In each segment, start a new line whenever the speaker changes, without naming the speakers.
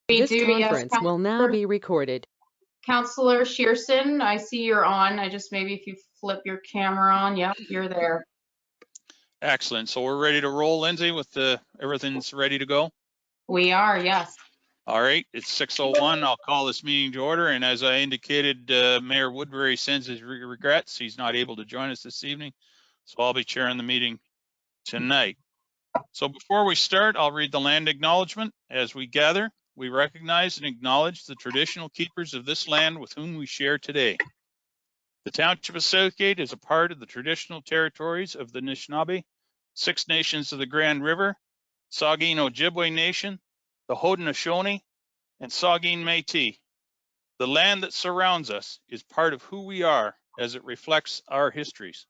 We
This
do, yes.
conference will now be recorded.
Councillor Shearson, I see you're on. Maybe if you flip your camera on, yep, you're there.
Excellent. So we're ready to roll, Lindsay, with everything's ready to go?
We are, yes.
All right, it's 6:01. I'll call this meeting to order. And as I indicated, Mayor Woodbury sends his regrets. He's not able to join us this evening. So I'll be chairing the meeting tonight. So before we start, I'll read the land acknowledgement. As we gather, we recognize and acknowledge the traditional keepers of this land with whom we share today. The Township of Southgate is a part of the traditional territories of the Anishinaabe, Six Nations of the Grand River, Saugeen Ojibwe Nation, the Haudenosaunee, and Saugeen Métis. The land that surrounds us is part of who we are as it reflects our histories.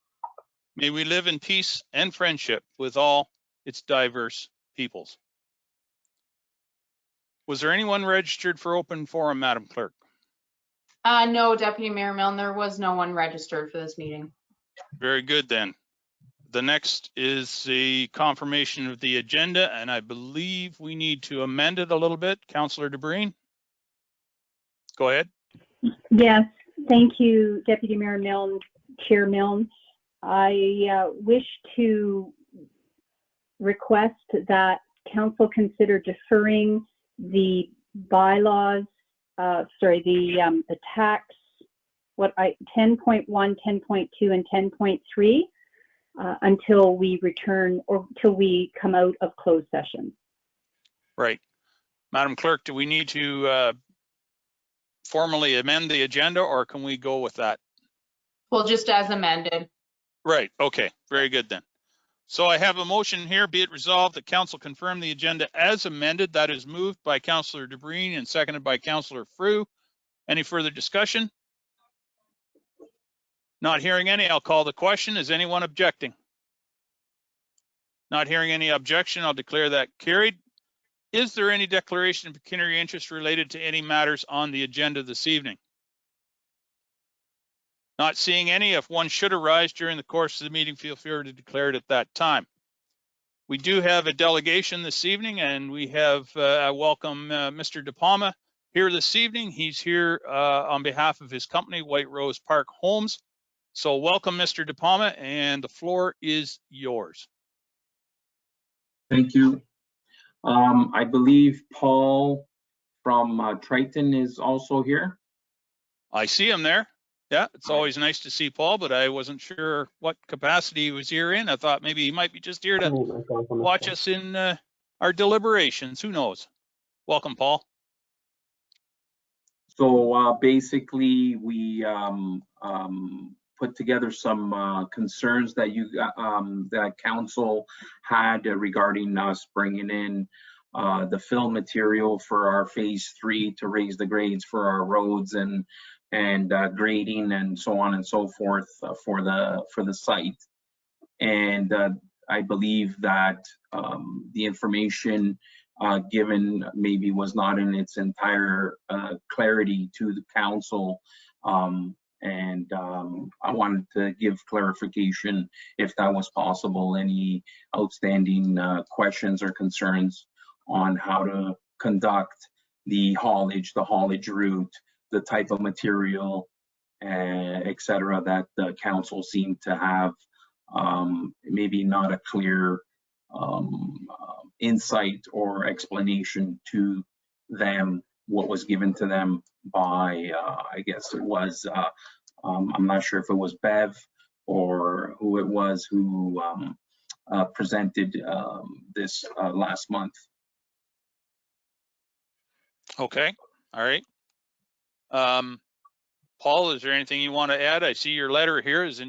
May we live in peace and friendship with all its diverse peoples. Was there anyone registered for open forum, Madam Clerk?
No, Deputy Mayor Milne, there was no one registered for this meeting.
Very good then. The next is the confirmation of the agenda, and I believe we need to amend it a little bit. Councillor DeBreen, go ahead.
Yes, thank you, Deputy Mayor Milne, Chair Milne. I wish to request that Council consider deferring the bylaws, the tax, 10.1, 10.2, and 10.3 until we return or till we come out of closed session.
Right. Madam Clerk, do we need to formally amend the agenda, or can we go with that?
Well, just as amended.
Right. Okay. Very good then. So I have a motion here. Be it resolved that Council confirm the agenda as amended. That is moved by Councillor DeBreen and seconded by Councillor Frew. Any further discussion? Not hearing any, I'll call the question. Is anyone objecting? Not hearing any objection, I'll declare that carried. Is there any declaration of pecuniary interest related to any matters on the agenda this evening? Not seeing any. If one should arise during the course of the meeting, feel free to declare it at that time. We do have a delegation this evening, and we have welcome Mr. De Palma here this evening. He's here on behalf of his company, White Rose Park Homes. So welcome, Mr. De Palma, and the floor is yours.
Thank you. I believe Paul from Triton is also here.
I see him there. Yeah, it's always nice to see Paul, but I wasn't sure what capacity he was here in. I thought maybe he might be just here to watch us in our deliberations. Who knows? Welcome, Paul.
So basically, we put together some concerns that that Council had regarding us bringing in the fill material for our phase 3 to raise the grades for our roads and grading and so on and so forth for the site. And I believe that the information given maybe was not in its entire clarity to the Council, and I wanted to give clarification if that was possible. Any outstanding questions or concerns on how to conduct the haulage route, the type of material, etc., that the Council seemed to have maybe not a clear insight or explanation to them, what was given to them by, I guess it was, I'm not sure if it was Bev or who it was who presented this last month.
Okay, all right. Paul, is there anything you want to add? I see your letter here is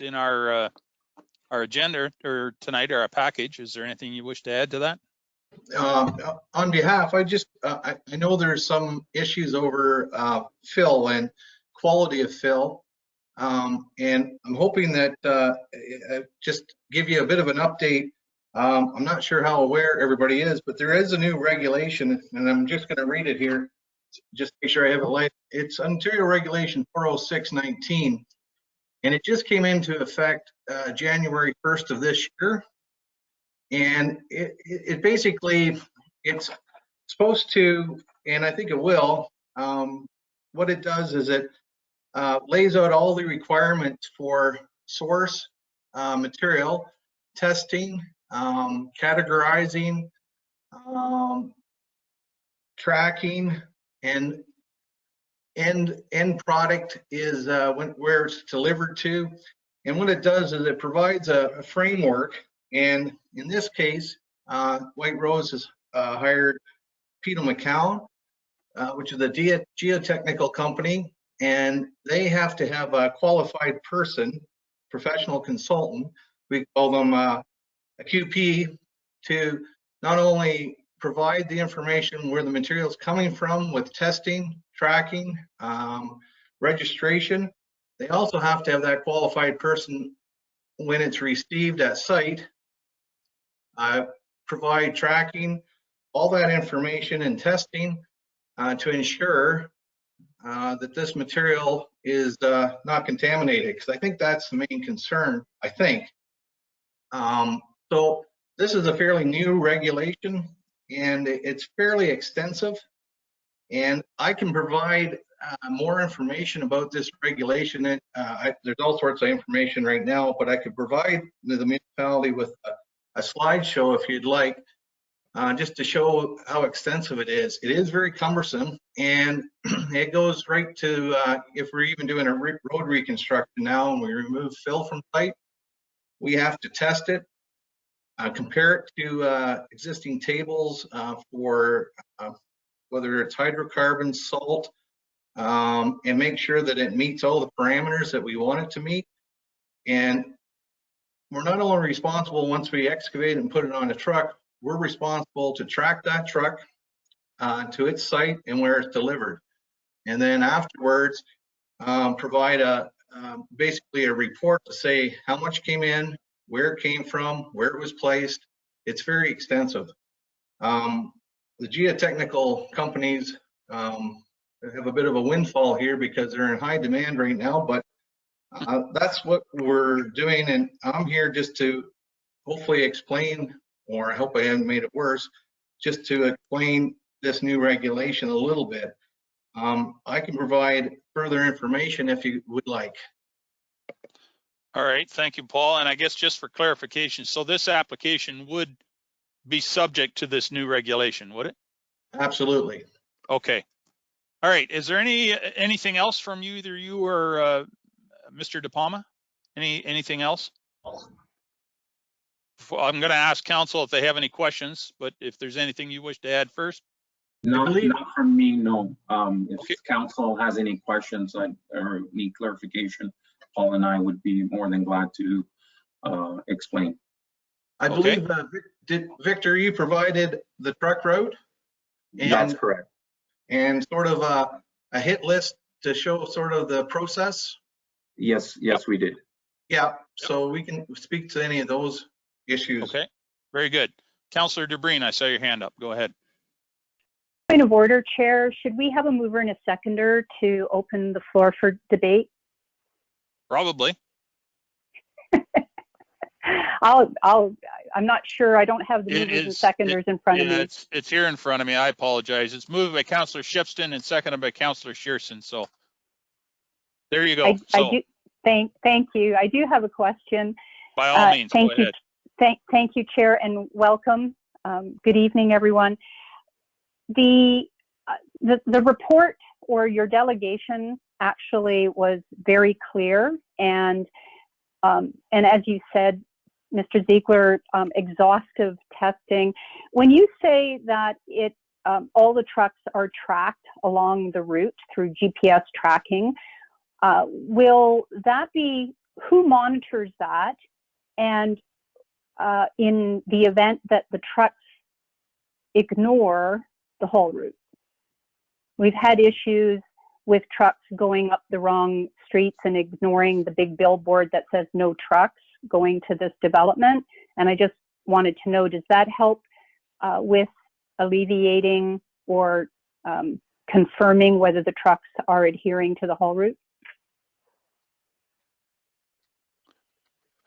in our agenda or tonight, or our package. Is there anything you wish to add to that?
On behalf, I know there's some issues over fill and quality of fill, and I'm hoping that just give you a bit of an update. I'm not sure how aware everybody is, but there is a new regulation, and I'm just going to read it here, just to make sure I have it right. It's Ontario Regulation 40619, and it just came into effect January 1st of this year. And it basically, it's supposed to and I think it will. What it does is it lays out all the requirements for source material, testing, categorizing, tracking, and end product is where it's delivered to. And what it does is it provides a framework. And in this case, White Rose has hired Peter McCown, which is a geotechnical company, and they have to have a qualified person, professional consultant, we call them a QP, to not only provide the information where the material is coming from with testing, tracking, registration. They also have to have that qualified person when it's received at site, provide tracking, all that information and testing to ensure that this material is not contaminated, because I think that's the main concern, I think. So this is a fairly new regulation, and it's fairly extensive, and I can provide more information about this regulation. There's all sorts of information right now, but I could provide the municipality with a slideshow if you'd like, just to show how extensive it is. It is very cumbersome, and it goes right to if we're even doing a road reconstruction now and we remove fill from site, we have to test it, compare it to existing tables for whether it's hydrocarbons, salt, and make sure that it meets all the parameters that we want it to meet. And we're not only responsible once we excavate and put it on a truck, we're responsible to track that truck to its site and where it's delivered. And then afterwards, provide basically a report to say how much came in, where it came from, where it was placed. It's very extensive. The geotechnical companies have a bit of a windfall here because they're in high demand right now, but that's what we're doing. And I'm here just to hopefully explain, or I hope I haven't made it worse, just to explain this new regulation a little bit. I can provide further information if you would like.
All right, thank you, Paul. And I guess just for clarification, so this application would be subject to this new regulation, would it?
Absolutely.
Okay. All right. Is there anything else from you, either you or Mr. De Palma? Anything else? I'm going to ask council if they have any questions, but if there's anything you wish to add first.
Not from me, no. If
Okay.
council has any questions or need clarification, Paul and I would be more than glad to explain.
I believe, Victor, you provided the truck route?
That's correct.
And sort of a hit list to show sort of the process?
Yes, we did.
Yeah, so we can speak to any of those issues.
Okay, very good. Councillor DeBreen, I saw your hand up. Go ahead.
Point of order, Chair. Should we have a mover and a seconder to open the floor for debate?
Probably.
I'm not sure. I don't have the movers and seconders in front of me.
It's here in front of me. I apologize. It's moved by Councillor Shipston and seconded by Councillor Shearson. So there you go.
I do. Thank you. I do have a question.
By all means,
thank
go
you.
ahead.
Thank you, Chair, and welcome. Good evening, everyone. The report or your delegation actually was very clear, and as you said, Mr. Ziegler, exhaustive testing. When you say that all the trucks are tracked along the route through GPS tracking, will that be, who monitors that? And in the event that the trucks ignore the haul route? We've had issues with trucks going up the wrong streets and ignoring the big billboard that says no trucks going to this development. And I just wanted to know, does that help with alleviating or confirming whether the trucks are adhering to the haul route?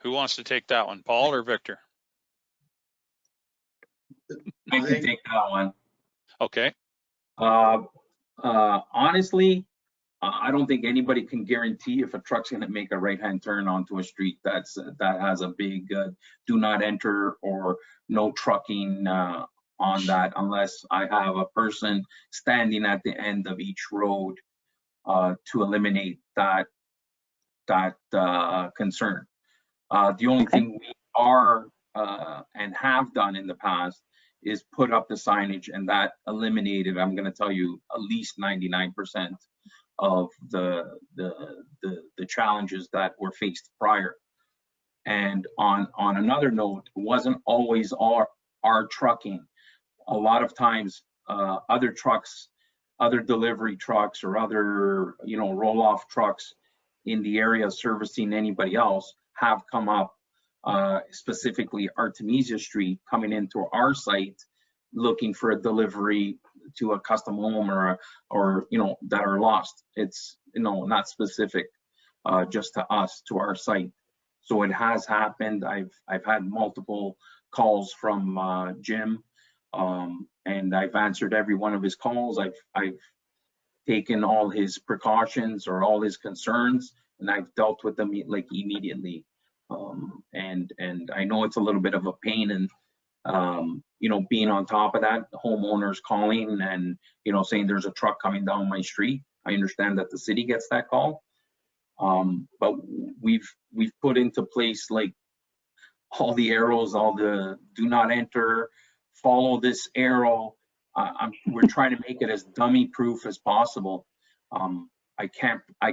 Who wants to take that one, Paul or Victor?
I can take that one.
Okay.
Honestly, I don't think anybody can guarantee if a truck's gonna make a right-hand turn onto a street that has a big do not enter or no trucking on that, unless I have a person standing at the end of each road to eliminate that concern. The only thing we are and have done in the past is put up the signage, and that eliminated, I'm going to tell you, at least 99% of the challenges that were faced prior. And on another note, it wasn't always our trucking. A lot of times, other trucks, other delivery trucks, or other roll-off trucks in the area servicing anybody else have come up, specifically Artemisia Street, coming into our site looking for a delivery to a custom home or that are lost. It's not specific just to us, to our site. So it has happened. I've had multiple calls from Jim, and I've answered every one of his calls. I've taken all his precautions or all his concerns, and I've dealt with them like immediately. And I know it's a little bit of a pain, and being on top of that, the homeowners calling and saying there's a truck coming down my street. I understand that the city gets that call, but we've put into place like all the arrows, all the do not enter, follow this arrow. We're trying to make it as dummy proof as possible. I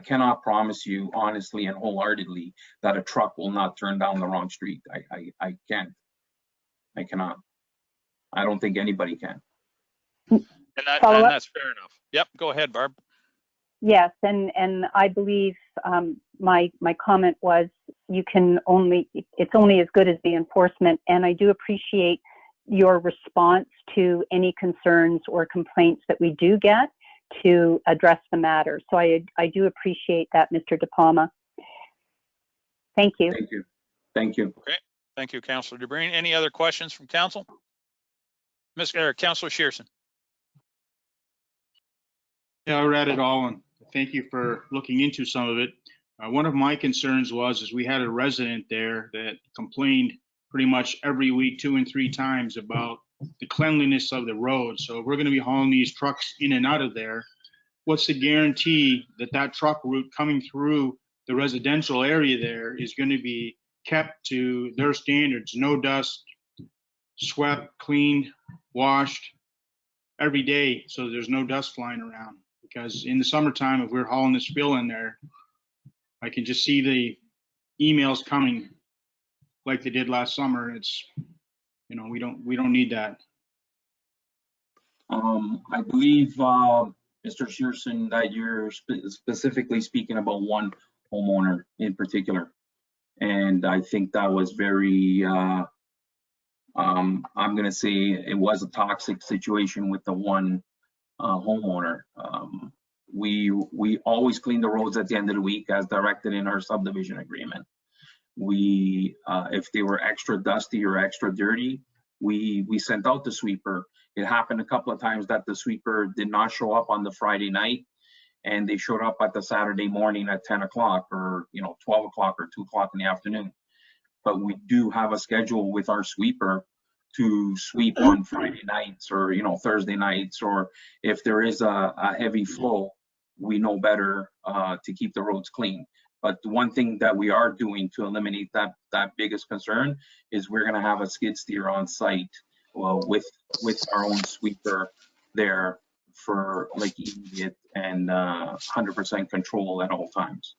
cannot promise you honestly and wholeheartedly that a truck will not turn down the wrong street. I can't. I cannot. I don't think anybody can.
And that's fair enough. Yep, go ahead, Barb.
Yes, and I believe my comment was it's only as good as the enforcement, and I do appreciate your response to any concerns or complaints that we do get to address the matter. So I do appreciate that, Mr. De Palma. Thank you.
Thank you. Thank you.
Okay. Thank you, Councillor DeBreen. Any other questions from council? Councillor Shearson.
Yeah, I read it all, and thank you for looking into some of it. One of my concerns was we had a resident there that complained pretty much every week, 2 and 3 times, about the cleanliness of the road. So if we're going to be hauling these trucks in and out of there, what's the guarantee that that truck route coming through the residential area there is going to be kept to their standards? No dust, swept, cleaned, washed every day, so there's no dust flying around. Because in the summertime, if we're hauling this fill in there, I can just see the emails coming like they did last summer. It's, we don't need that.
I believe, Mr. Shearson, that you're specifically speaking about one homeowner in particular. And I think that was very, I'm going to say it was a toxic situation with the one homeowner. We always clean the roads at the end of the week as directed in our subdivision agreement. If they were extra dusty or extra dirty, we sent out the sweeper. It happened a couple of times that the sweeper did not show up on the Friday night, and they showed up at the Saturday morning at 10 o'clock or 12 o'clock or 2 o'clock in the afternoon. But we do have a schedule with our sweeper to sweep on Friday nights or Thursday nights, or if there is a heavy flow, we know better to keep the roads clean. But the one thing that we are doing to eliminate that biggest concern is we're going to have a skid steer on site, with our own sweeper there for like immediate and 100% control at all times.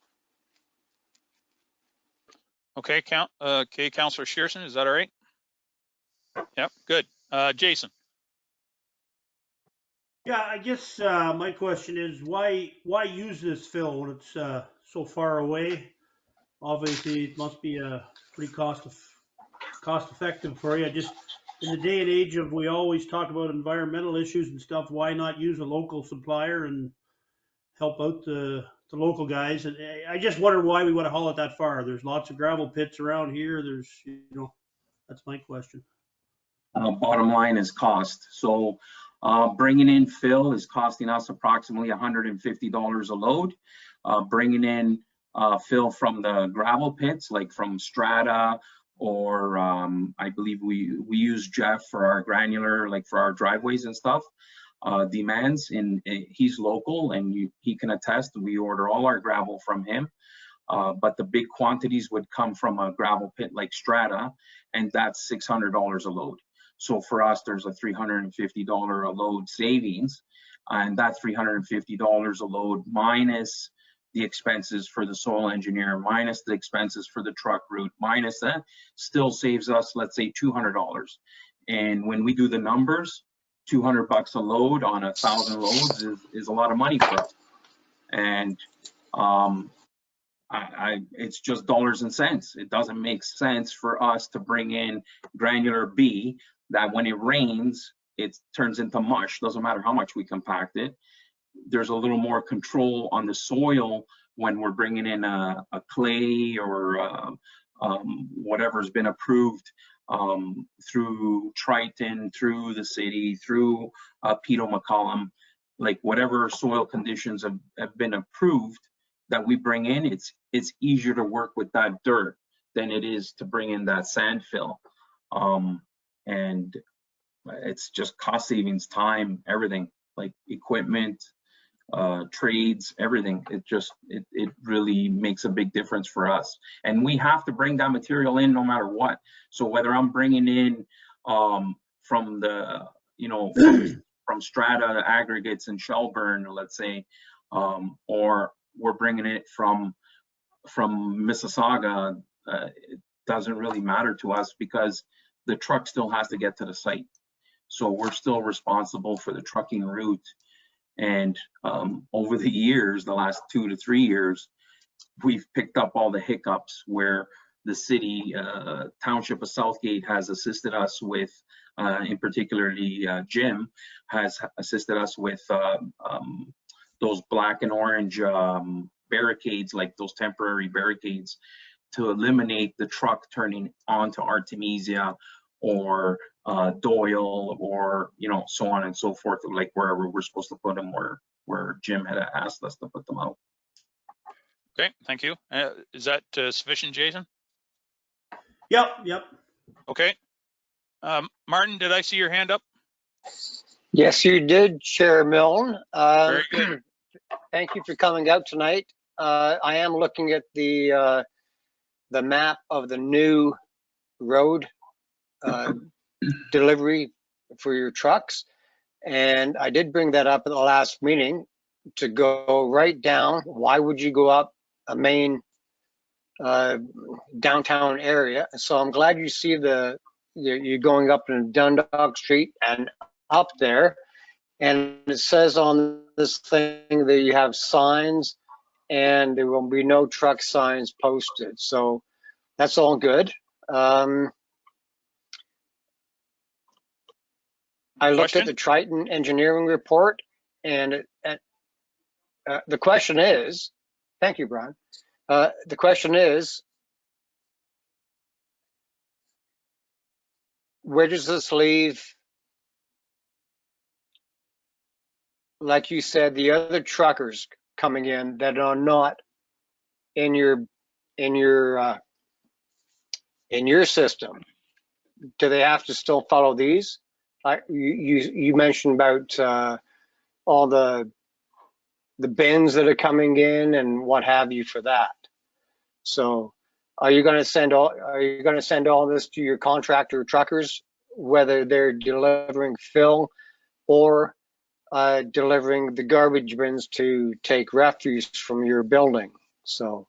Okay, Councillor Shearson, is that all right? Yep, good. Jason.
Yeah, I guess my question is why use this fill when it's so far away? Obviously, it must be pretty cost effective for you. Just in the day and age of, we always talk about environmental issues and stuff, why not use a local supplier and help out the local guys? And I just wonder why we want to haul it that far. There's lots of gravel pits around here. There's, that's my question.
Bottom line is cost. So Bringing in fill is costing us approximately $150 a load. Bringing in fill from the gravel pits, like from Strata, or I believe we use Jeff for our granular, like for our driveways and stuff. Demands, and he's local, and he can attest. We order all our gravel from him. But the big quantities would come from a gravel pit like Strata, and that's $600 a load. So for us, there's a $350 a load savings, and that $350 a load minus the expenses for the soil engineer, minus the expenses for the truck route, minus that, still saves us, let's say, $200. And when we do the numbers, $200 a load on 1,000 loads is a lot of money for us. And it's just dollars and cents. It doesn't make sense for us to bring in granular B that when it rains, it turns into mush. Doesn't matter how much we compact it. There's a little more control on the soil when we're bringing in a clay or whatever's been approved through Triton, through the city, through Peto McCollum, like whatever soil conditions have been approved that we bring in, it's easier to work with that dirt than it is to bring in that sand fill. And it's just cost savings, time, everything, like equipment, trades, everything. It really makes a big difference for us. And we have to bring that material in no matter what. So whether I'm bringing in from the, from Strata aggregates in Shelburne, let's say, or we're bringing it from Mississauga, it doesn't really matter to us because the truck still has to get to the site. So we're still responsible for the trucking route. And over the years, the last 2 to 3 years, we've picked up all the hiccups where the city, Township of Southgate has assisted us with, in particularly Jim has assisted us with those black and orange barricades, like those temporary barricades, to eliminate the truck turning onto Artemisia or Doyle, or so on and so forth, like wherever we're supposed to put them, where Jim had asked us to put them out.
Okay, thank you. Is that sufficient, Jason?
Yep.
Okay. Martin, did I see your hand up?
Yes, you did, Chair Milne.
Very good.
Thank you for coming out tonight. I am looking at the map of the new road delivery for your trucks, and I did bring that up at the last meeting to go right down. Why would you go up a main downtown area? So I'm glad you see you're going up in Dundalk Street and up there, and it says on this thing that you have signs and there will be no truck signs posted. So that's all good. I looked at the Triton engineering report, and the question is, thank you, Brian. The question is, where does this leave, like you said, the other truckers coming in that are not in your system? Do they have to still follow these? You mentioned about all the bins that are coming in and what have you for that. So are you going to send all this to your contractor truckers, whether they're delivering fill or delivering the garbage bins to take refuse from your building? So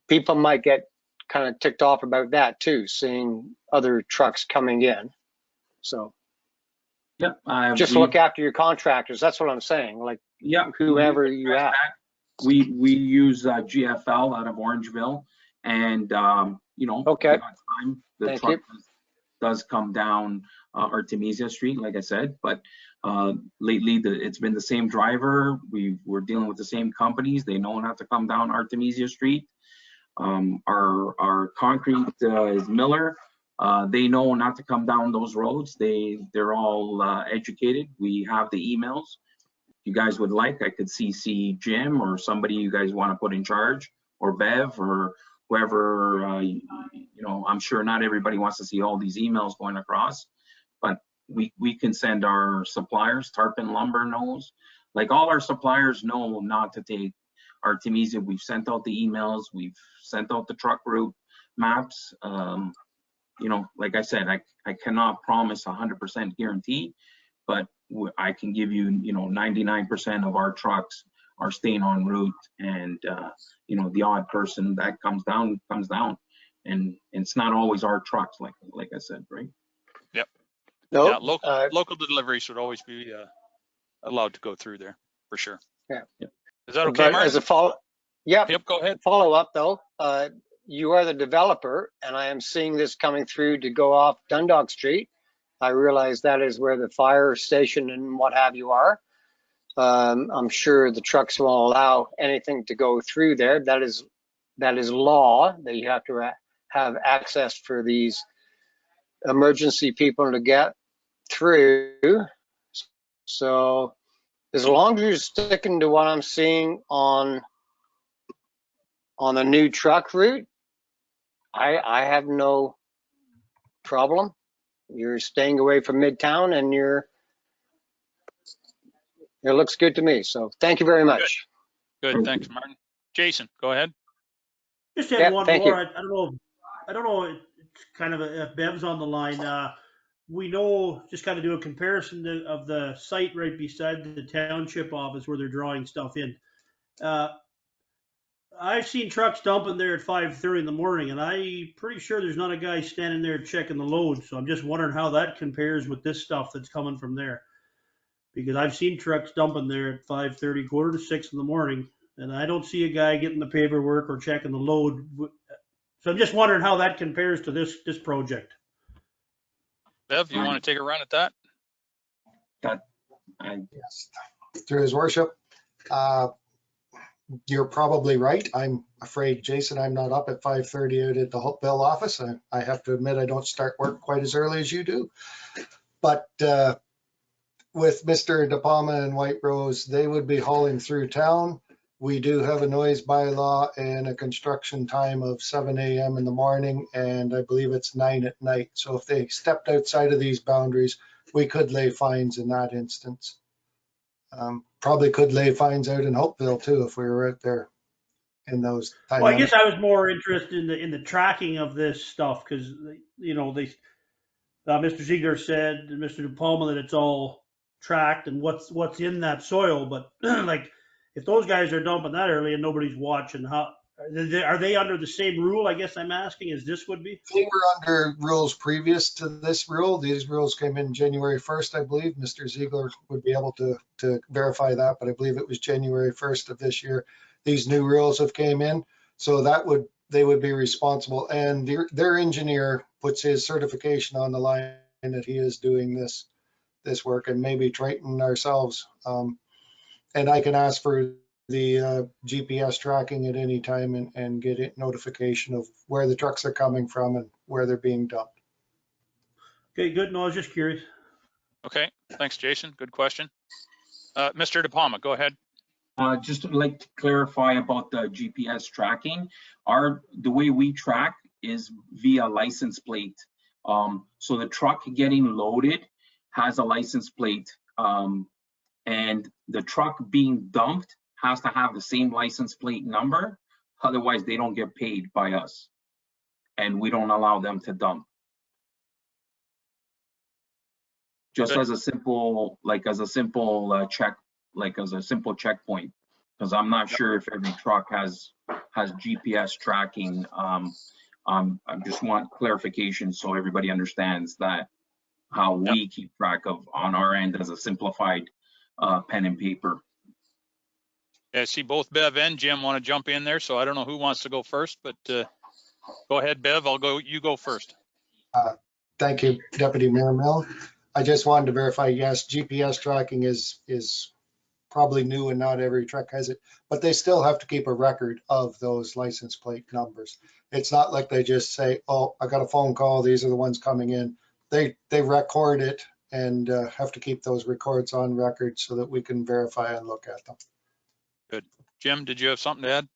people might get kind of ticked off about that too, seeing other trucks coming in. So just look after your contractors. That's what I'm saying. Like, whoever you have.
We use GFL out of Orangeville, and
okay.
Time, the truck does come down Artemisia Street, like I said, but lately it's been the same driver. We're dealing with the same companies. They know not to come down Artemisia Street. Our concrete is Miller. They know not to come down those roads. They're all educated. We have the emails. If you guys would like, I could CC Jim or somebody you guys want to put in charge, or Bev, or whoever. I'm sure not everybody wants to see all these emails going across, but we can send our suppliers. Tarpon Lumber knows, like all our suppliers know not to take Artemisia. We've sent out the emails. We've sent out the truck route maps. Like I said, I cannot promise 100% guarantee, but I can give you, 99% of our trucks are staying en route, and the odd person that comes down, and it's not always our trucks, like I said, right?
Yep.
No,
Yeah, local deliveries would always be allowed to go through there, for sure.
Yeah.
Is that okay,
but as
Martin?
a yep,
Go ahead.
follow up though, you are the developer, and I am seeing this coming through to go off Dundalk Street. I realize that is where the fire station and what have you are. I'm sure the trucks won't allow anything to go through there. That is law, that you have to have access for these emergency people to get through. So as long as you're sticking to what I'm seeing on the new truck route, I have no problem. You're staying away from Midtown, and it looks good to me. So thank you very much.
Good, thanks, Martin. Jason, go ahead.
Just had
Yeah,
one
thank
more.
you.
I don't know. It's kind of if Bev's on the line. We know, just kind of do a comparison of the site right beside the township office where they're drawing stuff in. I've seen trucks dumping there at 5:30 in the morning, and I'm pretty sure there's not a guy standing there checking the load. So I'm just wondering how that compares with this stuff that's coming from there. Because I've seen trucks dumping there at 5:30, 5:45 in the morning, and I don't see a guy getting the paperwork or checking the load. So I'm just wondering how that compares to this project.
Bev, you want to take a run at that?
Yes, through his worship. You're probably right. I'm afraid, Jason, I'm not up at 5:30 out at the Hopeville office. I have to admit, I don't start work quite as early as you do. But with Mr. De Palma and White Rose, they would be hauling through town. We do have a noise bylaw and a construction time of 7 a.m. in the morning, and I believe it's 9 at night. So if they stepped outside of these boundaries, we could lay fines in that instance. Probably could lay fines out in Hopeville too if we were out there in those time
Well, I
limits.
guess I was more interested in the tracking of this stuff because Mr. Ziegler said and Mr. De Palma that it's all tracked and what's in that soil. But like, if those guys are dumping that early and nobody's watching, how are they under the same rule? I guess I'm asking, as this would be.
They were under rules previous to this rule. These rules came in January 1st, I believe. Mr. Ziegler would be able to verify that, but I believe it was January 1st of this year. These new rules have came in, so they would be responsible. And their engineer puts his certification on the line that he is doing this work, and maybe Triton ourselves. And I can ask for the GPS tracking at any time and get a notification of where the trucks are coming from and where they're being dumped.
Okay, good. No, I was just curious.
Okay, thanks, Jason. Good question. Mr. De Palma, go ahead.
Just like to clarify about the GPS tracking. The way we track is via license plate. So the truck getting loaded has a license plate, and the truck being dumped has to have the same license plate number. Otherwise, they don't get paid by us, and we don't allow them to dump. Just
Good.
as a simple check, like as a simple checkpoint, because I'm not sure if every truck has GPS tracking. I just want clarification so everybody understands that how we keep track of on our end as a simplified pen and paper.
I see both Bev and Jim want to jump in there, so I don't know who wants to go first, but go ahead, Bev. You go first.
Thank you, Deputy Mayor Mill. I just wanted to verify, yes, GPS tracking is probably new and not every truck has it, but they still have to keep a record of those license plate numbers. It's not like they just say, oh, I got a phone call, these are the ones coming in. They record it and have to keep those records on record so that we can verify and look at them.
Good. Jim, did you have something to add?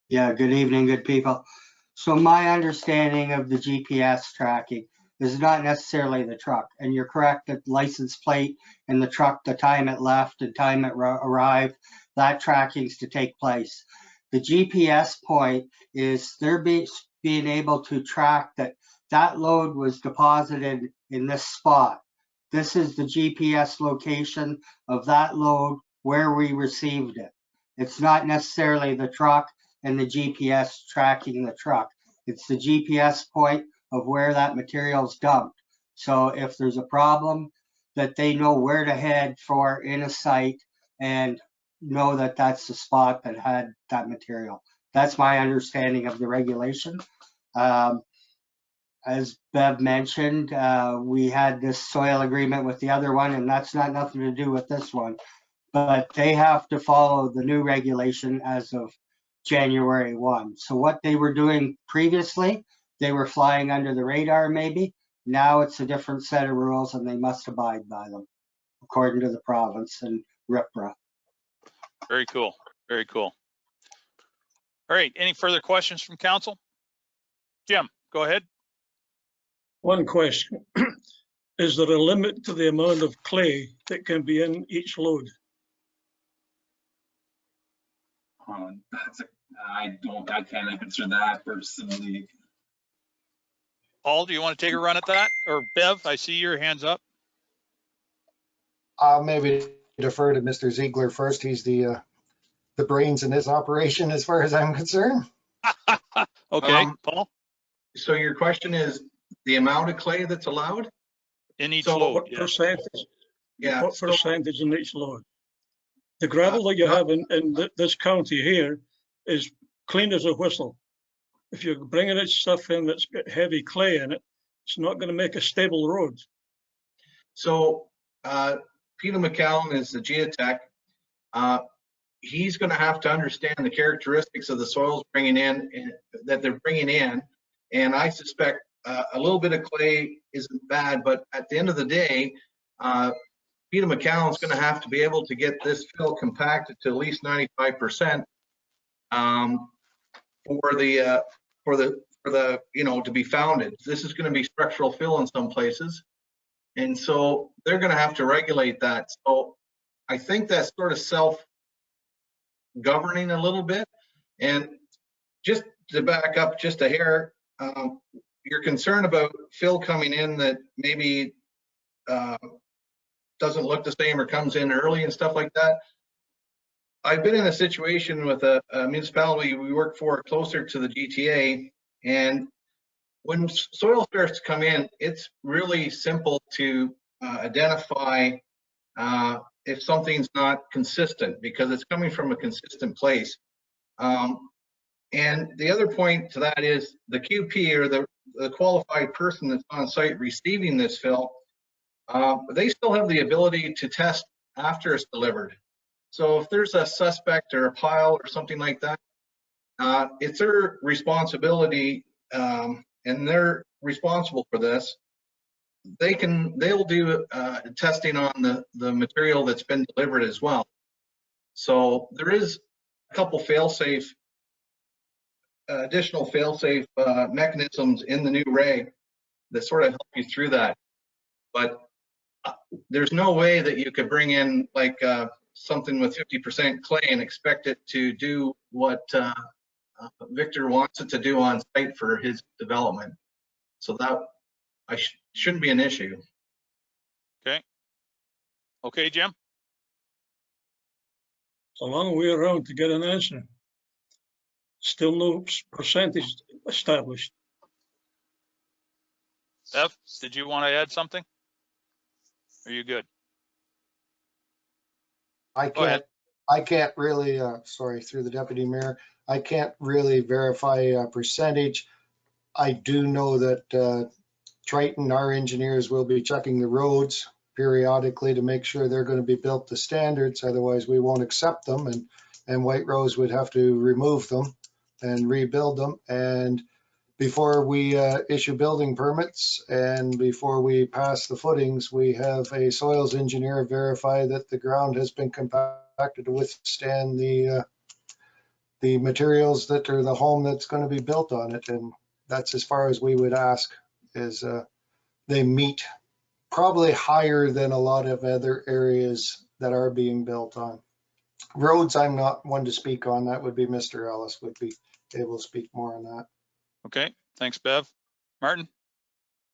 Yeah, good evening, good people. So my understanding of the GPS tracking is not necessarily the truck. And you're correct that license plate and the truck, the time it left and time it arrived, that tracking's to take place. The GPS point is they're being able to track that that load was deposited in this spot. This is the GPS location of that load where we received it. It's not necessarily the truck and the GPS tracking the truck. It's the GPS point of where that material is dumped. So if there's a problem, that they know where to head for in a site and know that that's the spot that had that material. That's my understanding of the regulation. As Bev mentioned, we had this soil agreement with the other one, and that's not nothing to do with this one. But they have to follow the new regulation as of January 1. So what they were doing previously, they were flying under the radar maybe. Now it's a different set of rules and they must abide by them according to the province and RIPRA.
Very cool. Very cool. All right. Any further questions from council? Jim, go ahead.
One question. Is there a limit to the amount of clay that can be in each load?
I can't answer that personally.
Paul, do you want to take a run at that? Or Bev, I see your hands up.
I'll maybe defer to Mr. Ziegler first. He's the brains in this operation as far as I'm concerned.
Okay, Paul?
So your question is the amount of clay that's allowed?
In each
So
load,
What
yes.
percentage?
Yeah.
What percentage in each load? The gravel that you have in this county here is clean as a whistle. If you're bringing it stuff in that's got heavy clay in it, it's not going to make a stable road.
So Peter McCallum is the geotech. He's going to have to understand the characteristics of the soils that they're bringing in. And I suspect a little bit of clay isn't bad, but at the end of the day, Peter McCallum's going to have to be able to get this fill compacted to at least 95% for the to be founded. This is going to be structural fill in some places, and so they're going to have to regulate that. So I think that's sort of self-governing a little bit. And just to back up just a hair, you're concerned about fill coming in that maybe doesn't look the same or comes in early and stuff like that. I've been in a situation with a municipality we work for closer to the GTA, and when soil starts to come in, it's really simple to identify if something's not consistent because it's coming from a consistent place. And the other point to that is the QP or the qualified person that's on site receiving this fill, they still have the ability to test after it's delivered. So if there's a suspect or a pile or something like that, it's their responsibility, and they're responsible for this. They'll do testing on the material that's been delivered as well. So there is a couple additional fail-safe mechanisms in the new reg that sort of help you through that. But there's no way that you could bring in like something with 50% clay and expect it to do what Victor wants it to do on site for his development. So that shouldn't be an issue.
Okay. Okay, Jim?
It's a long way around to get an answer. Still no percentage established.
Bev, did you want to add something? Are you good?
I can't really, sorry, through the deputy mayor, I can't really verify a percentage. I do know that Triton, our engineers, will be checking the roads periodically to make sure they're going to be built to standards. Otherwise, we won't accept them, and White Rose would have to remove them and rebuild them. And before we issue building permits and before we pass the footings, we have a soils engineer verify that the ground has been compacted to withstand the materials that are the home that's going to be built on it. And that's as far as we would ask, is they meet probably higher than a lot of other areas that are being built on. Roads, I'm not one to speak on. That would be Mr. Ellis would be able to speak more on that.
Okay, thanks, Bev. Martin?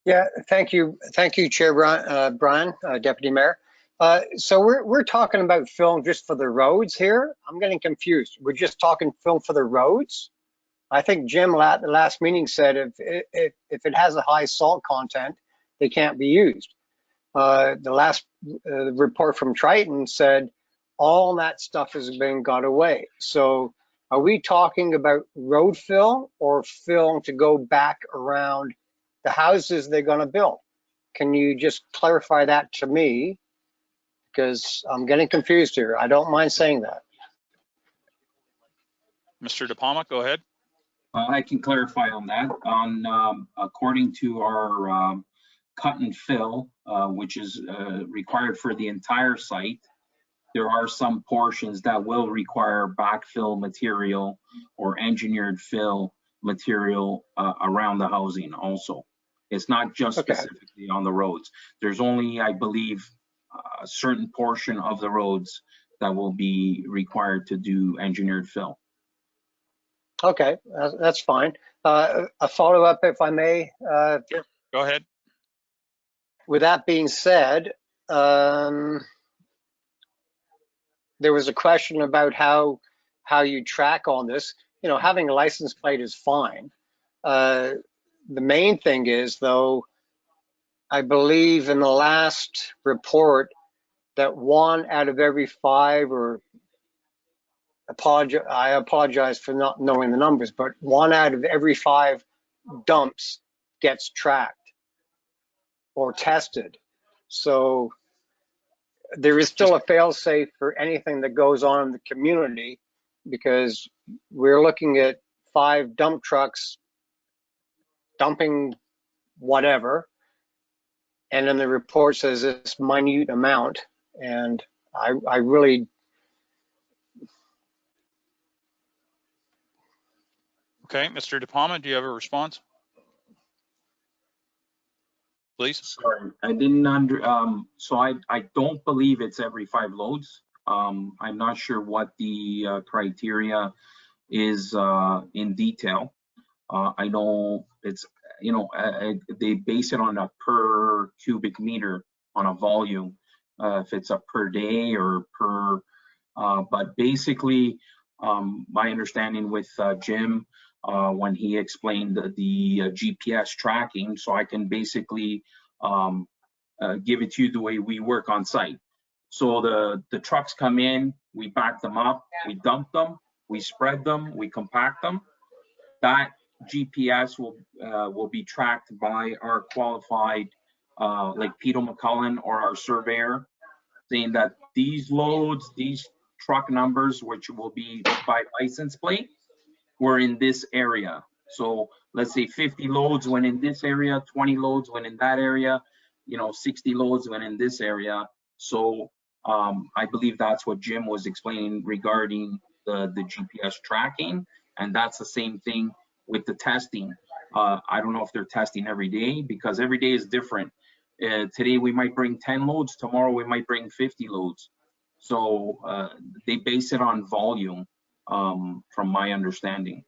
Yeah, thank you, Chair Brian, Deputy Mayor. So we're talking about film just for the roads here. I'm getting confused. We're just talking film for the roads. I think Jim at the last meeting said if it has a high salt content, they can't be used. The last report from Triton said all that stuff has been got away. So are we talking about road fill or fill to go back around the houses they're going to build? Can you just clarify that to me? Because I'm getting confused here. I don't mind saying that.
Mr. De Palma, go ahead.
I can clarify on that. According to our cut and fill, which is required for the entire site, there are some portions that will require backfill material or engineered fill material around the housing also. It's not just specifically on the roads. There's only, I believe, a certain portion of the roads that will be required to do engineered fill.
Okay, that's fine. A follow-up, if I may.
Sure. Go ahead.
With that being said, there was a question about how you track all this. You know, having a license plate is fine. The main thing is, though, I believe in the last report that 1 out of every 5, or I apologize for not knowing the numbers, but 1 out of every 5 dumps gets tracked or tested. So there is still a fail-safe for anything that goes on in the community, because we're looking at 5 dump trucks dumping whatever, and then the report says this minute amount, and I really.
Okay, Mr. De Palma, do you have a response? Please.
Sorry, I didn't so I don't believe it's every 5 loads. I'm not sure what the criteria is in detail. I know it's, you know, they base it on a per cubic meter on a volume, if it's a per day or per, but basically, my understanding with Jim, when he explained the GPS tracking, so I can basically give it to you the way we work on site. So the trucks come in, we back them up, we dump them, we spread them, we compact them. That GPS will be tracked by our qualified, like Peter McCullen or our surveyor, saying that these loads, these truck numbers, which will be by license plate, were in this area. So let's say 50 loads went in this area, 20 loads went in that area, you know, 60 loads went in this area. So I believe that's what Jim was explaining regarding the GPS tracking, and that's the same thing with the testing. I don't know if they're testing every day, because every day is different. Today we might bring 10 loads, tomorrow we might bring 50 loads. So they base it on volume, from my understanding,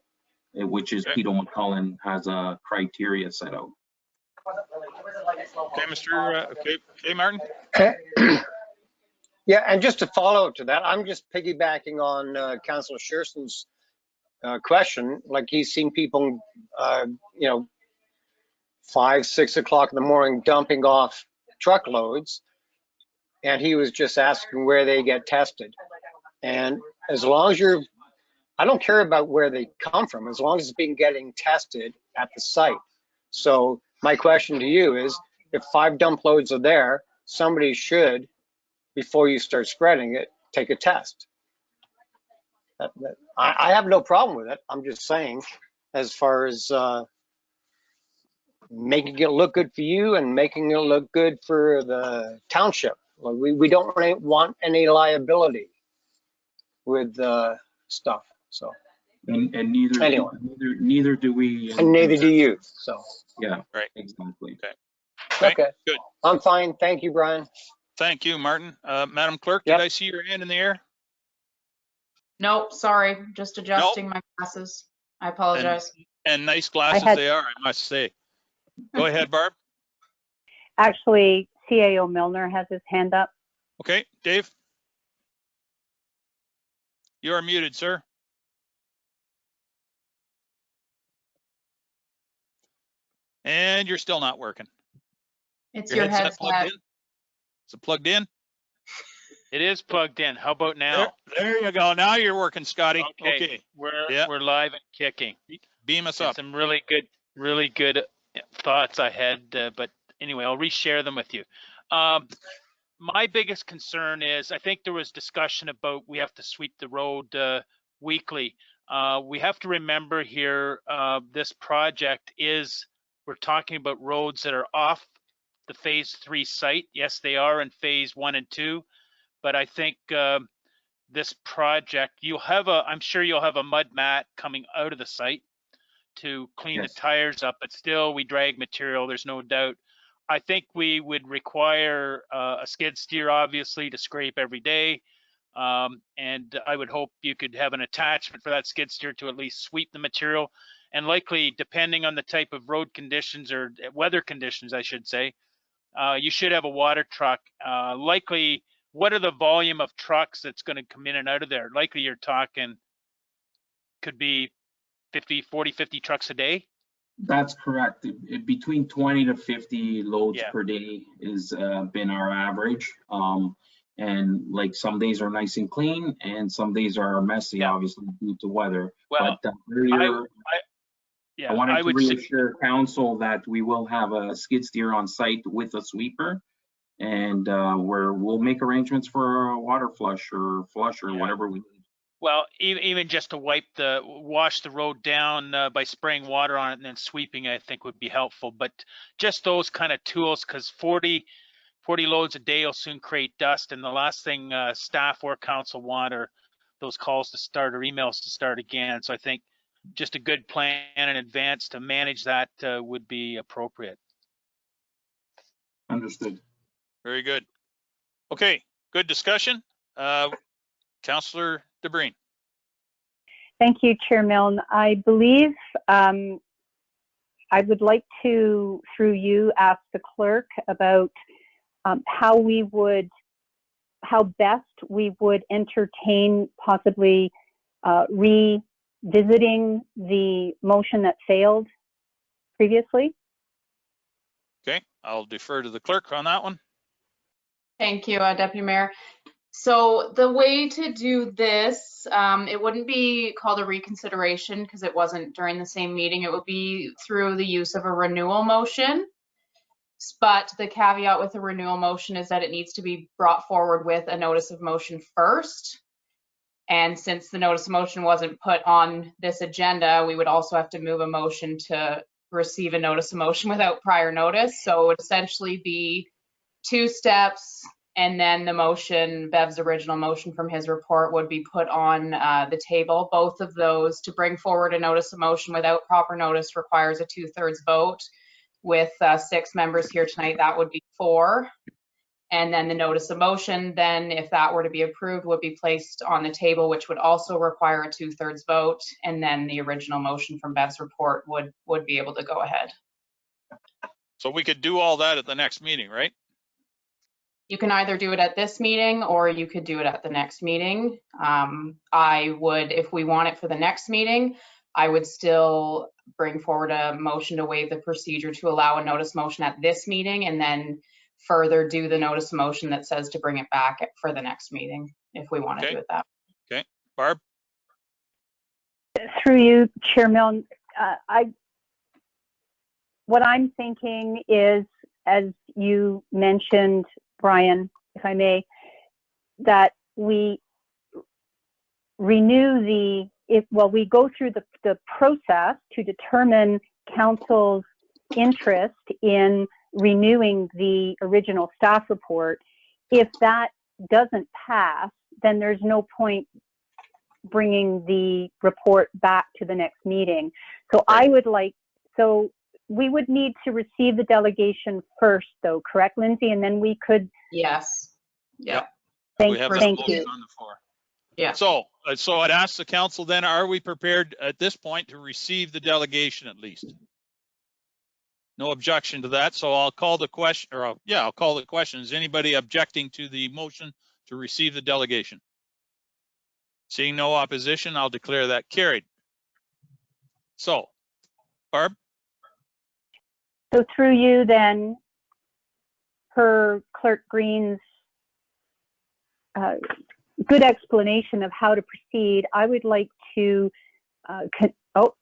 which is Peter McCullen has a criteria set out.
Okay, okay, Martin.
Yeah, and just to follow up to that, I'm just piggybacking on Councillor Shearson's question. Like, he's seen people, you know, 5, 6 o'clock in the morning dumping off truckloads, and he was just asking where they get tested. And as long as you're, I don't care about where they come from, as long as it's being getting tested at the site. So my question to you is, if 5 dump loads are there, somebody should, before you start spreading it, take a test. I have no problem with it. I'm just saying, as far as making it look good for you and making it look good for the township. We don't really want any liability with stuff. So
And neither,
anyway,
neither do we.
and neither do you. So
Yeah,
Right.
exactly.
okay,
Good.
I'm fine. Thank you, Brian.
Thank you, Martin. Madam Clerk,
Yep.
did I see your hand in the air?
Nope, sorry, just adjusting my glasses. I apologize.
And nice glasses
had-
they are, I must say. Go ahead, Barb.
Actually, CAO Milner has his hand up.
Okay, Dave? You are muted, sir. And you're still not working.
It's your
headset plugged
headset.
in? Is it plugged in?
It is plugged in. How about now?
There you go. Now you're working, Scotty.
Okay.
Yeah.
We're live and kicking.
Beam us
There's
up.
some really good thoughts I had, but anyway, I'll reshare them with you. My biggest concern is I think there was discussion about we have to sweep the road weekly. We have to remember here, this project is, we're talking about roads that are off the phase 3 site. Yes, they are in phase 1 and 2, but I think this project, I'm sure you'll have a mud mat coming out of the site to clean
Yes.
the tires up, but still we drag material, there's no doubt. I think we would require a skid steer, obviously, to scrape every day. And I would hope you could have an attachment for that skid steer to at least sweep the material. And likely, depending on the type of road conditions or weather conditions, I should say, you should have a water truck. Likely, what are the volume of trucks that's going to come in and out of there? Likely you're talking, could be 50, 40, 50 trucks a day.
That's correct. Between 20 to 50 loads
Yeah.
per day is been our average. And like some days are nice and clean and some days are messy,
Yeah.
obviously due to weather.
Well,
But earlier,
yeah,
I wanted to
would
reassure council that we will have a skid steer on site with a sweeper. And we'll make arrangements for a water flush or
Yeah.
whatever we need.
Well, even just to wash the road down by spraying water on it and then sweeping, I think would be helpful. But just those kind of tools, because 40 loads a day will soon create dust. And the last thing staff or council want are those calls to start or emails to start again. So I think just a good plan in advance to manage that would be appropriate.
Understood.
Very good. Okay, good discussion. Councillor DeBreen.
Thank you, Chair Milne. I believe I would like to, through you, ask the clerk about how best we would entertain possibly revisiting the motion that failed previously.
Okay, I'll defer to the clerk on that one.
Thank you, Deputy Mayor. So the way to do this, it wouldn't be called a reconsideration because it wasn't during the same meeting. It would be through the use of a renewal motion. But the caveat with a renewal motion is that it needs to be brought forward with a notice of motion first. And since the notice of motion wasn't put on this agenda, we would also have to move a motion to receive a notice of motion without prior notice. So it would essentially be 2 steps, and then the motion, Bev's original motion from his report, would be put on the table. Both of those, to bring forward a notice of motion without proper notice, requires a 2/3 vote. With 6 members here tonight, that would be 4. And then the notice of motion, then if that were to be approved, would be placed on the table, which would also require a 2/3 vote. And then the original motion from Bev's report would be able to go ahead.
So we could do all that at the next meeting, right?
You can either do it at this meeting or you could do it at the next meeting. I would, if we want it for the next meeting, I would still bring forward a motion to waive the procedure to allow a notice motion at this meeting and then further do the notice motion that says to bring it back for the next meeting if we want to do it that way.
Okay, Barb?
Through you, Chair Milne, what I'm thinking is, as you mentioned, Brian, if I may, that we renew we go through the process to determine council's interest in renewing the original staff report. If that doesn't pass, then there's no point bringing the report back to the next meeting. So we would need to receive the delegation first, though, correct, Lindsay? And then we could.
Yes. Yeah.
We have that
Thank
motion
you.
on the floor.
Yeah.
So I'd ask the council then, are we prepared at this point to receive the delegation at least? No objection to that, so I'll call the question, I'll call the question. Is anybody objecting to the motion to receive the delegation? Seeing no opposition, I'll declare that carried. So, Barb?
So through you then, per Clerk Green's good explanation of how to proceed, I would like to,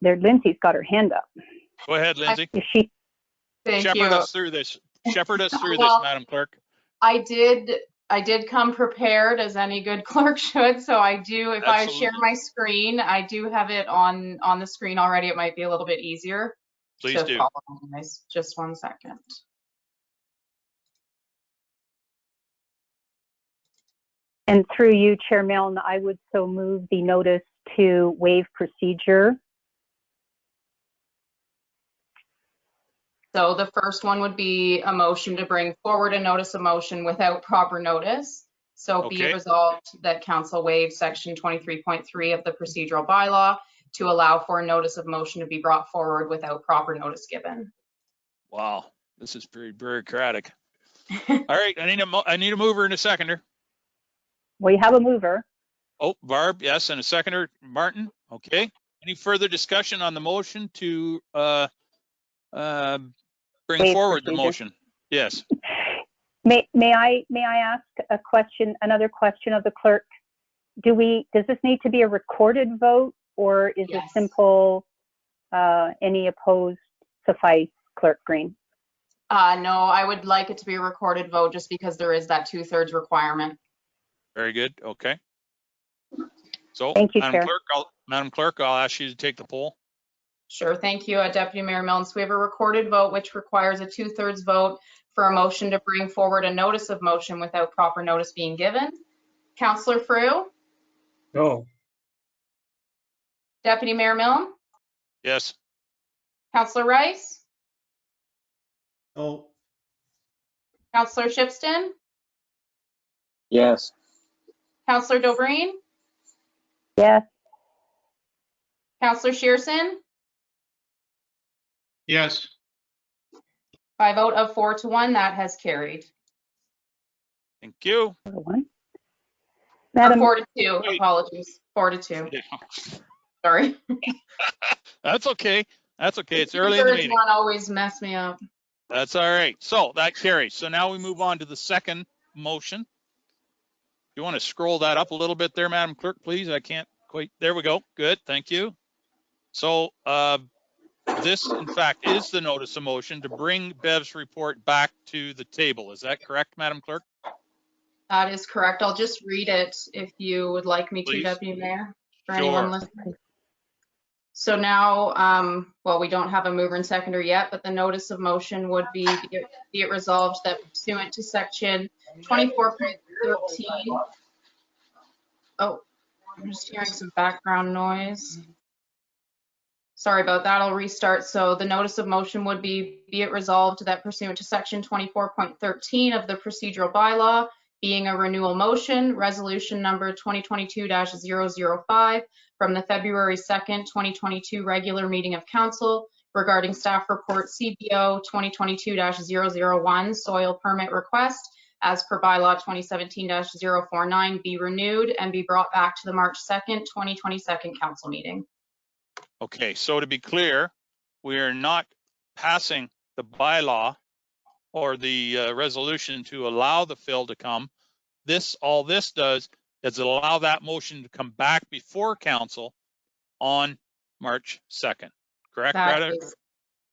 Lindsay's got her hand up.
Go ahead, Lindsay.
Is she?
Thank
Shepherd
you.
us through this. Shepherd us through
Well,
this, Madam Clerk.
I did come prepared, as any good clerk should. So I do, if I share my screen, I do have it on the screen already. It might be a little bit easier.
Please do.
Follow, guys. Just 1 second.
And through you, Chair Milne, I would so move the notice to waive procedure.
So the first one would be a motion to bring forward a notice of motion without proper notice. So be it resolved that council waive section 23.3 of the procedural bylaw to allow for a notice of motion to be brought forward without proper notice given.
Wow, this is very bureaucratic. All right, I need a mover and a seconder.
We have a mover.
Oh, Barb, yes, and a seconder, Martin. Okay. Any further discussion on the motion to bring
Waive
forward
procedure.
the motion? Yes.
May I ask a question, another question of the clerk? Does this need to be a recorded vote, or is it simple, any opposed suffice, Clerk Green?
No, I would like it to be a recorded vote just because there is that 2/3 requirement.
Very good. Okay. So,
thank you,
Madam
Chair.
Madam Clerk, I'll ask you to take the poll.
Sure, thank you, Deputy Mayor Milne. So we have a recorded vote, which requires a 2/3 vote for a motion to bring forward a notice of motion without proper notice being given. Councillor Frew?
No.
Deputy Mayor Milne?
Yes.
Councillor Rice?
No.
Councillor Shipston?
Yes.
Councillor Dobreen?
Yes.
Councillor Shearson?
Yes.
By a vote of 4-1, that has carried.
Thank you.
4-1.
Or 4-2, apologies. 4-2.
Yeah.
Sorry.
That's okay. That's okay. It's early in the meeting.
One always mess me up.
That's all right. So that carries. So now we move on to the second motion. You want to scroll that up a little bit there, Madam Clerk, please? I can't quite. There we go. Good. Thank you. So this, in fact, is the notice of motion to bring Bev's report back to the table. Is that correct, Madam Clerk?
That is correct. I'll just read it if you would like me
Please.
to, Deputy Mayor, for
Sure.
anyone listening. So now, well, we don't have a mover and seconder yet, but the notice of motion would be it resolved that pursuant to section 24.13. Oh, I'm just hearing some background noise. Sorry about that. I'll restart. So the notice of motion would be it resolved that pursuant to section 24.13 of the procedural bylaw, being a renewal motion, resolution number 2022-005 from the February 2nd, 2022 regular meeting of council regarding staff report CBO 2022-001 soil permit request as per bylaw 2017-049 be renewed and be brought back to the March 2nd, 2022 council meeting.
Okay, so to be clear, we are not passing the bylaw or the resolution to allow the fill to come. All this does is allow that motion to come back before council on March 2nd. Correct, Greta?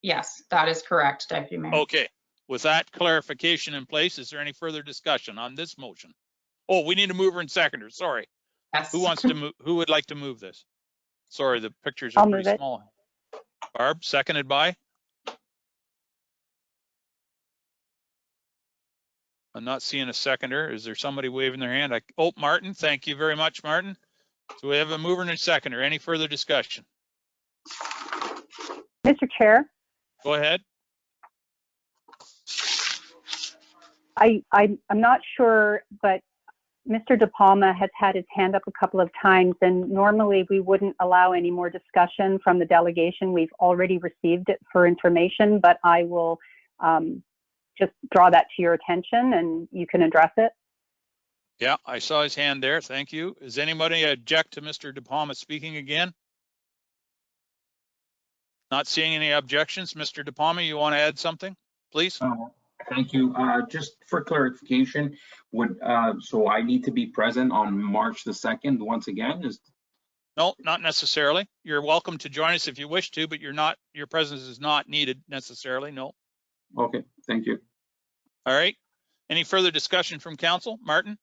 Yes, that is correct, Deputy Mayor.
Okay, with that clarification in place, is there any further discussion on this motion? Oh, we need a mover and seconder. Sorry.
Yes.
Who wants to move? Who would like to move this? Sorry, the pictures are
I'll
pretty
move it.
small. Barb, seconded by? I'm not seeing a seconder. Is there somebody waving their hand? Oh, Martin, thank you very much, Martin. So we have a mover and a seconder. Any further discussion?
Mr. Chair,
Go ahead.
I'm not sure, but Mr. De Palma has had his hand up a couple of times, and normally we wouldn't allow any more discussion from the delegation. We've already received it for information, but I will just draw that to your attention and you can address it.
Yeah, I saw his hand there. Thank you. Does anybody object to Mr. De Palma speaking again? Not seeing any objections. Mr. De Palma, you want to add something, please?
Thank you. Just for clarification, so I need to be present on March the 2nd once again?
No, not necessarily. You're welcome to join us if you wish to, but your presence is not needed necessarily, no.
Okay, thank you.
All right. Any further discussion from council? Martin?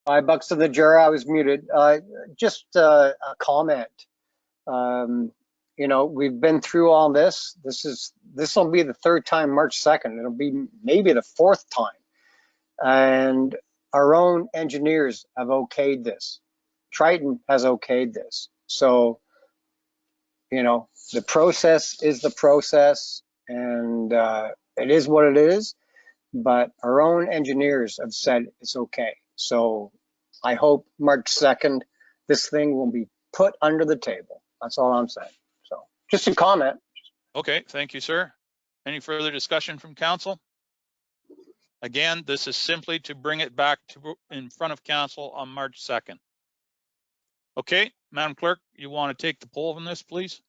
$5 to the juror. I was muted. Just a comment. You know, we've been through all this. This will be the third time, March 2nd. It'll be maybe the fourth time. And our own engineers have okayed this. Triton has okayed this. So, you know, the process is the process, and it is what it is. But our own engineers have said it's okay. So I hope March 2nd, this thing will be put under the table. That's all I'm saying. So just a comment.
Okay, thank you, sir. Any further discussion from council? Again, this is simply to bring it back to in front of council on March 2nd. Okay, Madam Clerk, you want to take the poll on this, please?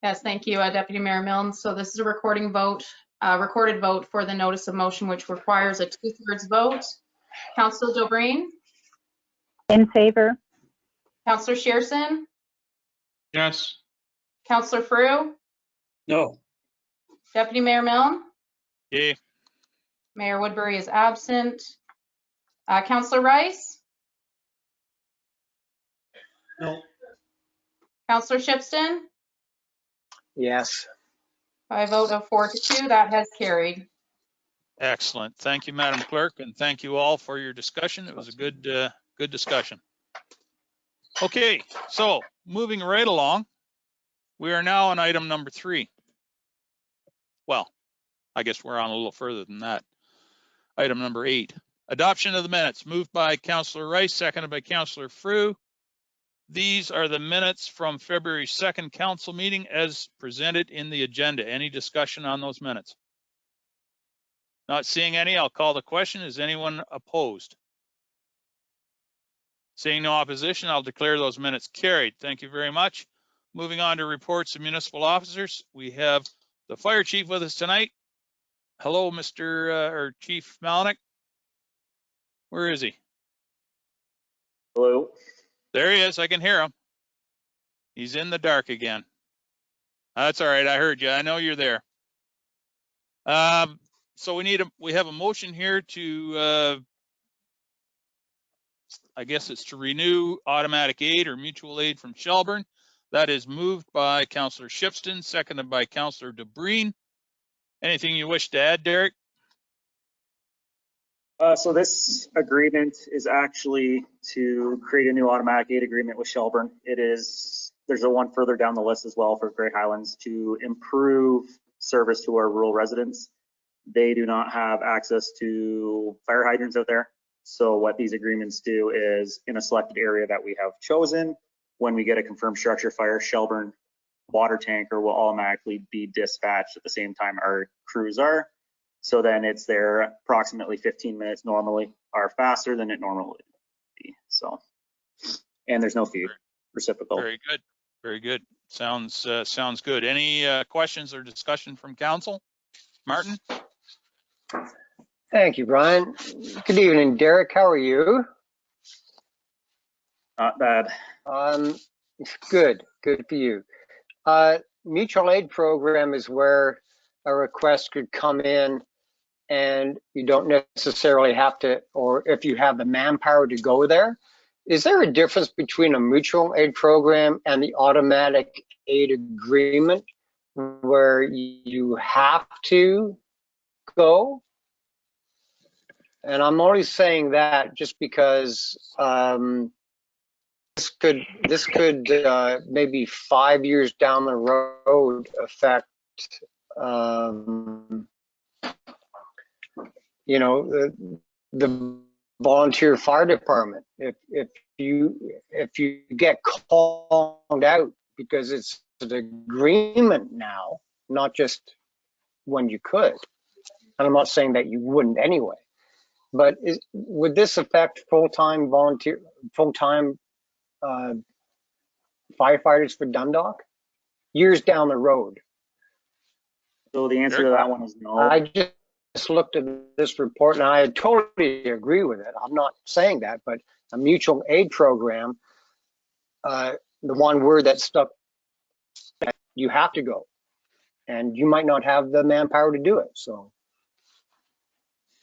Yes, thank you, Deputy Mayor Milne. So this is a recorded vote for the notice of motion, which requires a 2/3 vote. Councillor Dobreen?
In favor.
Councillor Shearson?
Yes.
Councillor Frew?
No.
Deputy Mayor Milne?
Yay.
Mayor Woodbury is absent. Councillor Rice?
No.
Councillor Shipston?
Yes.
By a vote of 4-2, that has carried.
Excellent. Thank you, Madam Clerk, and thank you all for your discussion. It was a good discussion. Okay, so moving right along, we are now on item number 3. Well, I guess we're on a little further than that. Item number 8, adoption of the minutes, moved by Councillor Rice, seconded by Councillor Frew. These are the minutes from February 2nd council meeting as presented in the agenda. Any discussion on those minutes? Not seeing any, I'll call the question. Is anyone opposed? Seeing no opposition, I'll declare those minutes carried. Thank you very much. Moving on to reports of municipal officers. We have the fire chief with us tonight. Hello, Mr. Chief Malnick. Where is he?
Hello.
There he is. I can hear him. He's in the dark again. That's all right. I heard you. I know you're there. So we have a motion here to, I guess it's to renew automatic aid or mutual aid from Shelburne. That is moved by Councillor Shipston, seconded by Councillor Dobreen. Anything you wish to add, Derek?
So this agreement is actually to create a new automatic aid agreement with Shelburne. There's a one further down the list as well for Grey Highlands to improve service to our rural residents. They do not have access to fire hydrants out there. So what these agreements do is in a selected area that we have chosen, when we get a confirmed structure fire, Shelburne water tanker will automatically be dispatched at the same time our crews are. So then it's there approximately 15 minutes normally, are faster than it normally would be. So, and there's no fee, reciprocal.
Very good. Very good. Sounds good. Any questions or discussion from council? Martin?
Thank you, Brian. Good evening, Derek. How are you?
Not bad.
Good for you. mutual aid program is where a request could come in and you don't necessarily have to, or if you have the manpower to go there. Is there a difference between a mutual aid program and the automatic aid agreement where you have to go? And I'm only saying that just because this could maybe 5 years down the road affect you know, the volunteer fire department. If you get called out because it's an agreement now, not just when you could. And I'm not saying that you wouldn't anyway, but would this affect full-time firefighters for Dundalk years down the road?
So the answer to that one is no.
I just looked at this report and I totally agree with it. I'm not saying that, but a mutual aid program, the one word that stuck, you have to go, and you might not have the manpower to do it. So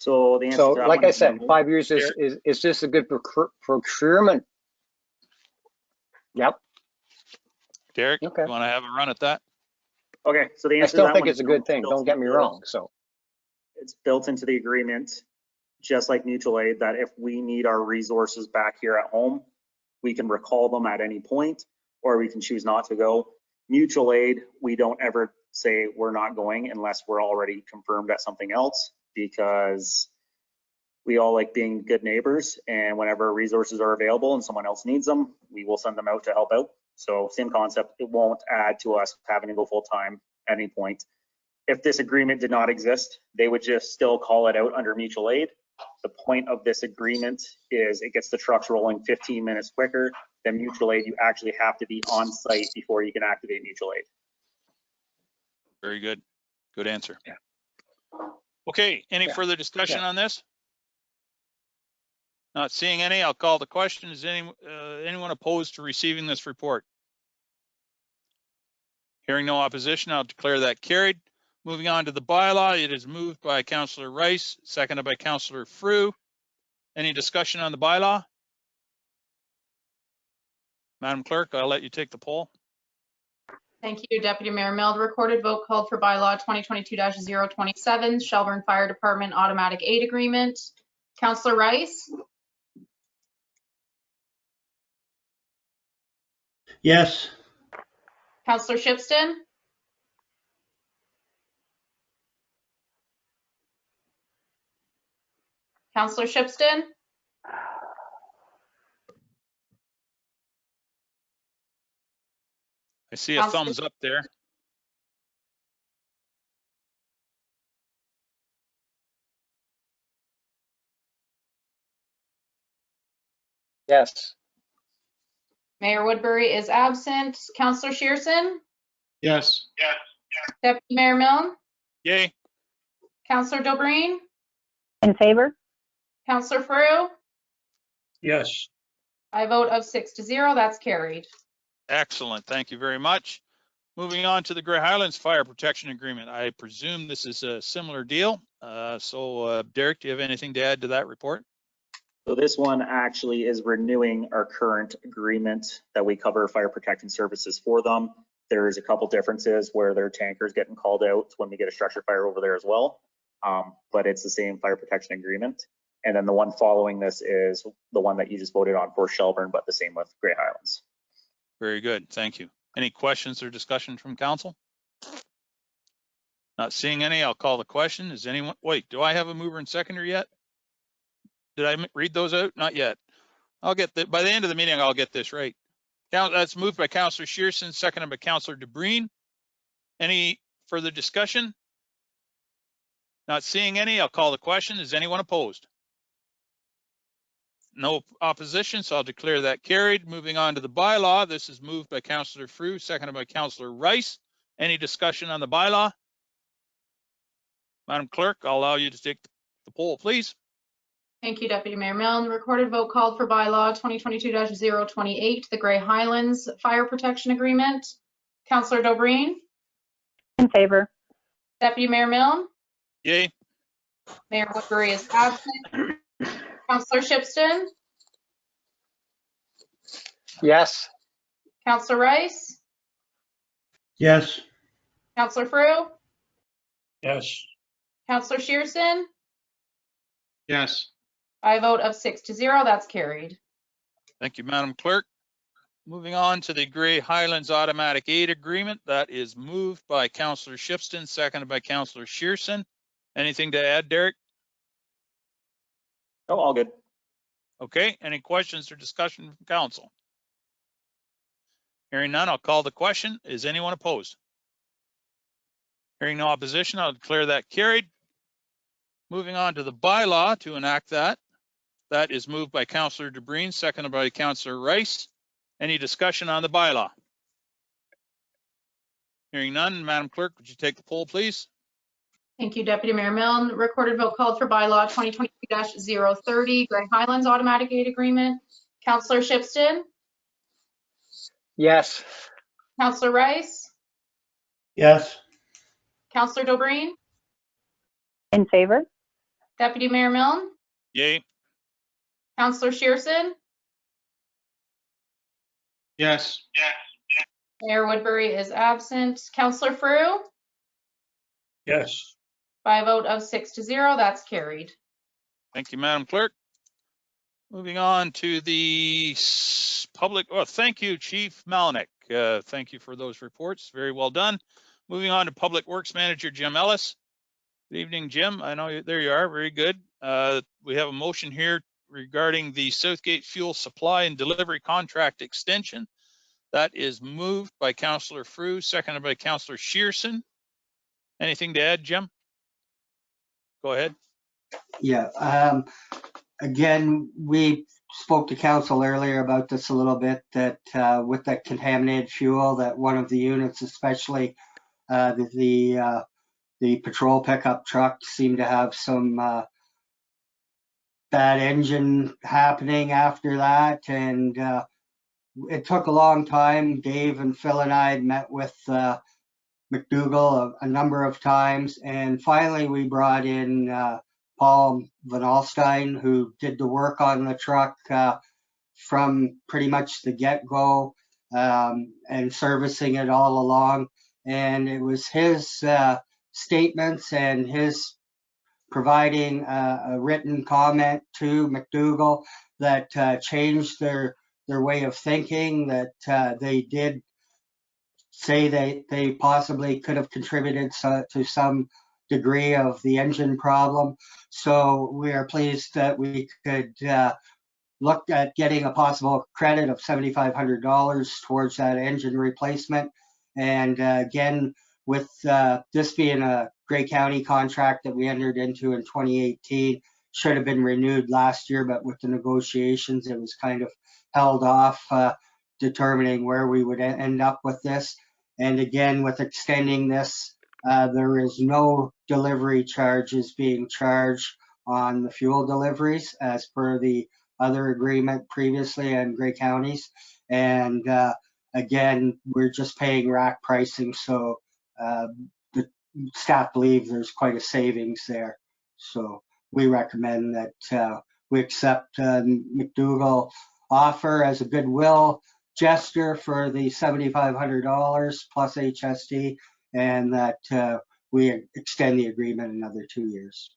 the answer to that
like
one
I
is
said,
no.
5 years is this a good procurement? Yep.
Derek,
Okay.
you want to have a run at that?
Okay, so the
I
answer to
still
that
think
one
it's
is
a
no.
good thing. Don't get me wrong. So
it's built into the agreement, just like mutual aid, that if we need our resources back here at home, we can recall them at any point, or we can choose not to go. Mutual aid, we don't ever say we're not going unless we're already confirmed at something else, because we all like being good neighbors, and whenever resources are available and someone else needs them, we will send them out to help out. So same concept, it won't add to us having to go full time at any point. If this agreement did not exist, they would just still call it out under mutual aid. The point of this agreement is it gets the trucks rolling 15 minutes quicker than mutual aid. You actually have to be on site before you can activate mutual aid.
Very good. Good answer.
Yeah.
Okay, any further discussion on this? Not seeing any, I'll call the question. Is anyone opposed to receiving this report? Hearing no opposition, I'll declare that carried. Moving on to the bylaw, it is moved by Councillor Rice, seconded by Councillor Frew. Any discussion on the bylaw? Madam Clerk, I'll let you take the poll.
Thank you, Deputy Mayor Mill. The recorded vote called for bylaw 2022-027, Shelburne Fire Department Automatic Aid Agreement. Councillor Rice?
Yes.
Councillor Shipston? Councillor Shipston?
I see a thumbs up there.
yes.
Mayor Woodbury is absent. Councillor Shearson?
Yes.
Deputy Mayor Milne?
Yay.
Councillor Dobreen?
In favor?
Councillor Frew?
Yes.
I vote of 6-0, that's carried.
Excellent. Thank you very much. Moving on to the Grey Highlands Fire Protection Agreement. I presume this is a similar deal. Derek, do you have anything to add to that report?
So this one actually is renewing our current agreement that we cover fire protection services for them. There's a couple differences where their tankers getting called out when we get a structure fire over there as well. But it's the same fire protection agreement. And then the one following this is the one that you just voted on for Shelburne, but the same with Grey Highlands.
Very good. Thank you. Any questions or discussion from council? Not seeing any, I'll call the question. Is anyone, wait, do I have a mover and seconder yet? Did I read those out? Not yet. I'll get that by the end of the meeting. I'll get this right. That's moved by Councillor Shearson, seconded by Councillor Dobreen. Any further discussion? Not seeing any, I'll call the question. Is anyone opposed? No opposition, so I'll declare that carried. Moving on to the bylaw. This is moved by Councillor Frew, seconded by Councillor Rice. Any discussion on the bylaw? Madam Clerk, I'll allow you to take the poll, please.
Thank you, Deputy Mayor Milne. The recorded vote called for bylaw 2022-028, the Grey Highlands Fire Protection Agreement. Councillor Dobreen?
In favor.
Deputy Mayor Milne,
Yay.
Mayor Woodbury is absent. Councillor Shipston,
Yes.
Councillor Rice,
Yes.
Councillor Frew,
Yes.
Councillor Shearson.
Yes.
By a vote of 6-0, that's carried.
Thank you, Madam Clerk. Moving on to the Grey Highlands Automatic Aid Agreement. That is moved by Councillor Shipston, seconded by Councillor Shearson. Anything to add, Derek?
Oh, all good.
Okay, any questions or discussion from council? Hearing none, I'll call the question. Is anyone opposed? Hearing no opposition, I'll declare that carried. Moving on to the bylaw to enact that. That is moved by Councillor DeBreen, seconded by Councillor Rice. Any discussion on the bylaw? Hearing none, Madam Clerk, would you take the poll, please?
Thank you, Deputy Mayor Milne. Recorded vote called for bylaw 2022-030, Grey Highlands Automatic Aid Agreement. Councillor Shipston,
Yes.
Councillor Rice,
Yes.
Councillor Dobreen,
In favor.
Deputy Mayor Milne,
Yay.
Councillor Shearson,
Yes.
Mayor Woodbury is absent. Councillor Frew,
Yes.
by a vote of 6-0, that's carried.
Thank you, Madam Clerk. Moving on to the public, oh, thank you, Chief Malinek. Thank you for those reports. Very well done. Moving on to Public Works Manager Jim Ellis. Good evening, Jim. I know there you are. Very good. We have a motion here regarding the Southgate Fuel Supply and Delivery Contract Extension. That is moved by Councillor Frew, seconded by Councillor Shearson. Anything to add, Jim? Go ahead.
Yeah. Again, we spoke to council earlier about this a little bit, that with that contaminated fuel, that one of the units, especially the patrol pickup truck, seemed to have some bad engine happening after that. And it took a long time. Dave and Phil and I had met with McDougall a number of times. And finally, we brought in Paul Van Alstyne, who did the work on the truck from pretty much the get-go, and servicing it all along. And it was his statements and his providing a written comment to McDougall that changed their way of thinking, that they did say they possibly could have contributed to some degree of the engine problem. So we are pleased that we could look at getting a possible credit of $7,500 towards that engine replacement. And again, with this being a Grey County contract that we entered into in 2018, should have been renewed last year, but with the negotiations, it was kind of held off, determining where we would end up with this. And again, with extending this, there is no delivery charges being charged on the fuel deliveries as per the other agreement previously in Grey Counties. And again, we're just paying rack pricing. So the staff believe there's quite a savings there. So we recommend that we accept McDougall offer as a goodwill gesture for the $7,500 plus HST, and that we extend the agreement another 2 years.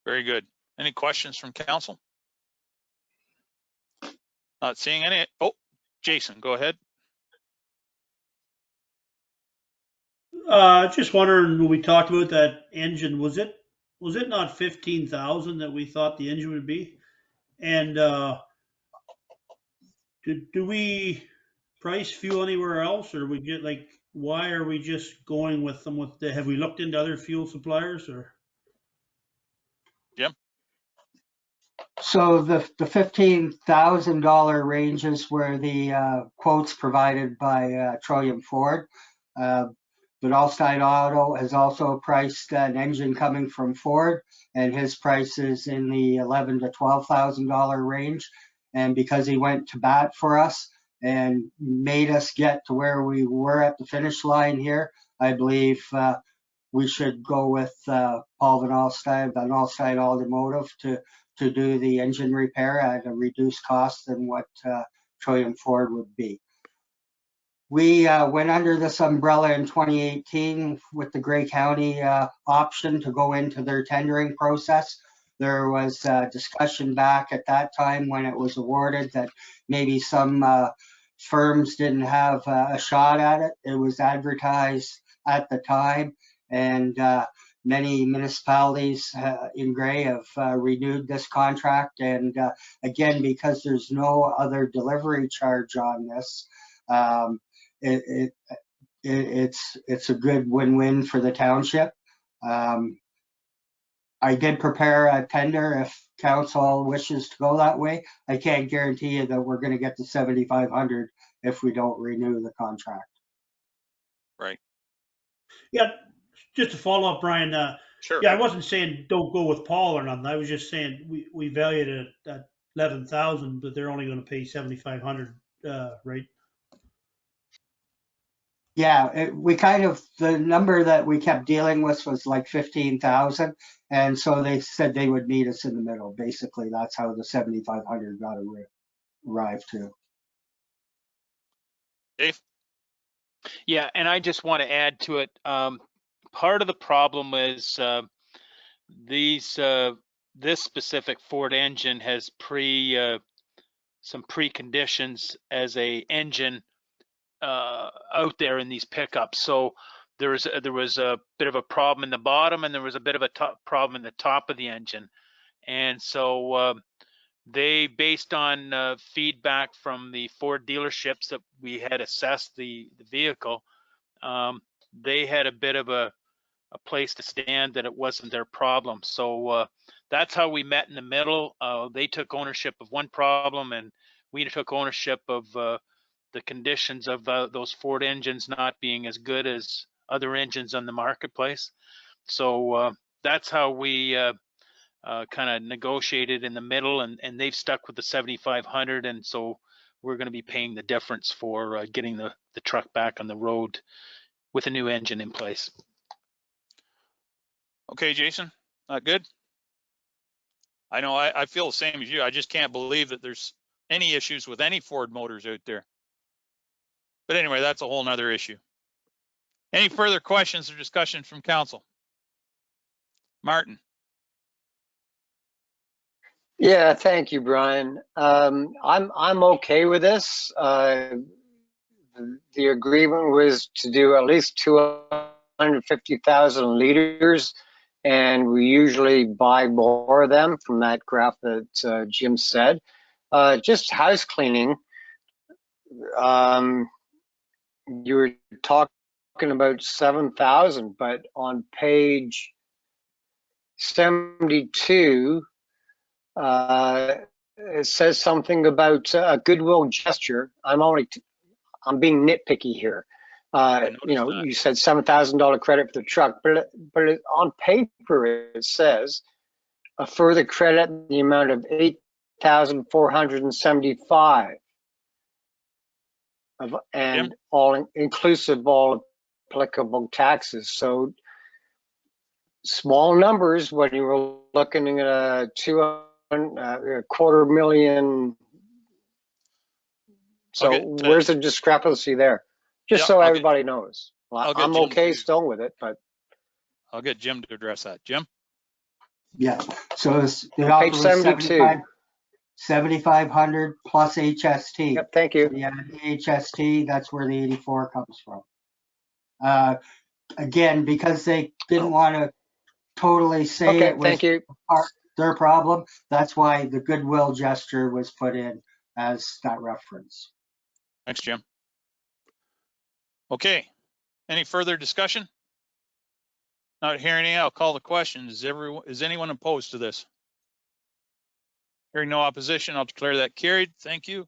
Very good. Any questions from council? Not seeing any. Oh, Jason, go ahead.
Just wondering, when we talked about that engine, was it not 15,000 that we thought the engine would be? And do we price fuel anywhere else, or we get like, why are we just going with them? Have we looked into other fuel suppliers, or?
Jim?
So the $15,000 ranges were the quotes provided by Trillium Ford. But Allstein Auto has also priced an engine coming from Ford, and his price is in the $11,000 to $12,000 range. And because he went to bat for us and made us get to where we were at the finish line here, I believe we should go with Paul Van Alstyne, Van Alstyne Automotive to do the engine repair at a reduced cost than what Troy and Ford would be. We went under this umbrella in 2018 with the Grey County option to go into their tendering process. There was discussion back at that time when it was awarded that maybe some firms didn't have a shot at it. It was advertised at the time, and many municipalities in Grey have renewed this contract. And again, because there's no other delivery charge on this, it's a good win-win for the township. I did prepare a tender if council wishes to go that way. I can't guarantee you that we're going to get the 7,500 if we don't renew the contract.
Right.
Yeah, just to follow up, Brian.
Sure.
Yeah, I wasn't saying don't go with Paul or nothing. I was just saying we valued it at 11,000, but they're only going to pay 7,500, right?
Yeah, the number that we kept dealing with was like 15,000. And so they said they would meet us in the middle. Basically, that's how the 7,500 got arrived to.
Dave?
Yeah, and I just want to add to it. Part of the problem is this specific Ford engine has some preconditions as a engine out there in these pickups. So there was a bit of a problem in the bottom, and there was a bit of a problem in the top of the engine. And so they, based on feedback from the Ford dealerships that we had assessed the vehicle, they had a bit of a place to stand that it wasn't their problem. So that's how we met in the middle. They took ownership of one problem, and we took ownership of the conditions of those Ford engines not being as good as other engines on the marketplace. So that's how we kind of negotiated in the middle, and they've stuck with the 7,500, and so we're going to be paying the difference for getting the truck back on the road with a new engine in place.
Okay, Jason, good? I know I feel the same as you. I just can't believe that there's any issues with any Ford motors out there. But anyway, that's a whole nother issue. Any further questions or discussion from council? Martin?
Yeah, thank you, Brian. I'm okay with this. The agreement was to do at least 250,000 liters, and we usually buy more of them from that graph that Jim said. Just house cleaning. You were talking about 7,000, but on page 72, it says something about a goodwill gesture. I'm being nitpicky here. You said $7,000 credit for the truck, but on paper it says a further credit in the amount of $8,475, and
Jim?
all inclusive all applicable taxes. So small numbers when you were looking at a $250,000. So where's the discrepancy there? Just so everybody knows. I'm okay still with it, but
I'll get Jim to address that. Jim?
Yeah, so the offer
page 72.
7,500 plus HST.
Yep, thank you.
So yeah, HST, that's where the 84 comes from. Again, because they didn't want to totally say it was their problem, that's why the goodwill gesture was put in as that reference.
Thanks, Jim. Okay, any further discussion? Not hearing any, I'll call the question. Is anyone opposed to this? Hearing no opposition, I'll declare that carried. Thank you.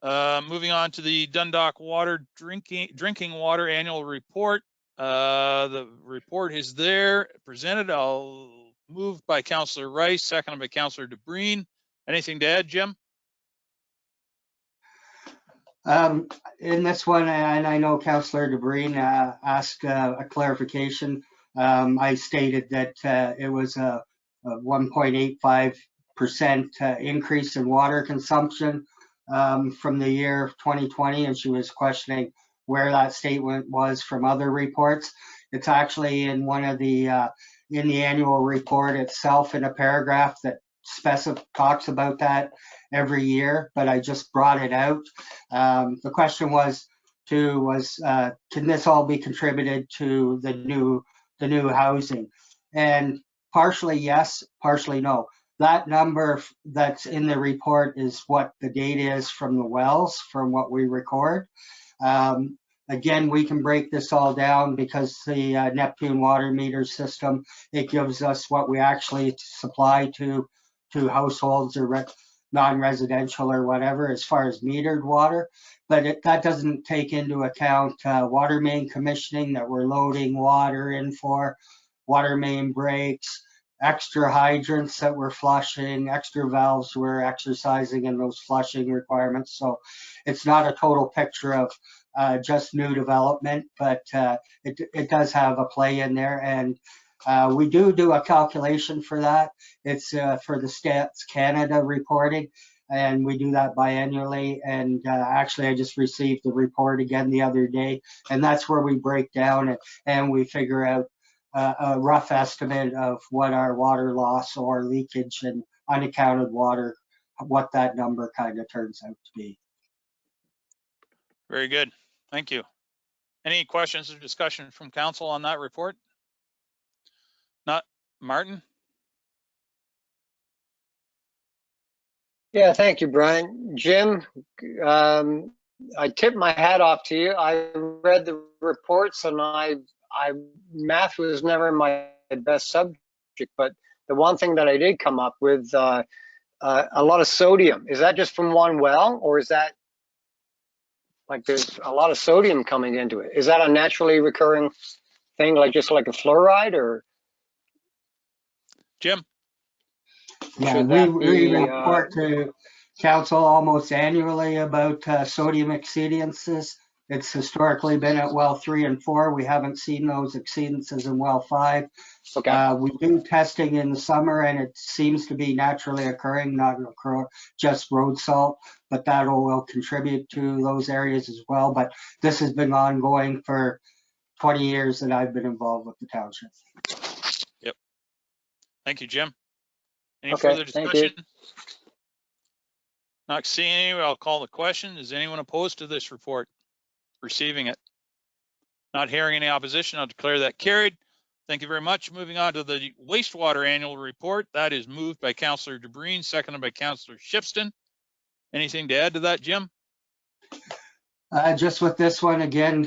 Moving on to the Dundalk Water Drinking Water Annual Report. The report is there presented. I'll move by Councillor Rice, seconded by Councillor DeBreen. Anything to add, Jim?
In this one, and I know Councillor DeBreen asked a clarification. I stated that it was a 1.85% increase in water consumption from the year 2020, and she was questioning where that statement was from other reports. It's actually in one of the in the annual report itself in a paragraph that talks about that every year, but I just brought it out. The question was can this all be contributed to the new housing? And partially yes, partially no. That number that's in the report is what the data is from the wells, from what we record. Again, we can break this all down because the Neptune water meter system, it gives us what we actually supply to households or non-residential or whatever as far as metered water, but that doesn't take into account water main commissioning that we're loading water in for, water main breaks, extra hydrants that we're flushing, extra valves we're exercising in those flushing requirements. So it's not a total picture of just new development, but it does have a play in there. And we do a calculation for that. It's for the Stats Canada reporting, and we do that biannually. And actually, I just received the report again the other day, and that's where we break down and we figure out a rough estimate of what our water loss or leakage and unaccounted water, what that number kind of turns out to be.
Very good. Thank you. Any questions or discussion from council on that report? Not Martin?
Yeah, thank you, Brian. Jim, I tip my hat off to you. I read the reports and math was never my best subject, but the one thing that I did come up with, a lot of sodium. Is that just from one well, or is that like there's a lot of sodium coming into it? Is that a naturally recurring thing, like just like a fluoride, or?
Jim?
Yeah, we report to council almost annually about sodium exceedances. It's historically been at well 3 and 4. We haven't seen those exceedances in well 5.
Okay.
We do testing in the summer, and it seems to be naturally occurring, not just road salt, but that will contribute to those areas as well. But this has been ongoing for 20 years that I've been involved with the township.
Yep. Thank you, Jim. Any
Okay,
further
thank
discussion?
you.
Not seeing any, I'll call the question. Is anyone opposed to this report? Receiving it? Not hearing any opposition, I'll declare that carried. Thank you very much. Moving on to the wastewater annual report. That is moved by Councillor DeBreen, seconded by Councillor Shipston. Anything to add to that, Jim?
Just with this one, again,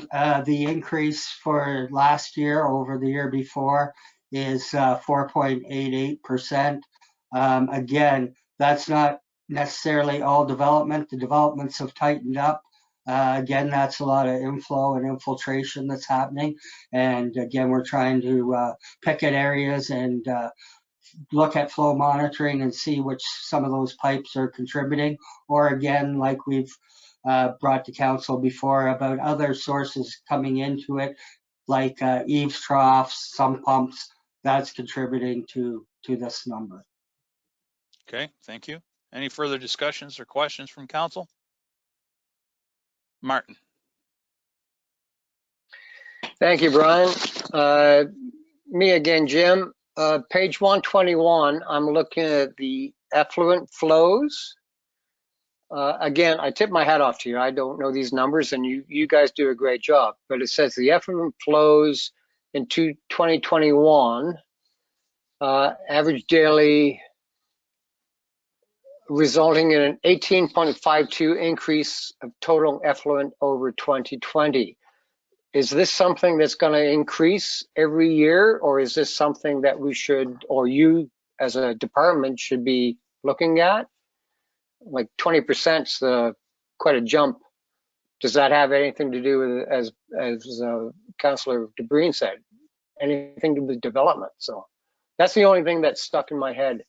the increase for last year over the year before is 4.88%. Again, that's not necessarily all development. The developments have tightened up. Again, that's a lot of inflow and infiltration that's happening. And again, we're trying to pick at areas and look at flow monitoring and see which some of those pipes are contributing. Or again, like we've brought to council before about other sources coming into it, like eaves troughs, some pumps, that's contributing to this number.
Okay, thank you. Any further discussions or questions from council? Martin.
Thank you, Brian. Me again, Jim. Page 121, I'm looking at the effluent flows. Again, I tip my hat off to you. I don't know these numbers, and you guys do a great job. But it says the effluent flows in 2021, average daily, resulting in an 18.52 increase of total effluent over 2020. Is this something that's going to increase every year, or is this something that we should, or you as a department should be looking at? Like 20% is quite a jump. Does that have anything to do with, as Councillor DeBreen said, anything to do with development? So that's the only thing that's stuck in my head.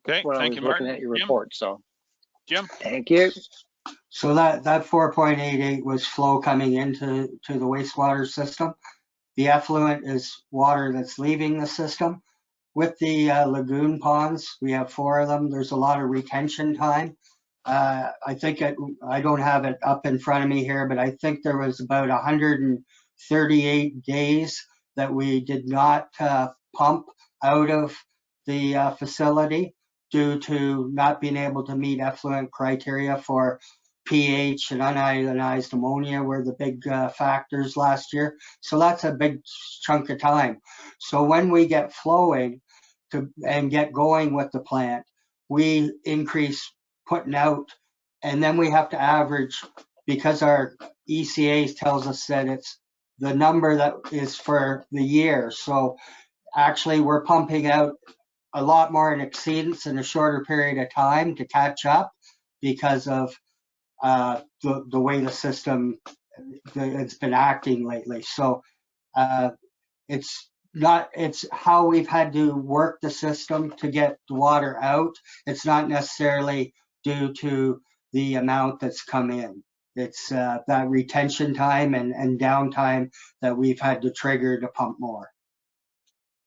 Okay,
when
thank
I was
you,
looking
Martin.
at your
Jim?
report. So
Jim?
thank you.
So that 4.88 was flow coming into the wastewater system. The effluent is water that's leaving the system. With the lagoon ponds, we have 4 of them. There's a lot of retention time. I think I don't have it up in front of me here, but I think there was about 138 days that we did not pump out of the facility due to not being able to meet effluent criteria for pH and unionized ammonia were the big factors last year. So that's a big chunk of time. So when we get flowing and get going with the plant, we increase putting out, and then we have to average, because our ECA tells us that it's the number that is for the year. So actually we're pumping out a lot more in exceedance in a shorter period of time to catch up because of the way the system it's been acting lately. So it's how we've had to work the system to get the water out. It's not necessarily due to the amount that's come in. It's that retention time and downtime that we've had to trigger to pump more.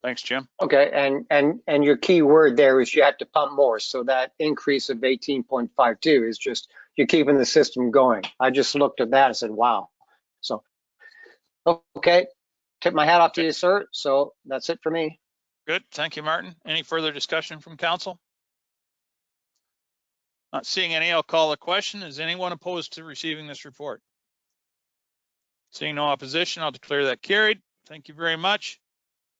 Thanks, Jim.
Okay, and your key word there is you had to pump more. So that increase of 18.52 is just you're keeping the system going. I just looked at that and said, wow. So, okay, tip my hat off to you, sir. So that's it for me.
Good. Thank you, Martin. Any further discussion from council? Not seeing any, I'll call a question. Is anyone opposed to receiving this report? Seeing no opposition, I'll declare that carried. Thank you very much.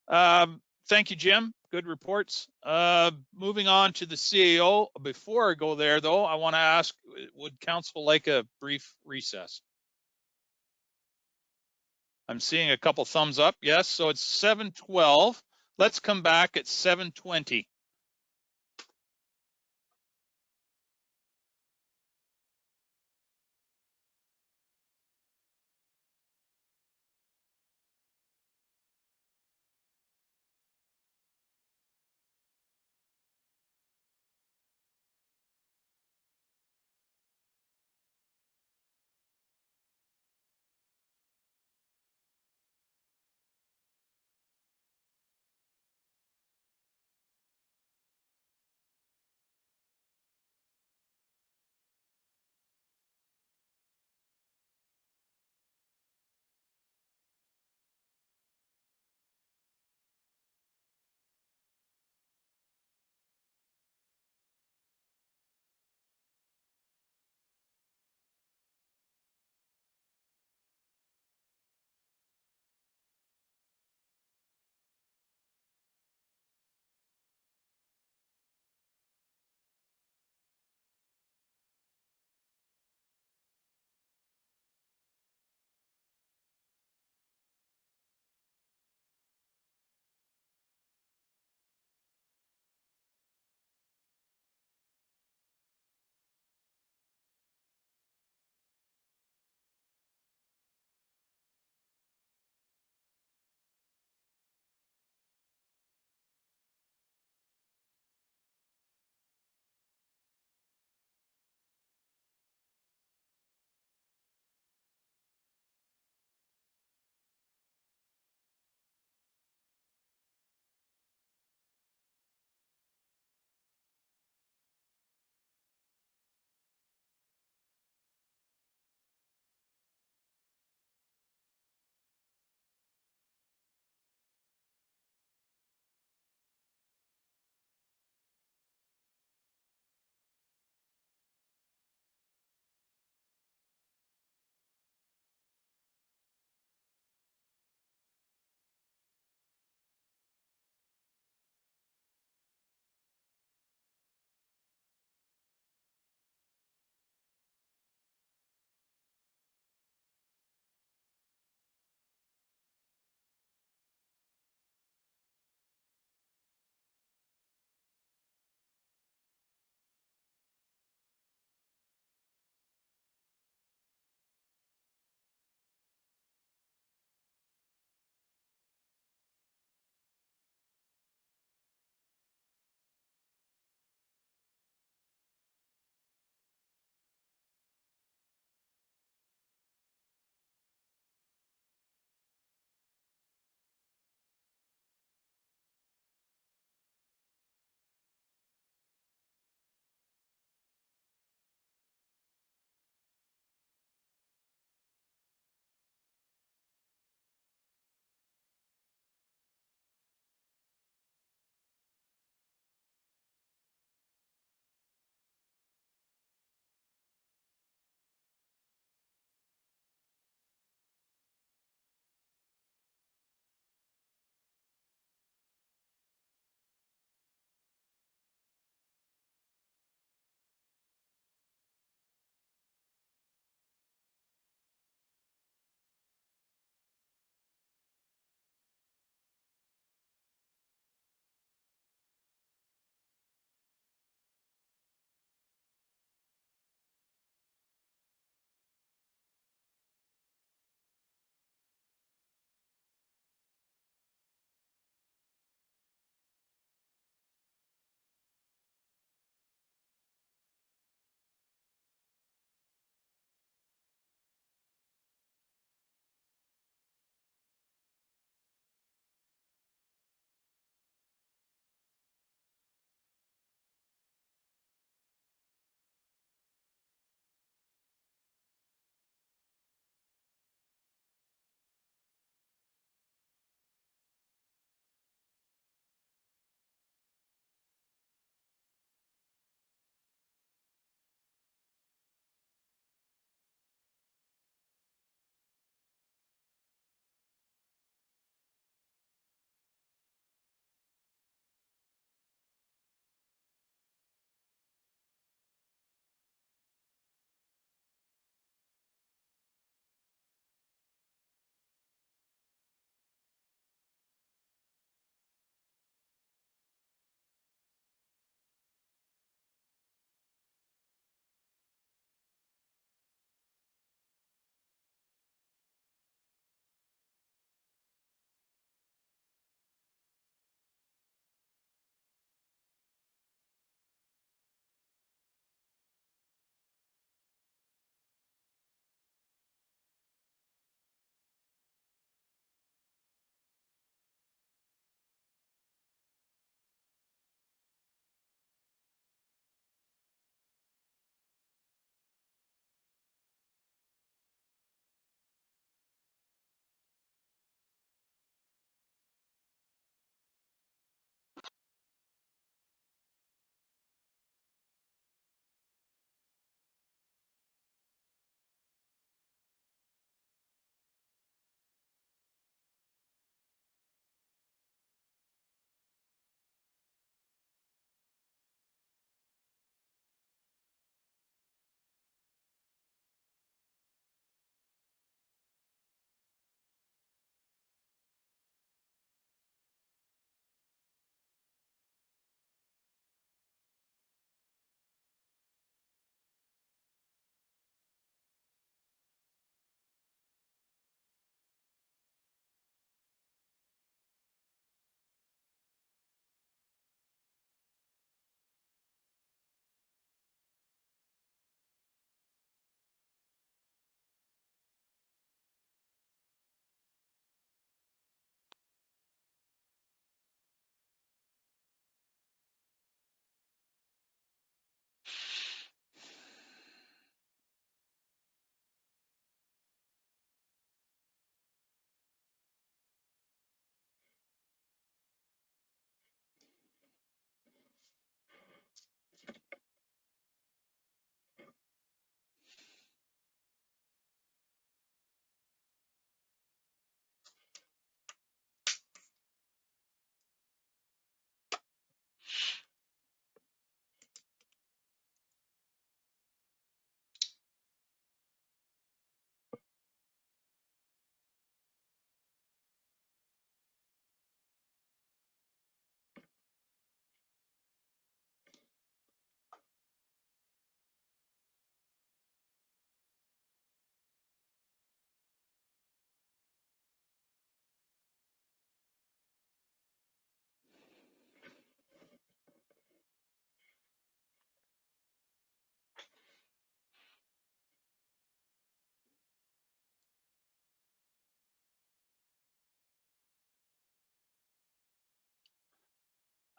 Thank you, Jim. Good reports. Moving on to the CAO. Before I go there, though, I want to ask, would council like a brief recess? I'm seeing a couple thumbs up. Yes, so it's 7:12. Let's come back at 7:20.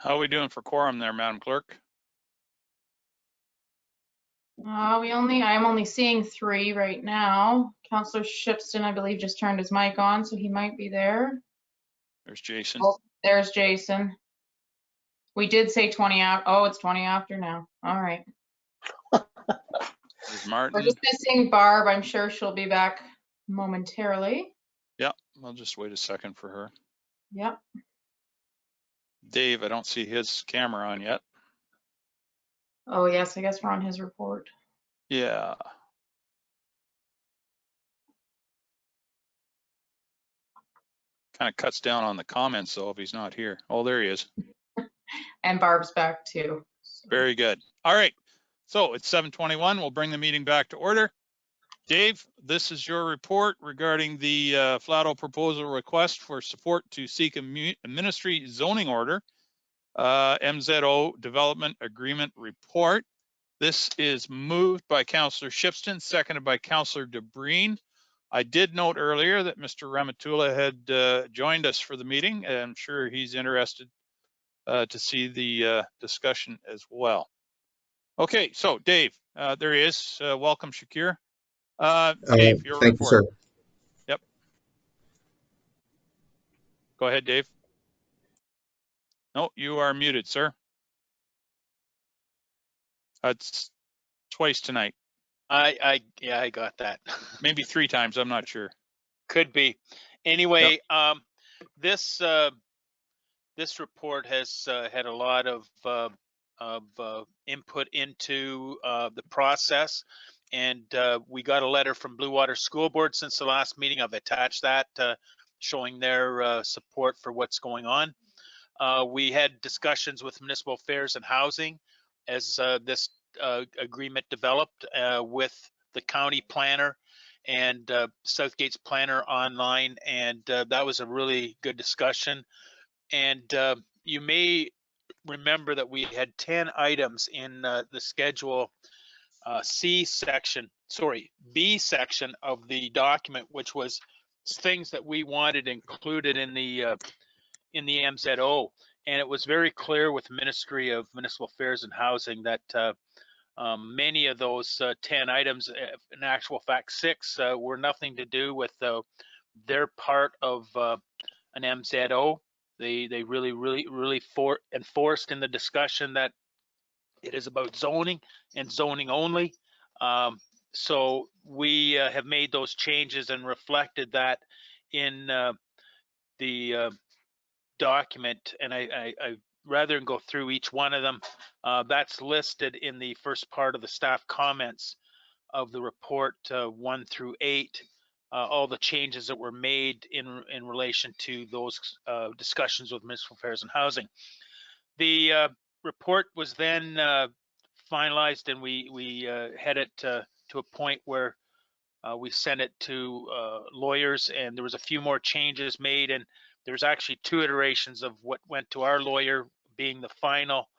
How are we doing for quorum there, Madam Clerk?
I'm only seeing 3 right now. Councillor Shipston, I believe, just turned his mic on, so he might be there.
There's Jason.
Oh, there's Jason. We did say 20 after. Oh, it's 20 after now. All right.
There's Martin.
We're just missing Barb. I'm sure she'll be back momentarily.
Yep, I'll just wait a second for her.
Yep.
Dave, I don't see his camera on yet.
Oh, yes, I guess we're on his report.
Yeah. Kind of cuts down on the comments though if he's not here. Oh, there he is.
And Barb's back too.
Very good. All right. So it's 7:21. We'll bring the meeting back to order. Dave, this is your report regarding the Flato proposal request for support to seek a ministry zoning order, MZO Development Agreement Report. This is moved by Councillor Shipston, seconded by Councillor DeBreen. I did note earlier that Mr. Ramatula had joined us for the meeting, and I'm sure he's interested to see the discussion as well. Okay, so Dave, there he is. Welcome, Shakir. Dave, your
thank
report.
you, sir.
Yep. Go ahead, Dave. No, you are muted, sir. That's twice tonight.
Yeah, I got that.
Maybe 3 times. I'm not sure.
Could be. Anyway, this report has had a lot of input into the process, and we got a letter from Blue Water School Board since the last meeting. I've attached that showing their support for what's going on. We had discussions with Municipal Affairs and Housing as this agreement developed with the county planner and Southgate's planner online, and that was a really good discussion. And you may remember that we had 10 items in the schedule B section of the document, which was things that we wanted included in the MZO. And it was very clear with the Ministry of Municipal Affairs and Housing that many of those 10 items, in actual fact 6, were nothing to do with their part of an MZO. They really enforced in the discussion that it is about zoning and zoning only. So we have made those changes and reflected that in the document. And I rather than go through each one of them, that's listed in the first part of the staff comments of the report 1 through 8. All the changes that were made in relation to those discussions with Municipal Affairs and Housing. The report was then finalized, and we had it to a point where we sent it to lawyers, and there was a few more changes made, and there's actually 2 iterations of what went to our lawyer being the final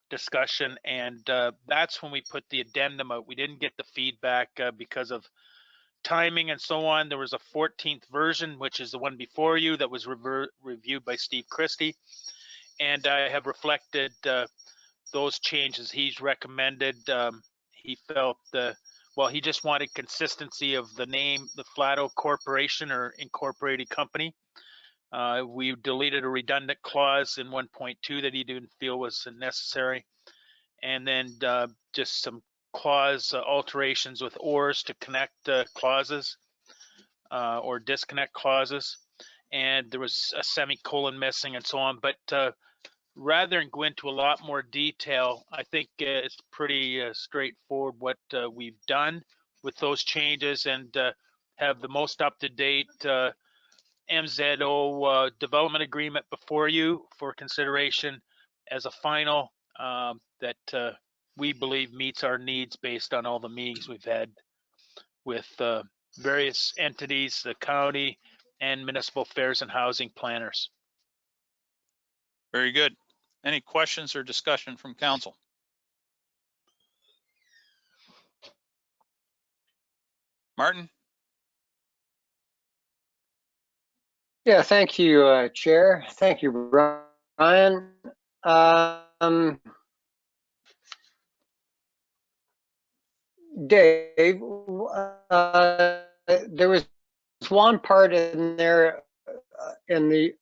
discussion, and that's when we put the addendum out. We didn't get the feedback because of timing and so on. There was a 14th version, which is the one before you, that was reviewed by Steve Christie, and I have reflected those changes he's recommended. He felt well, he just wanted consistency of the name, the Flato Corporation or Incorporated Company. We deleted a redundant clause in 1.2 that he didn't feel was necessary, and then just some clause alterations with ors to connect clauses or disconnect clauses, and there was a semicolon missing and so on. But rather than go into a lot more detail, I think it's pretty straightforward what we've done with those changes, and have the most up-to-date MZO development agreement before you for consideration as a final that we believe meets our needs based on all the meetings we've had with various entities, the county, and Municipal Affairs and Housing planners.
Very good. Any questions or discussion from council? Martin?
Yeah, thank you, Chair. Thank you, Brian. Brian, Dave, there was one part in there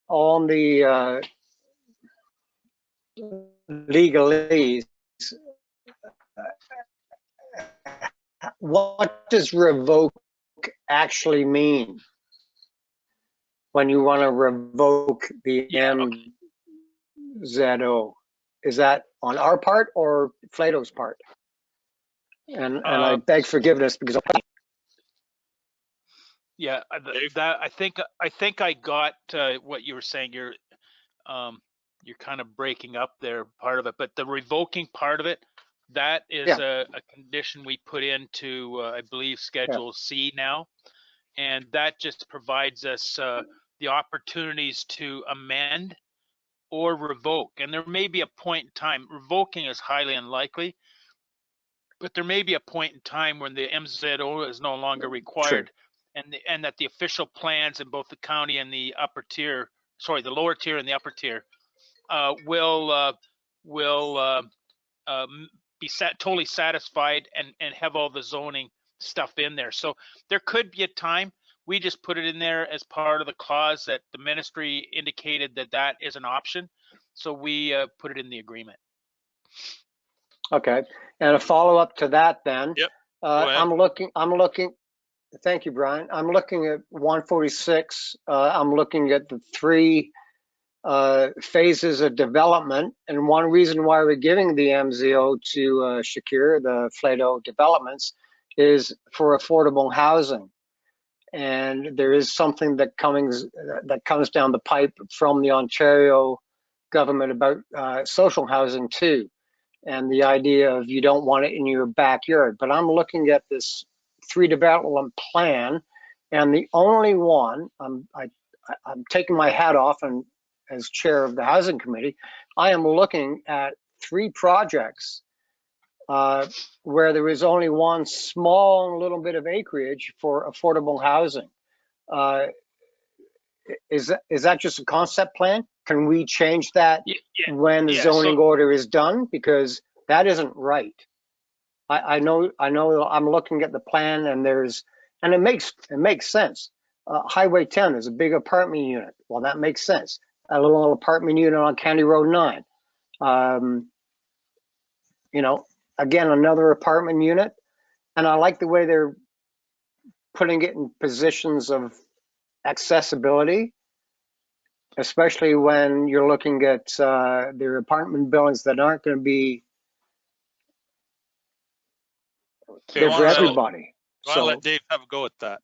on the legalese. What does revoke actually mean when you want to revoke the MZO? Is that on our part or Flato's part? And I beg forgiveness because
Yeah, that I think I got what you were saying. You're kind of breaking up there part of it, but the revoking part of it, that is a condition we put into I believe Schedule C now, and that just provides us the opportunities to amend or revoke. And there may be a point in time, revoking is highly unlikely, but there may be a point in time when the MZO is no longer required. And that the official plans in both the county and the upper tier, sorry, the lower tier and the upper tier, will be totally satisfied and have all the zoning stuff in there. So there could be a time. We just put it in there as part of the clause that the ministry indicated that is an option. So we put it in the agreement.
Okay, and a follow up to that then.
Yep.
I'm looking. Thank you, Brian. I'm looking at 146. I'm looking at the 3 phases of development, and one reason why we're giving the MZO to Shakir, the Flato Developments, is for affordable housing. And there is something that comes down the pipe from the Ontario government about social housing too, and the idea of you don't want it in your backyard. But I'm looking at this 3 development plan, and the only one I'm taking my hat off, and as chair of the housing committee, I am looking at 3 projects where there is only one small little bit of acreage for affordable housing. Is that just a concept plan? Can we change that when the zoning order is done? Because that isn't right. I know I'm looking at the plan, and it makes sense. Highway 10 is a big apartment unit. Well, that makes sense. A little apartment unit on County Road 9. Again, another apartment unit. And I like the way they're putting it in positions of accessibility, especially when you're looking at their apartment buildings that aren't going to be there for everybody.
I'll let Dave have a go at that.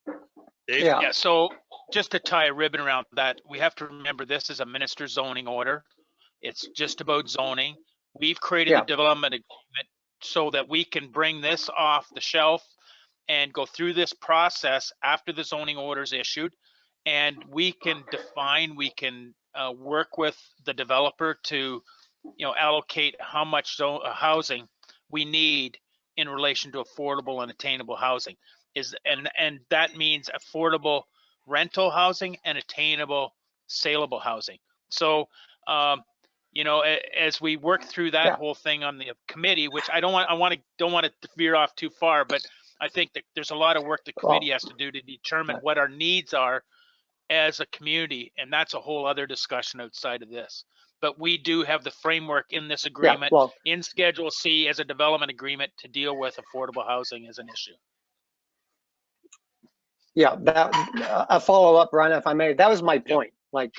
Dave?
Yeah, so just to tie a ribbon around that, we have to remember this is a minister zoning order. It's just about zoning. We've created a development agreement so that we can bring this off the shelf and go through this process after the zoning order is issued. And we can define, we can work with the developer to, allocate how much housing we need in relation to affordable and attainable housing. And that means affordable rental housing and attainable saleable housing. So, as we work through that whole thing on the committee, which don't want to veer off too far, but I think that there's a lot of work the committee has to do to determine what our needs are as a community, and that's a whole other discussion outside of this. But we do have the framework in this agreement, in Schedule C as a development agreement to deal with affordable housing as an issue.
Yeah, a follow up, Brian, if I may. That was my point. Like,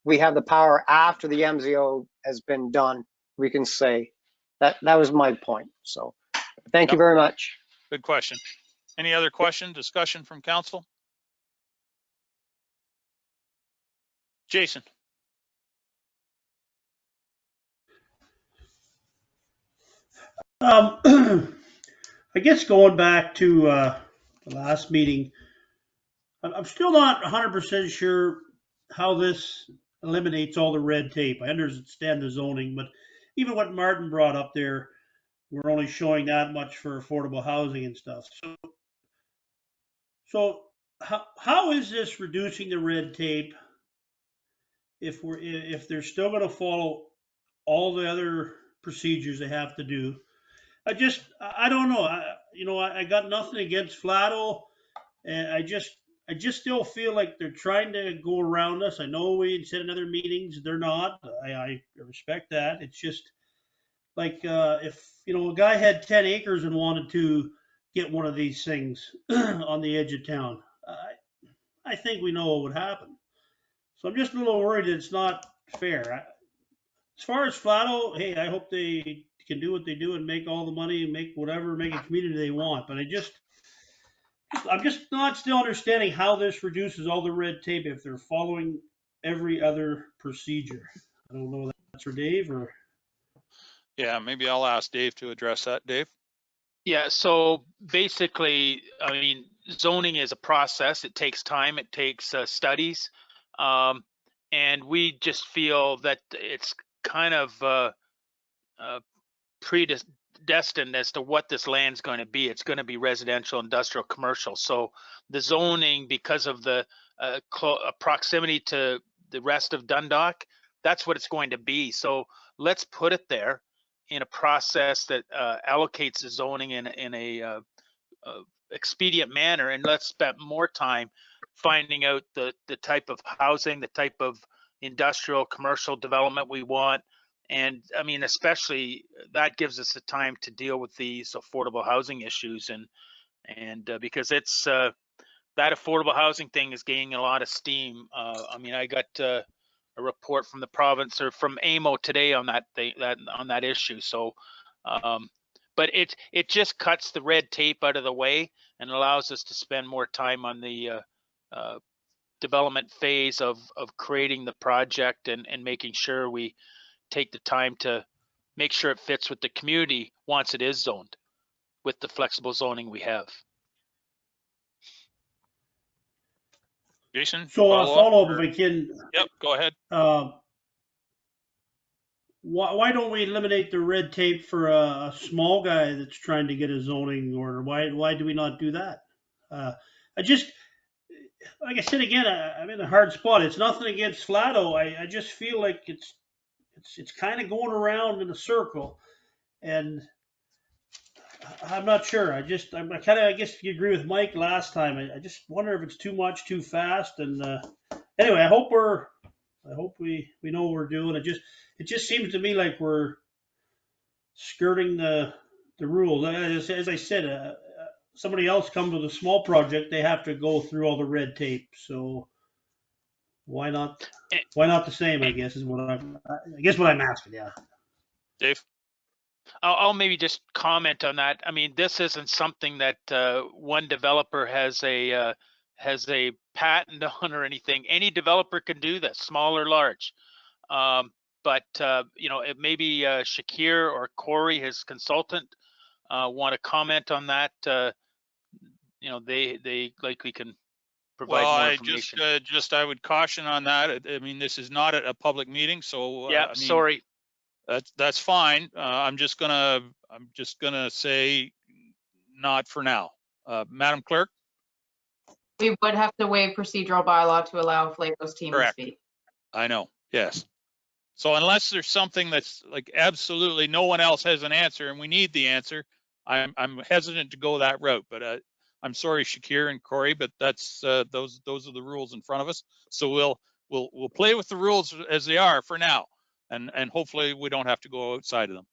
we have the power after the MZO has been done. We can say that was my point. So, thank you very much.
Good question. Any other discussion from council? Jason.
I guess going back to the last meeting, I'm still not 100% sure how this eliminates all the red tape. I understand the zoning, but even what Martin brought up there, we're only showing that much for affordable housing and stuff. So how is this reducing the red tape? if they're still going to follow all the other procedures they have to do. I don't know. I got nothing against Flato, and I just still feel like they're trying to go around us. I know we said in other meetings they're not. I respect that. It's just like if a guy had 10 acres and wanted to get one of these things on the edge of town, I think we know what would happen. So I'm just a little worried that it's not fair. As far as Flato, hey, I hope they can do what they do and make all the money and make a community they want. But I'm just not still understanding how this reduces all the red tape if they're following every other procedure. I don't know if that's for Dave or.
Yeah, maybe I'll ask Dave to address that. Dave?
Yeah, so basically, I mean, zoning is a process. It takes time, it takes studies. And we just feel that it's kind of predestined as to what this land's going to be. It's going to be residential, industrial, commercial. So the zoning, because of the proximity to the rest of Dundalk, that's what it's going to be. So let's put it there in a process that allocates the zoning in a expedient manner, and let's spend more time finding out the type of housing, the type of industrial, commercial development we want. And I mean, especially that gives us the time to deal with these affordable housing issues, and because it's that affordable housing thing is gaining a lot of steam. I mean, I got a report from the province or from AMO today on that issue. So, but it just cuts the red tape out of the way and allows us to spend more time on the development phase of creating the project and making sure we take the time to make sure it fits with the community once it is zoned with the flexible zoning we have.
Jason?
So a follow up if I can.
Yep, go ahead.
Why don't we eliminate the red tape for a small guy that's trying to get a zoning order? Why do we not do that? I just, like I said again, I'm in a hard spot. It's nothing against Flato. I just feel like it's kind of going around in a circle, and I'm not sure. I guess you agree with Mike last time. I just wonder if it's too much, too fast. And anyway, I hope we know what we're doing. It just seems to me like we're skirting the rules. As I said, somebody else comes with a small project, they have to go through all the red tape. So why not the same? I guess is what I'm asking. Yeah,
Dave?
I'll maybe just comment on that. I mean, this isn't something that one developer has a patent on or anything. Any developer can do this, small or large. But it maybe Shakir or Corey, his consultant, want to comment on that. They likely can provide more information.
I would caution on that. I mean, this is not a public meeting, so
yeah,
I mean,
sorry.
That's fine. I'm just gonna say not for now. Madam Clerk?
We would have to waive procedural bylaw to allow Flavo's team to
Correct.
speak.
I know, yes. So unless there's something that's like absolutely no one else has an answer and we need the answer, I'm hesitant to go that route. But I'm sorry, Shakir and Corey, but that's those are the rules in front of us. So we'll play with the rules as they are for now, and hopefully we don't have to go outside of them.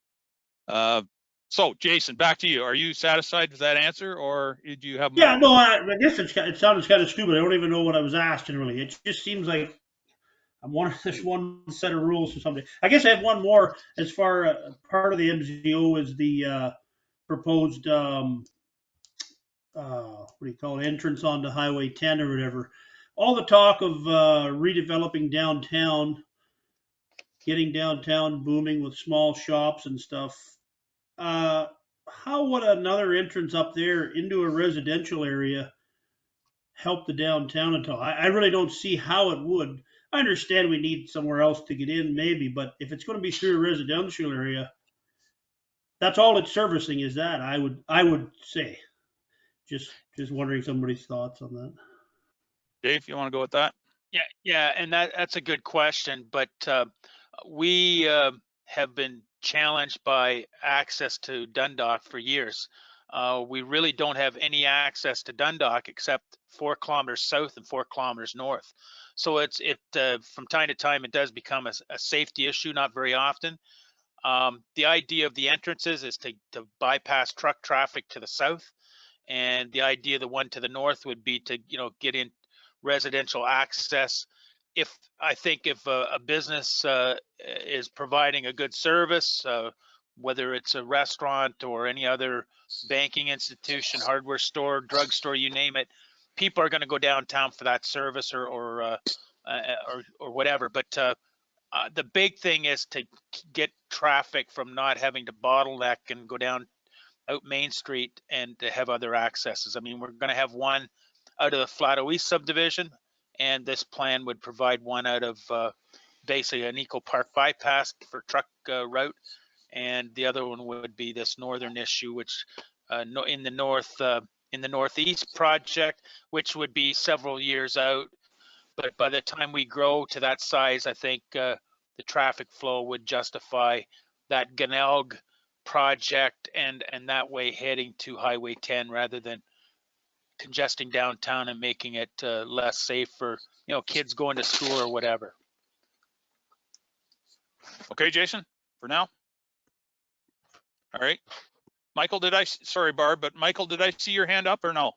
So Jason, back to you. Are you satisfied with that answer, or do you have more?
Yeah, no, I guess it sounds kind of stupid. I don't even know what I was asked, and really, it just seems like there's one set of rules for somebody. I guess I have one more as far part of the MZO is the proposed what do you call it, entrance onto Highway 10 or whatever. All the talk of redeveloping downtown, getting downtown booming with small shops and stuff. How would another entrance up there into a residential area help the downtown at all? I really don't see how it would. I understand we need somewhere else to get in, maybe, but if it's going to be through a residential area, that's all it's servicing is that. I would say. Just wondering somebody's thoughts on that.
Dave, you want to go with that?
Yeah, and that's a good question, but we have been challenged by access to Dundalk for years. We really don't have any access to Dundalk except 4 kilometers south and 4 kilometers north. So it from time to time it does become a safety issue, not very often. The idea of the entrances is to bypass truck traffic to the south, and the idea of the one to the north would be to get in residential access. If I think if a business is providing a good service, whether it's a restaurant or any other banking institution, hardware store, drugstore, you name it, people are going to go downtown for that service or whatever. But the big thing is to get traffic from not having to bottleneck and go down out Main Street and to have other accesses. I mean, we're going to have one out of the Flato East subdivision, and this plan would provide one out of basically an Eco Park bypass for truck route, and the other one would be this northern issue, which in the northeast project, which would be several years out. But by the time we grow to that size, I think the traffic flow would justify that Ganelg project and that way heading to Highway 10 rather than congesting downtown and making it less safe for kids going to school or whatever.
Okay, Jason, for now. All right. Michael, sorry, Barb, but Michael, did I see your hand up or no?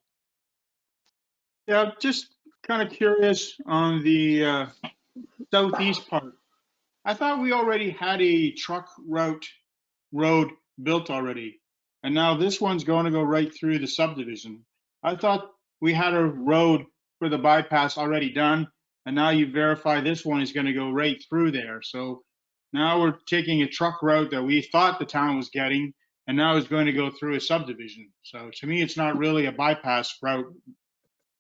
Yeah, just kind of curious on the southeast part. I thought we already had a truck road built already, and now this one's going to go right through the subdivision. I thought we had a road for the bypass already done, and now you verify this one is going to go right through there. So now we're taking a truck route that we thought the town was getting, and now it's going to go through a subdivision. So to me, it's not really a bypass route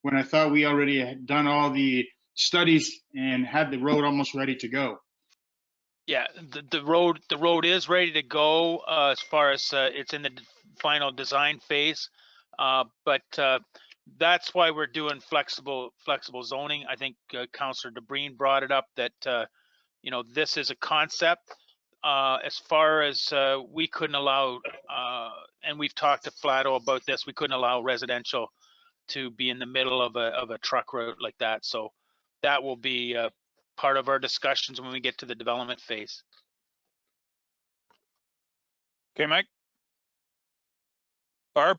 when I thought we already had done all the studies and had the road almost ready to go.
Yeah, the road is ready to go as far as it's in the final design phase, but that's why we're doing flexible zoning. I think Councillor DeBreen brought it up that this is a concept. As far as we couldn't allow, and we've talked to Flato about this, we couldn't allow residential to be in the middle of a truck route like that. So that will be part of our discussions when we get to the development phase.
Okay, Mike. Barb.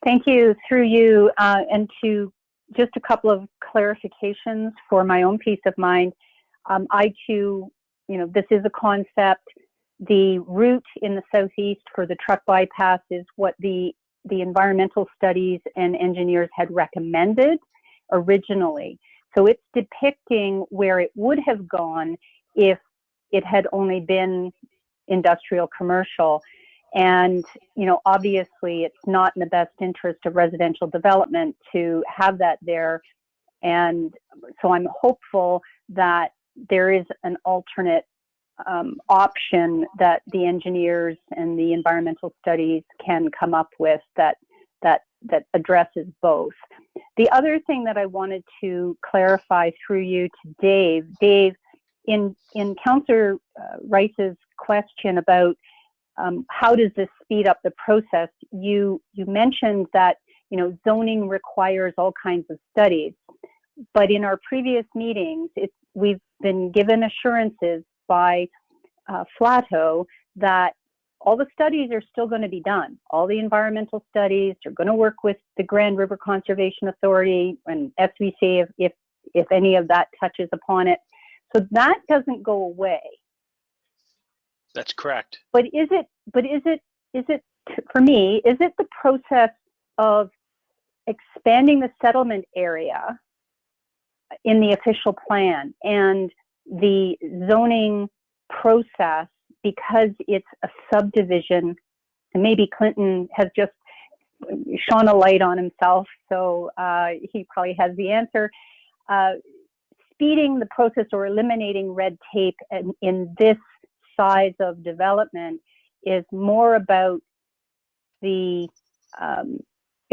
Thank you. Through you, and to just a couple of clarifications for my own peace of mind. I too, this is a concept. The route in the southeast for the truck bypass is what the environmental studies and engineers had recommended originally. So it's depicting where it would have gone if it had only been industrial commercial. And, obviously it's not in the best interest of residential development to have that there. And so I'm hopeful that there is an alternate option that the engineers and the environmental studies can come up with that addresses both. The other thing that I wanted to clarify through you to Dave, in Councillor Rice's question about how does this speed up the process, you mentioned that zoning requires all kinds of studies, but in our previous meetings we've been given assurances by Flato that all the studies are still going to be done. All the environmental studies are going to work with the Grand River Conservation Authority and SVC if any of that touches upon it. So that doesn't go away.
That's correct.
But is it for me, is it the process of expanding the settlement area in the official plan and the zoning process, because it's a subdivision, and maybe Clinton has just shone a light on himself, so he probably has the answer. Speeding the process or eliminating red tape in this size of development is more about the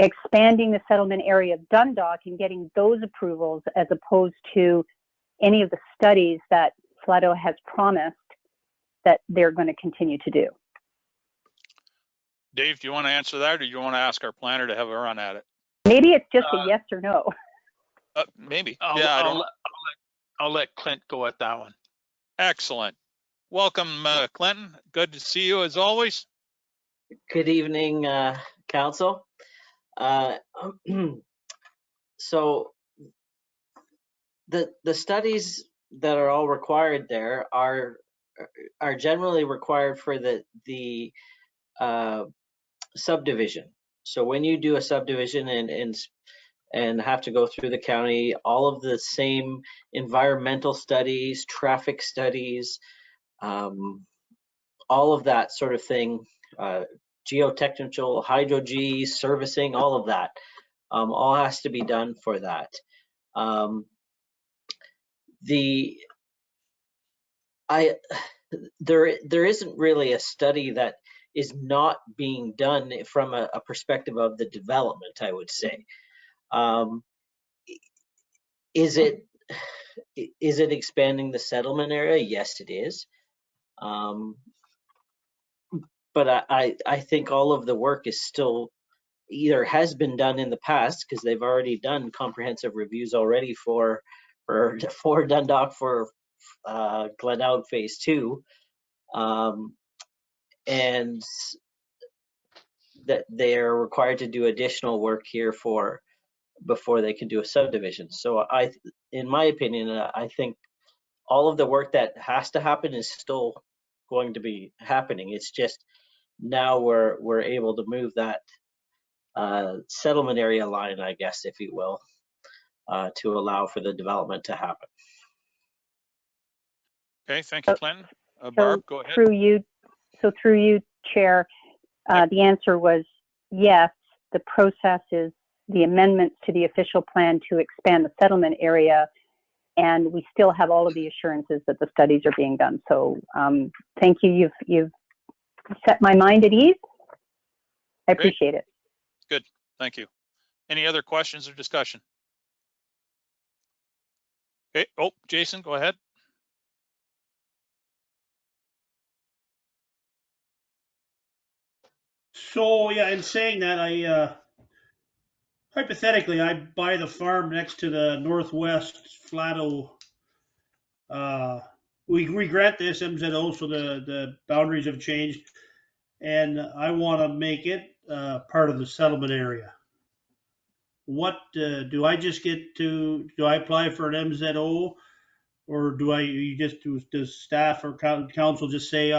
expanding the settlement area of Dundalk and getting those approvals as opposed to any of the studies that Flato has promised that they're going to continue to do.
Dave, do you want to answer that, or do you want to ask our planner to have a run at it?
Maybe it's just a yes or no.
Maybe.
I'll let Clint go at that one.
Excellent. Welcome, Clinton. Good to see you as always.
Good evening, Council. So the studies that are all required there are generally required for the subdivision. So when you do a subdivision and have to go through the county, all of the same environmental studies, traffic studies, all of that sort of thing, geotechnical, hydro-G, servicing, all of that, all has to be done for that. There isn't really a study that is not being done from a perspective of the development, I would say. Is it expanding the settlement area? Yes, it is. But I think all of the work is still either has been done in the past, because they've already done comprehensive reviews already for Dundalk, for Glenelg Phase 2, and that they're required to do additional work here before they can do a subdivision. So in my opinion, I think all of the work that has to happen is still going to be happening. It's just now we're able to move that settlement area line, I guess, if you will, to allow for the development to happen.
Okay, thank you, Clinton. Barb, go ahead.
Through you, Chair, the answer was yes. The process is the amendments to the official plan to expand the settlement area, and we still have all of the assurances that the studies are being done. So thank you. You've set my mind at ease. I appreciate it.
Good, thank you. Any other questions or discussion? Okay, Jason, go ahead.
So yeah, in saying that, I hypothetically I buy the farm next to the Northwest Flato. We grant this MZO, so the boundaries have changed, and I want to make it part of the settlement area. What do I just get to? Do I apply for an MZO, or does staff or council just say,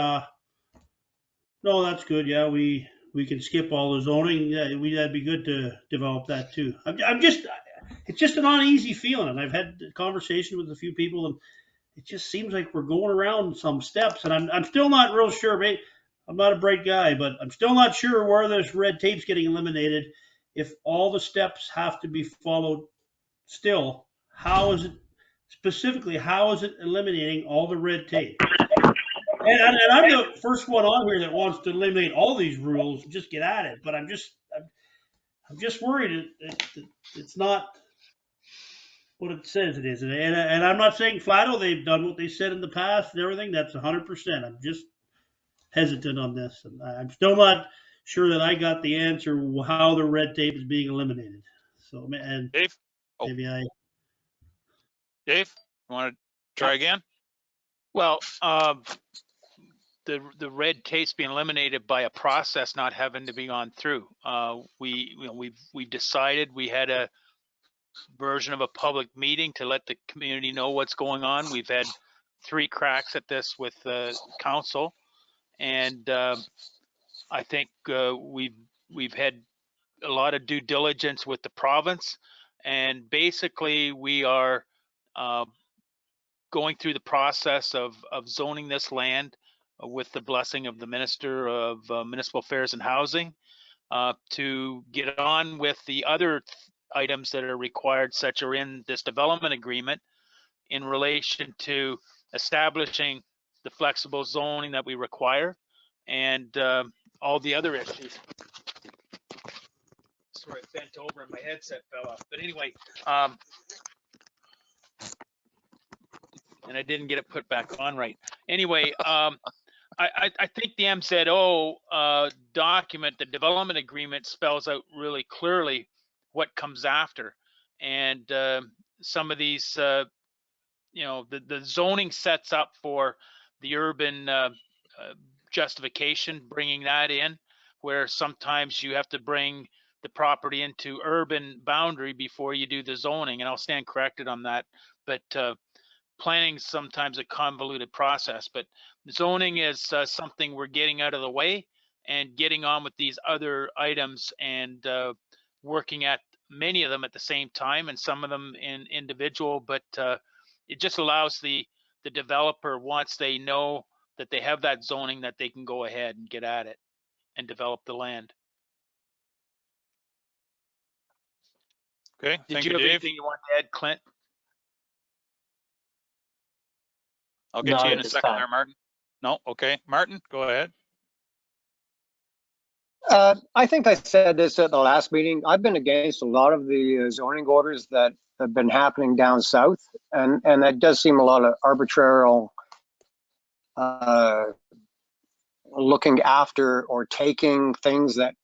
no, that's good. Yeah, we can skip all the zoning. Yeah, that'd be good to develop that too. It's just an uneasy feeling, and I've had a conversation with a few people, and it just seems like we're going around some steps, and I'm still not real sure. Mate, I'm not a bright guy, but I'm still not sure where this red tape's getting eliminated. If all the steps have to be followed still, how is it eliminating all the red tape? And I'm the first one on here that wants to eliminate all these rules and just get at it. But I'm just worried it's not what it says it is. And I'm not saying Flato, they've done what they said in the past and everything. That's 100%. I'm just hesitant on this. And I'm still not sure that I got the answer how the red tape is being eliminated. So, and
Dave? Dave, you want to try again?
Well, the red tape's being eliminated by a process not having to be gone through. We decided we had a version of a public meeting to let the community know what's going on. We've had 3 cracks at this with the council, and I think we've had a lot of due diligence with the province, and basically we are going through the process of zoning this land with the blessing of the Minister of Municipal Affairs and Housing to get on with the other items that are required, such are in this development agreement in relation to establishing the flexible zoning that we require and all the other issues. Sorry, Ben. bent over and my headset fell off. But anyway, and I didn't get it put back on right. Anyway, I think the MZO document, the development agreement, spells out really clearly what comes after, and some of these, you know, the zoning sets up for the urban justification, bringing that in, where sometimes you have to bring the property into urban boundary before you do the zoning, and I'll stand corrected on that, but planning is sometimes a convoluted process, but zoning is something we're getting out of the way and getting on with these other items, and working at many of them at the same time, and some of them in individual, but it just allows the developer, once they know that they have that zoning, that they can go ahead and get at it and develop the land.
Okay,
Did
thank
you
you,
have
Dave.
anything you want to add, Clint?
I'll get
Not
you in
at
a
this
second
time.
there, Martin. No, okay, Martin, go ahead.
I think I said this at the last meeting. I've been against a lot of the zoning orders that have been happening down south, and that does seem a lot of arbitrary looking after or taking things that,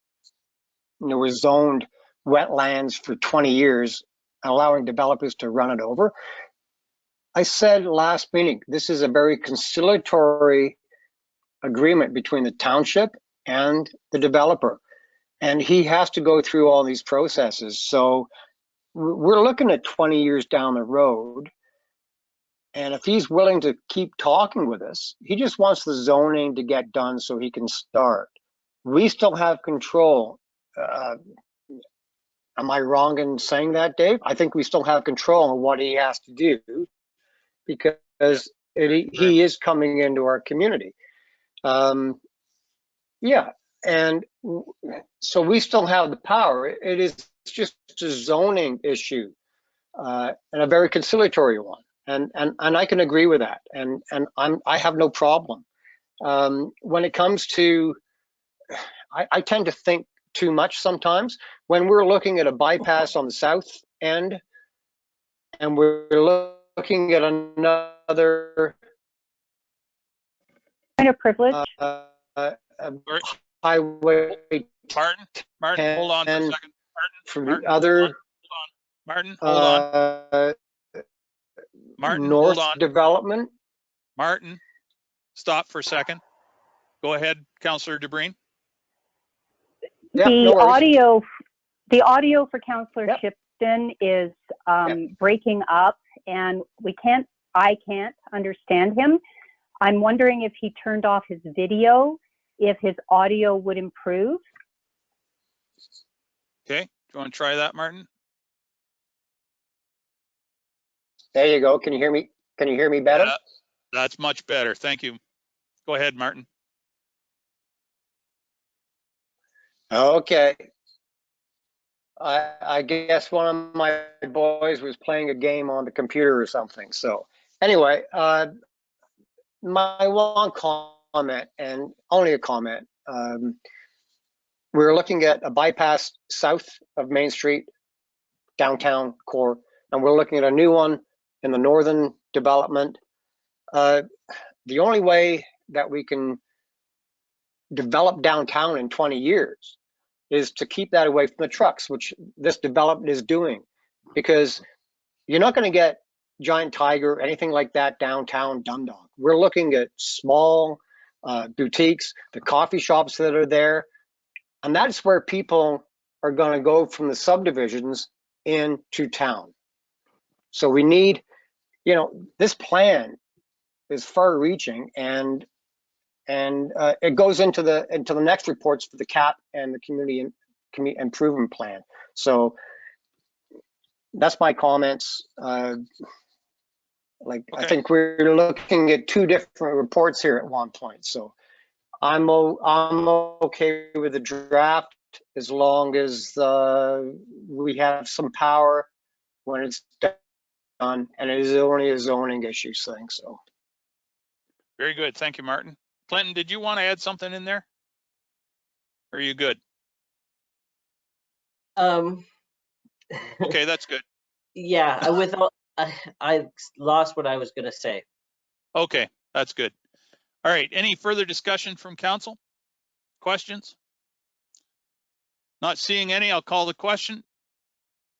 you know, were zoned wetlands for 20 years, allowing developers to run it over. I said last meeting, this is a very conciliatory agreement between the township and the developer, and he has to go through all these processes. So we're looking at 20 years down the road, and if he's willing to keep talking with us, he just wants the zoning to get done so he can start. We still have control. Am I wrong in saying that, Dave? I think we still have control on what he has to do, because he is coming into our community. Yeah, and so we still have the power. It is just a zoning issue, and a very conciliatory one. And I can agree with that. And I have no problem. When it comes to, I tend to think too much sometimes. When we're looking at a bypass on the south end, and we're looking at another
Point of privilege.
Highway
Martin, hold on for a
10
second.
from
Martin,
the other
Martin, hold on. Martin,
north
hold on.
development.
Martin, stop for a second. Go ahead, Councillor DeBreen.
Yep,
The
no worries.
audio for Councillor Shipton is breaking up, and I can't understand him. I'm wondering if he turned off his video, if his audio would improve.
Okay, do you want to try that, Martin?
There you go. Can you hear me? Can you hear me better?
Yeah, that's much better. Thank you. Go ahead, Martin.
Okay. I guess one of my boys was playing a game on the computer or something. So anyway, my one comment, and only a comment, we're looking at a bypass south of Main Street, downtown core, and we're looking at a new one in the northern development. The only way that we can develop downtown in 20 years is to keep that away from the trucks, which this development is doing, because you're not going to get Giant Tiger, anything like that downtown Dundalk. We're looking at small boutiques, the coffee shops that are there, and that's where people are going to go from the subdivisions into town. So we need, you know, this plan is far-reaching, and it goes into the next reports for the CAP and the community improvement plan. So that's my comments. Okay. I think we're looking at two different reports here at one point. So I'm okay with the draft as long as we have some power when it's done, and it is only a zoning issue thing. So
very good. Thank you, Martin. Clinton, did you want to add something in there? Or are you good?
Um,
Okay, that's good.
yeah, I lost what I was going to say.
Okay, that's good. All right, any further discussion from council? Questions? Not seeing any, I'll call the question.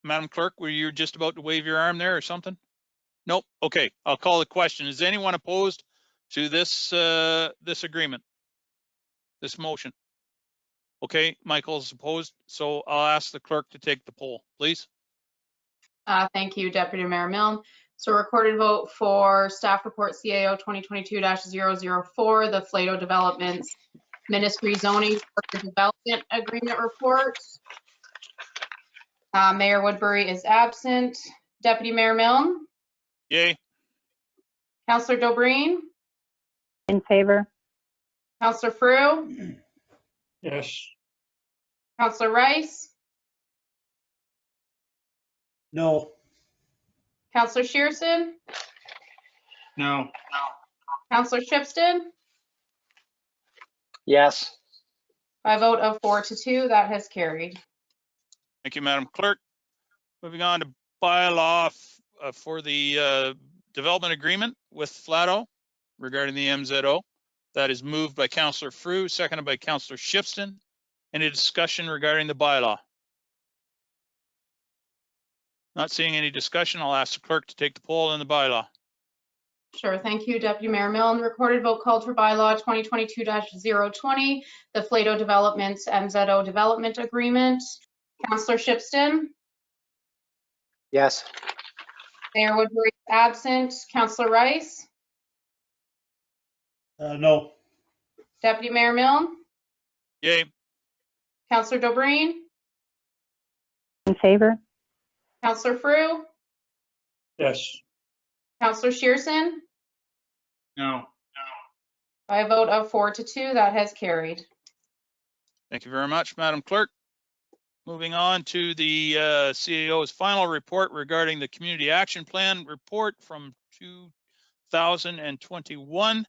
Madam Clerk, were you just about to wave your arm there or something? Nope. Okay, I'll call the question. Is anyone opposed to this this agreement, this motion? Okay, Michael's opposed, so I'll ask the clerk to take the poll, please.
Thank you, Deputy Mayor Milne. So recorded vote for staff report CAO 2022-004, the Flato Developments Ministry Zoning Development Agreement Report. Mayor Woodbury is absent. Deputy Mayor Milne?
Yay.
Councillor Dobreen?
In favor?
Councillor Frew?
Yes.
Councillor Rice?
No.
Councillor Shearson?
No.
Councillor Shipston?
Yes.
By a vote of 4 to 2, that has carried.
Thank you, Madam Clerk. Moving on to bylaw for the development agreement with Flato regarding the MZO. That is moved by Councillor Frew, seconded by Councillor Shipston. Any discussion regarding the bylaw? Not seeing any discussion, I'll ask the clerk to take the poll on the bylaw.
Sure, thank you, Deputy Mayor Milne. Recorded vote called for bylaw 2022-020, the Flato Developments MZO Development Agreement. Councillor Shipston?
Yes.
Mayor Woodbury absent. Councillor Rice?
No.
Deputy Mayor Milne?
Yay.
Councillor Dobreen?
In favor?
Councillor Frew?
Yes.
Councillor Shearson?
No.
By a vote of 4 to 2, that has carried.
Thank you very much, Madam Clerk. Moving on to the CAO's final report regarding the Community Action Plan report from 2021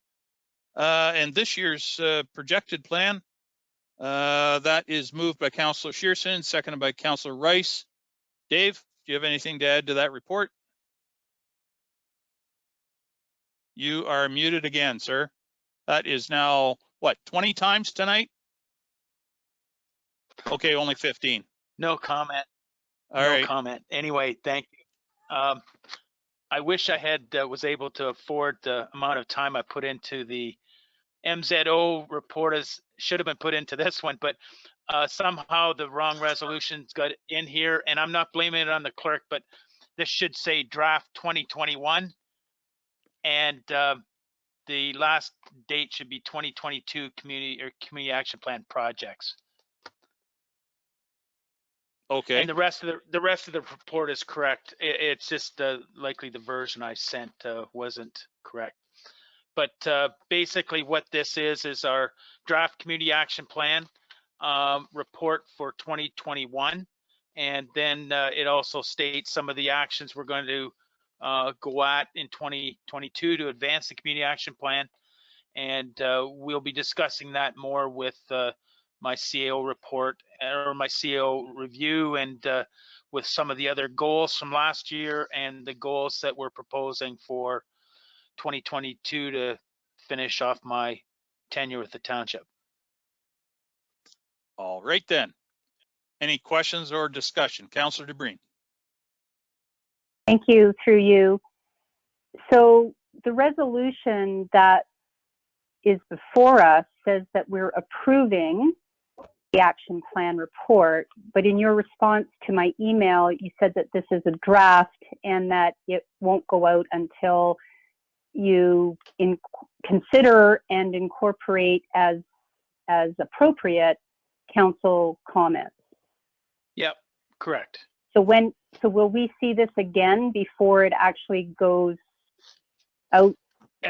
and this year's projected plan. That is moved by Councillor Shearson, seconded by Councillor Rice. Dave, do you have anything to add to that report? You are muted again, sir. That is now, what, 20 times tonight? Okay, only 15.
No comment.
All
No
right.
comment. Anyway, thank you. I wish I had was able to afford the amount of time I put into the MZO report should have been put into this one, but somehow the wrong resolutions got in here, and I'm not blaming it on the clerk, but this should say draft 2021, and the last date should be 2022 community action plan projects.
Okay.
And the rest of the report is correct. It's just likely the version I sent wasn't correct. But basically what this is our draft community action plan report for 2021. And then it also states some of the actions we're going to go at in 2022 to advance the community action plan. And we'll be discussing that more with my CAO report or my CAO review and with some of the other goals from last year and the goals that we're proposing for 2022 to finish off my tenure with the township.
All right then. Any questions or discussion? Councillor Dobreen.
Thank you, through you. So the resolution that is before us says that we're approving the action plan report, but in your response to my email, you said that this is a draft and that it won't go out until you consider and incorporate as appropriate council comments.
Yep, correct.
So will we see this again before it actually goes out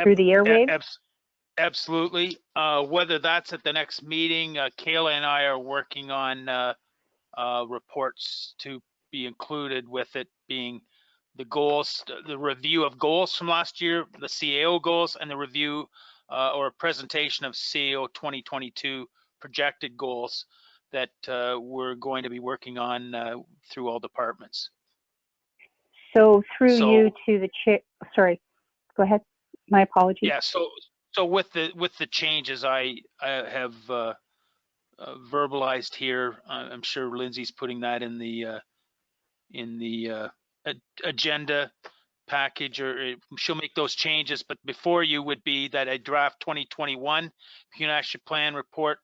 through the airwaves?
Absolutely. Whether that's at the next meeting, Kayla and I are working on reports to be included with it being the goals, the review of goals from last year, the CAO goals, and the review or presentation of CAO 2022 projected goals that we're going to be working on through all departments.
So through
So-
you to the chair, sorry, go ahead. My apologies.
Yeah, so with the changes I have verbalized here, I'm sure Lindsay's putting that in the agenda package, or she'll make those changes. But before you would be that a draft 2021 community action plan report,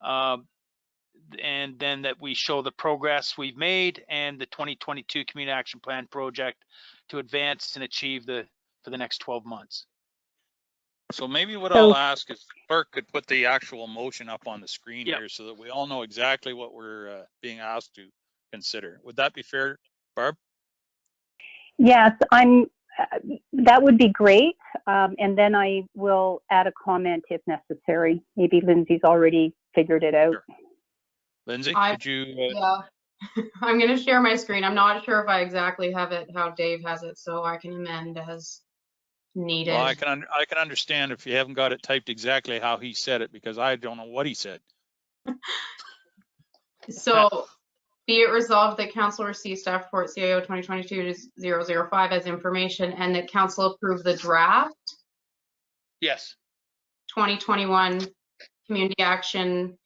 and then that we show the progress we've made and the 2022 community action plan project to advance and achieve for the next 12 months.
So maybe what
So-
I'll ask is the clerk could put the actual motion up on the screen
Yep.
here so that we all know exactly what we're being asked to consider. Would that be fair, Barb?
Yes, that would be great. And then I will add a comment if necessary. Maybe Lindsay's already figured it out.
Sure. Lindsay,
I-
could you?
Yeah, I'm going to share my screen. I'm not sure if I exactly have it how Dave has it, so I can amend as needed.
Well, I can understand if you haven't got it typed exactly how he said it, because I don't know what he said.
So be it resolved that council receives staff report CIO 2022-005 as information, and that council approve the draft
Yes.
2021 community action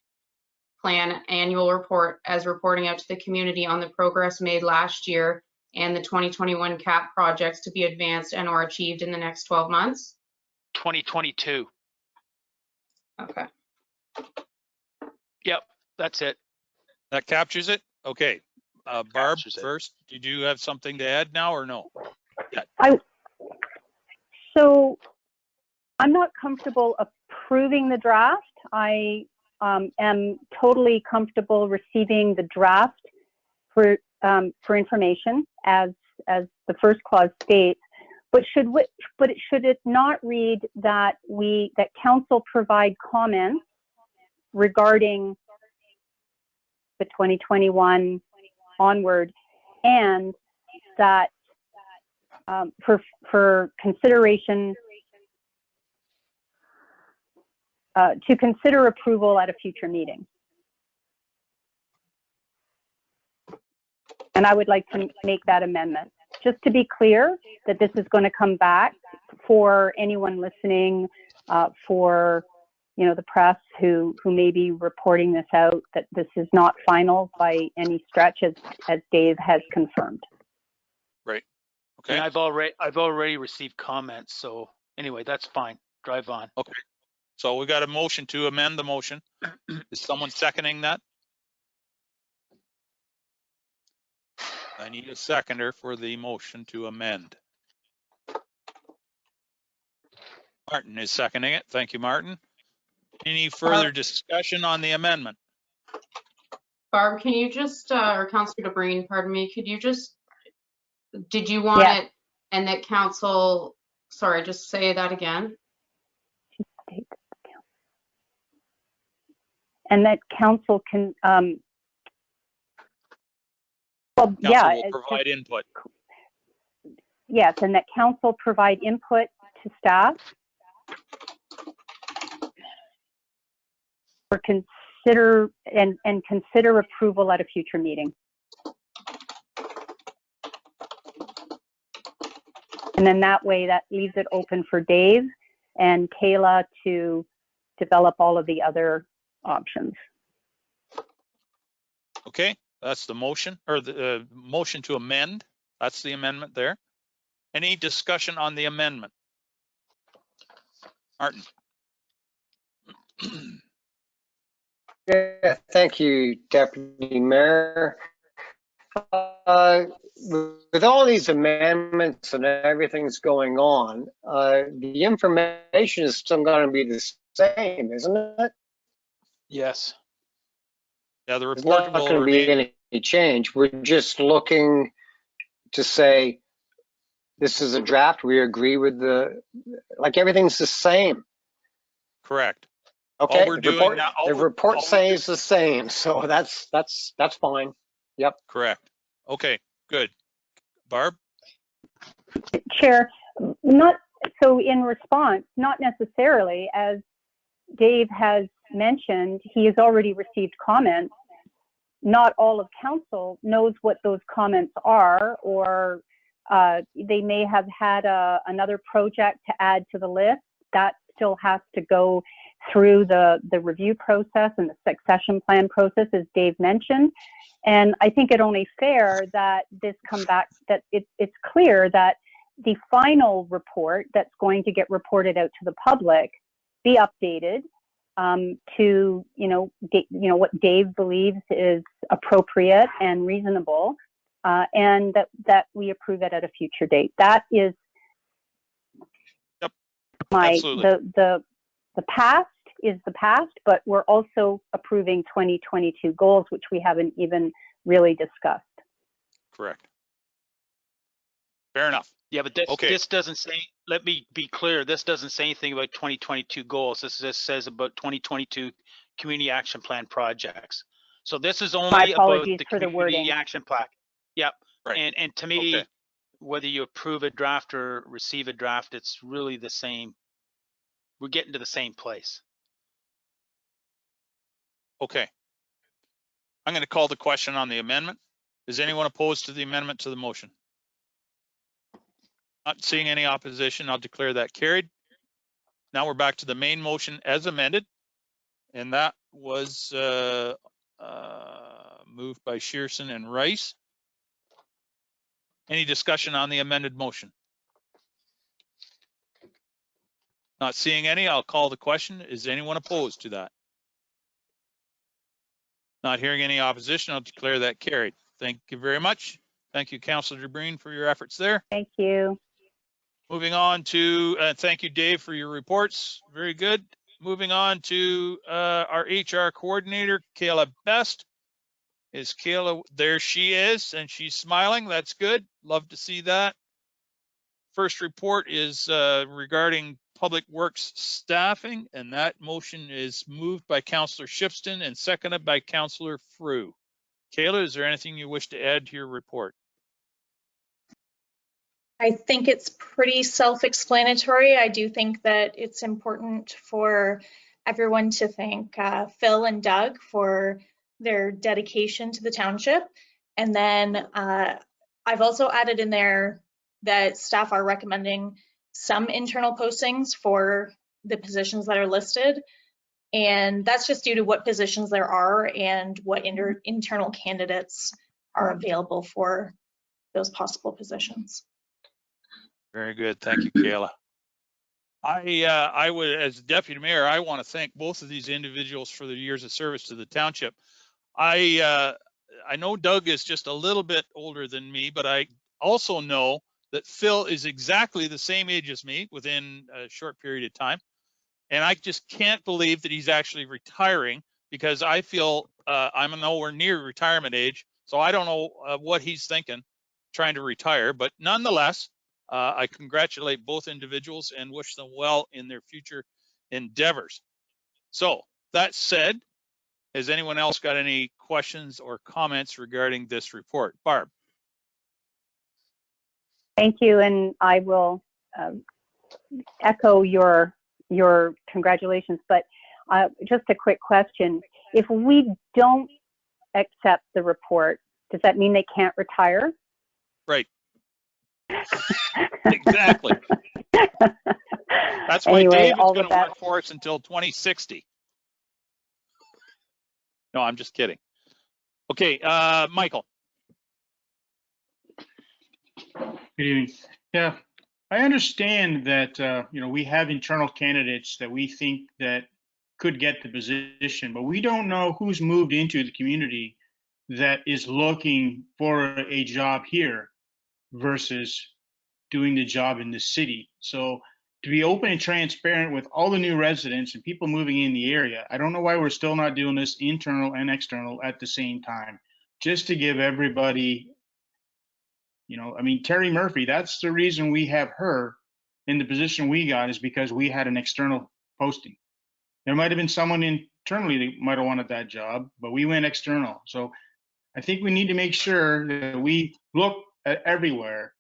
plan annual report as reporting out to the community on the progress made last year and the 2021 CAP projects to be advanced and or achieved in the next 12 months.
2022.
Okay.
Yep, that's it.
That captures it? Okay. Barb,
Captures it.
first, did you have something to add now or no?
So I'm not comfortable approving the draft. I am totally comfortable receiving the draft for information as the first clause states. But should it not read that council provide comments regarding the 2021 onward, and that for consideration to consider approval at a future meeting? And I would like to make that amendment, just to be clear that this is going to come back for anyone listening, for the press who may be reporting this out, that this is not final by any stretch, as Dave has confirmed.
Right. Okay.
And I've already received comments. So anyway, that's fine. Drive on.
Okay. So we got a motion to amend the motion. Is someone seconding that? I need a seconder for the motion to amend. Martin is seconding it. Thank you, Martin. Any further discussion on the amendment?
Barb, can you just, or Councillor DeBreen, pardon me, could you just, did you want
Yeah.
it, and that council, sorry, just say that again?
And that council can,
Council
yeah,
will provide input.
yes, and that council provide input to staff or consider consider approval at a future meeting. And then that way, that leaves it open for Dave and Kayla to develop all of the other options.
Okay, that's the motion, or the motion to amend. That's the amendment there. Any discussion on the amendment? Martin.
Yeah, thank you, Deputy Mayor. With all these amendments and everything's going on, the information is still going to be the same, isn't it?
Yes.
Yeah, the
There's
report
not
will
going to be
remain.
any change. We're just looking to say, this is a draft. We agree with like everything's the same.
Correct.
Okay,
All we're doing now.
the report says the same, so that's fine. Yep.
Correct. Okay, good. Barb?
Chair, so in response, not necessarily, as Dave has mentioned, he has already received comments not all of council knows what those comments are, or they may have had another project to add to the list. That still has to go through the review process and the succession plan process, as Dave mentioned. And I think it only fair that this come back, that it's clear that the final report that's going to get reported out to the public be updated to, what Dave believes is appropriate and reasonable, and that we approve it at a future date. That is
absolutely.
The past is the past, but we're also approving 2022 goals, which we haven't even really discussed.
Correct. Fair enough.
Yeah, but this doesn't say, let me be clear, this doesn't say anything about 2022 goals. This just says about 2022 community action plan projects. So this is only about the community action plan. Yep.
Right.
And to me, whether you approve a draft or receive a draft, it's really the same. We're getting to the same place.
Okay. I'm going to call the question on the amendment. Is anyone opposed to the amendment to the motion? Not seeing any opposition, I'll declare that carried. Now we're back to the main motion as amended, and that was moved by Shearson and Rice. Any discussion on the amended motion? Not seeing any, I'll call the question. Is anyone opposed to that? Not hearing any opposition, I'll declare that carried. Thank you very much. Thank you, Councillor Breen, for your efforts there.
Thank you.
Moving on to, thank you, Dave, for your reports. Very good. Moving on to our HR coordinator, Kayla Best. Is Kayla, there she is, and she's smiling. That's good. Love to see that. First report is regarding Public Works staffing, and that motion is moved by Councillor Shipston and seconded by Councillor Frew. Kayla, is there anything you wish to add to your report?
I think it's pretty self-explanatory. I do think that it's important for everyone to thank Phil and Doug for their dedication to the township. And then I've also added in there that staff are recommending some internal postings for the positions that are listed. And that's just due to what positions there are and what internal candidates are available for those possible positions.
Very good. Thank you, Kayla. I would, as deputy mayor, I want to thank both of these individuals for their years of service to the township. I know Doug is just a little bit older than me, but I also know that Phil is exactly the same age as me within a short period of time. And I just can't believe that he's actually retiring, because I feel I'm nowhere near retirement age. So I don't know what he's thinking, trying to retire, but nonetheless, I congratulate both individuals and wish them well in their future endeavors. So that said, has anyone else got any questions or comments regarding this report? Barb.
Thank you, and I will echo your congratulations, but just a quick question. If we don't accept the report, does that mean they can't retire?
Right. Exactly. That's why
anyway,
David's going to work for us until 2060. No, I'm just kidding. Okay, Michael.
Good evening. Yeah, I understand that we have internal candidates that we think that could get the position, but we don't know who's moved into the community that is looking for a job here versus doing the job in the city. So to be open and transparent with all the new residents and people moving in the area, I don't know why we're still not doing this internal and external at the same time, just to give everybody, I mean, Terry Murphy, that's the reason we have her in the position we got, is because we had an external posting. There might have been someone internally that might have wanted that job, but we went external. So I think we need to make sure that we look at everywhere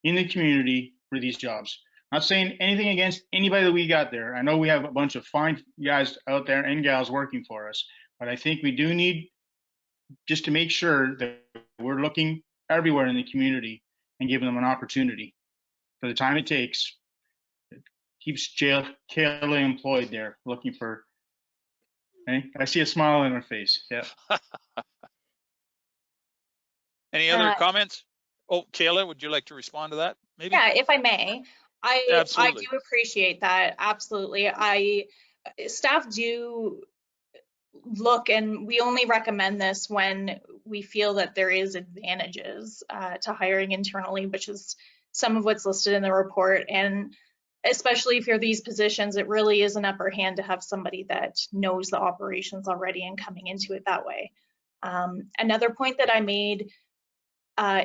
in the community for these jobs. Not saying anything against anybody that we got there. I know we have a bunch of fine guys out there and gals working for us, but I think we do need just to make sure that we're looking everywhere in the community and giving them an opportunity for the time it takes. It keeps Kayla employed there, looking for. Hey, I see a smile on her face. Yeah.
Any other comments? Oh, Kayla, would you like to respond to that? Maybe?
Yeah, if I may, I
Absolutely.
do appreciate that. Absolutely. Staff do look, and we only recommend this when we feel that there is advantages to hiring internally, which is some of what's listed in the report. And especially for these positions, it really is an upper hand to have somebody that knows the operations already and coming into it that way. Another point that I made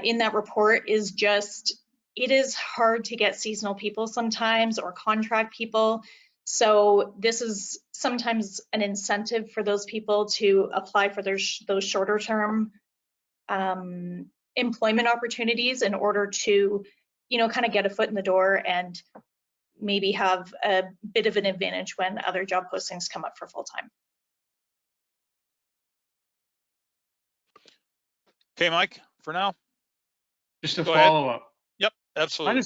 in that report is just, it is hard to get seasonal people sometimes, or contract people. So this is sometimes an incentive for those people to apply for those shorter term employment opportunities in order to, kind of get a foot in the door and maybe have a bit of an advantage when other job postings come up for full time.
Okay, Mike, for now.
Just a
Go ahead.
follow up.
Yep, absolutely.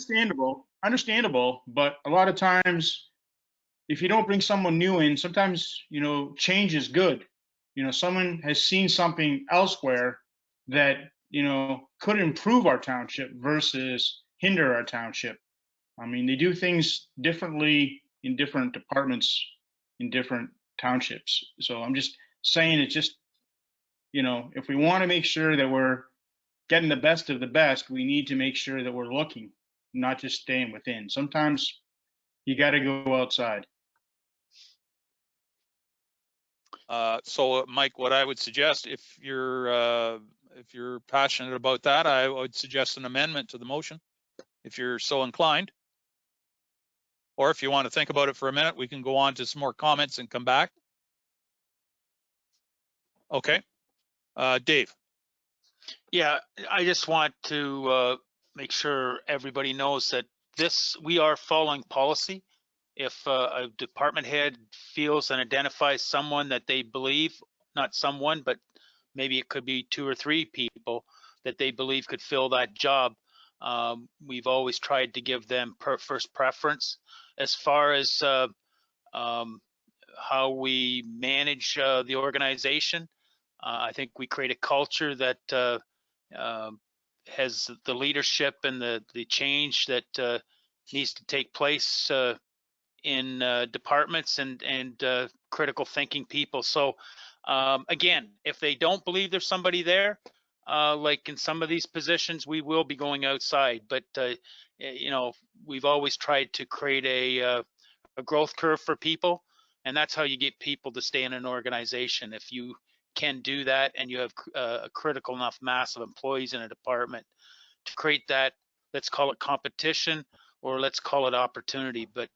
Understandable, but a lot of times, if you don't bring someone new in, sometimes, change is good. Someone has seen something elsewhere that, could improve our township versus hinder our township. I mean, they do things differently in different departments, in different townships. So I'm just saying, it's just, if we want to make sure that we're getting the best of the best, we need to make sure that we're looking, not just staying within. Sometimes you got to go outside.
So Mike, what I would suggest, if you're passionate about that, I would suggest an amendment to the motion, if you're so inclined. Or if you want to think about it for a minute, we can go on to some more comments and come back. Okay. Dave.
Yeah, I just want to make sure everybody knows that we are following policy. If a department head feels and identifies someone that they believe, not someone, but maybe it could be 2 or 3 people that they believe could fill that job, we've always tried to give them first preference. As far as how we manage the organization, I think we create a culture that has the leadership and the change that needs to take place in departments and critical thinking people. So again, if they don't believe there's somebody there, like in some of these positions, we will be going outside. But we've always tried to create a growth curve for people, and that's how you get people to stay in an organization. If you can do that and you have a critical enough mass of employees in a department to create that, let's call it competition or let's call it opportunity, but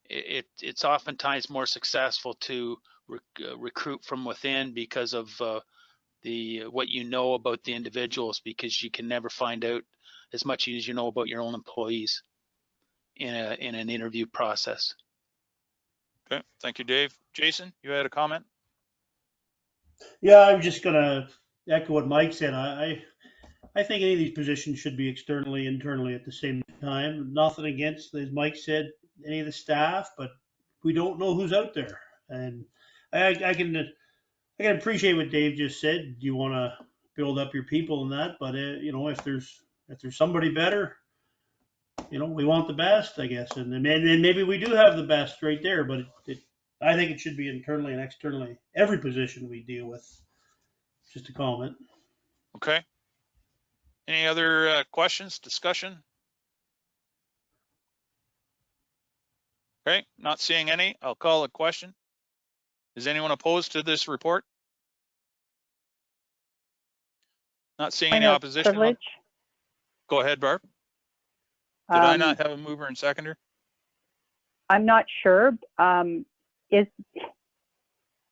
it's oftentimes more successful to recruit from within because of what you know about the individuals, because you can never find out as much as you know about your own employees in an interview process.
Okay, thank you, Dave. Jason, you had a comment?
Yeah, I'm just gonna echo what Mike said. I think any of these positions should be externally, internally at the same time. Nothing against, as Mike said, any of the staff, but we don't know who's out there. And I can appreciate what Dave just said. You want to build up your people and that, but if there's somebody better, we want the best, I guess. And then maybe we do have the best right there, but I think it should be internally and externally, every position we deal with. Just a comment.
Okay. Any other questions, discussion? Okay, not seeing any. I'll call a question. Is anyone opposed to this report? Not seeing any opposition.
Privilege.
Go ahead, Barb. Did I not have a mover and seconder?
I'm not sure. Is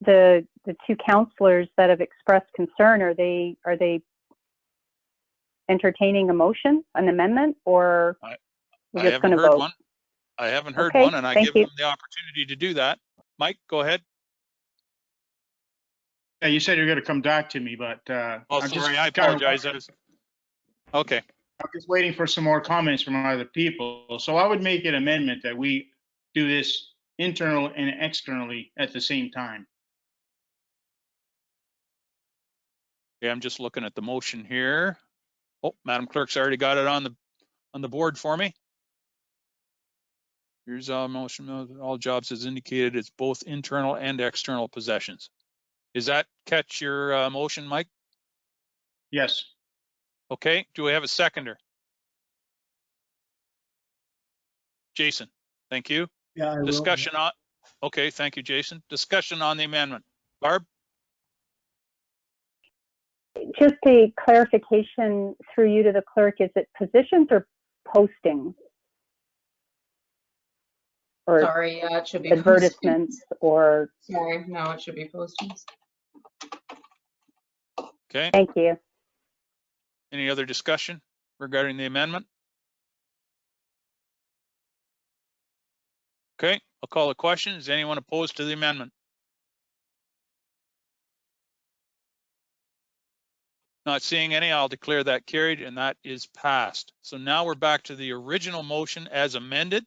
the 2 counselors that have expressed concern, are they entertaining a motion, an amendment, or we're just going to vote?
I haven't heard
Okay,
one, and I give them the opportunity to do that. Mike, go ahead.
Yeah, you said you're going to come back to me, but
Oh,
I'm just
sorry, I
kind of-
apologize. Okay,
I'm just waiting for some more comments from other people. So I would make an amendment that we do this internal and externally at the same time.
yeah, I'm just looking at the motion here. Oh, Madam Clerk's already got it on the board for me. Here's our motion, all jobs as indicated, it's both internal and external possessions. Does that catch your motion, Mike?
Yes.
Okay, do we have a seconder? Jason, thank you.
Yeah, I will.
Discussion on, okay, thank you, Jason. Discussion on the amendment. Barb?
Just a clarification through you to the clerk, is it positions or postings? Or
Sorry, yeah, it should be
advertisements or?
Sorry, no, it should be postings.
Okay,
Thank you.
any other discussion regarding the amendment? Okay, I'll call the question. Is anyone opposed to the amendment? Not seeing any, I'll declare that carried and that is passed. So now we're back to the original motion as amended.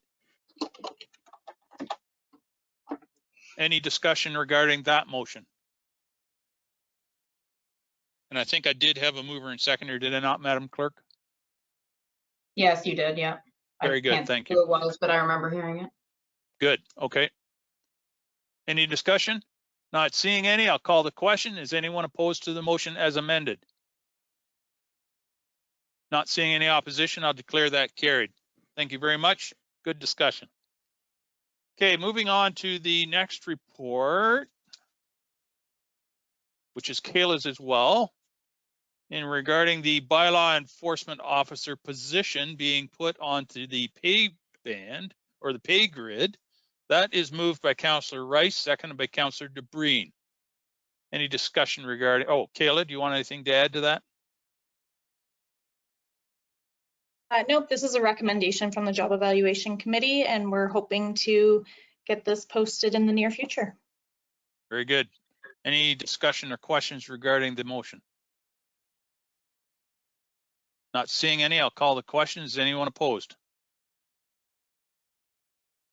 Any discussion regarding that motion? And I think I did have a mover and seconder, did I not, Madam Clerk?
Yes, you did, yeah.
Very good,
I can't
thank
see
you.
who it was, but I remember hearing it.
Good, okay. Any discussion? Not seeing any, I'll call the question. Is anyone opposed to the motion as amended? Not seeing any opposition, I'll declare that carried. Thank you very much. Good discussion. Okay, moving on to the next report, which is Kayla's as well, in regarding the bylaw enforcement officer position being put onto the pay band or the pay grid. That is moved by Councillor Rice, seconded by Councillor DeBreen. Any discussion regarding, oh, Kayla, do you want anything to add to that?
Nope, this is a recommendation from the Job Evaluation Committee, and we're hoping to get this posted in the near future.
Very good. Any discussion or questions regarding the motion? Not seeing any, I'll call the question. Is anyone opposed?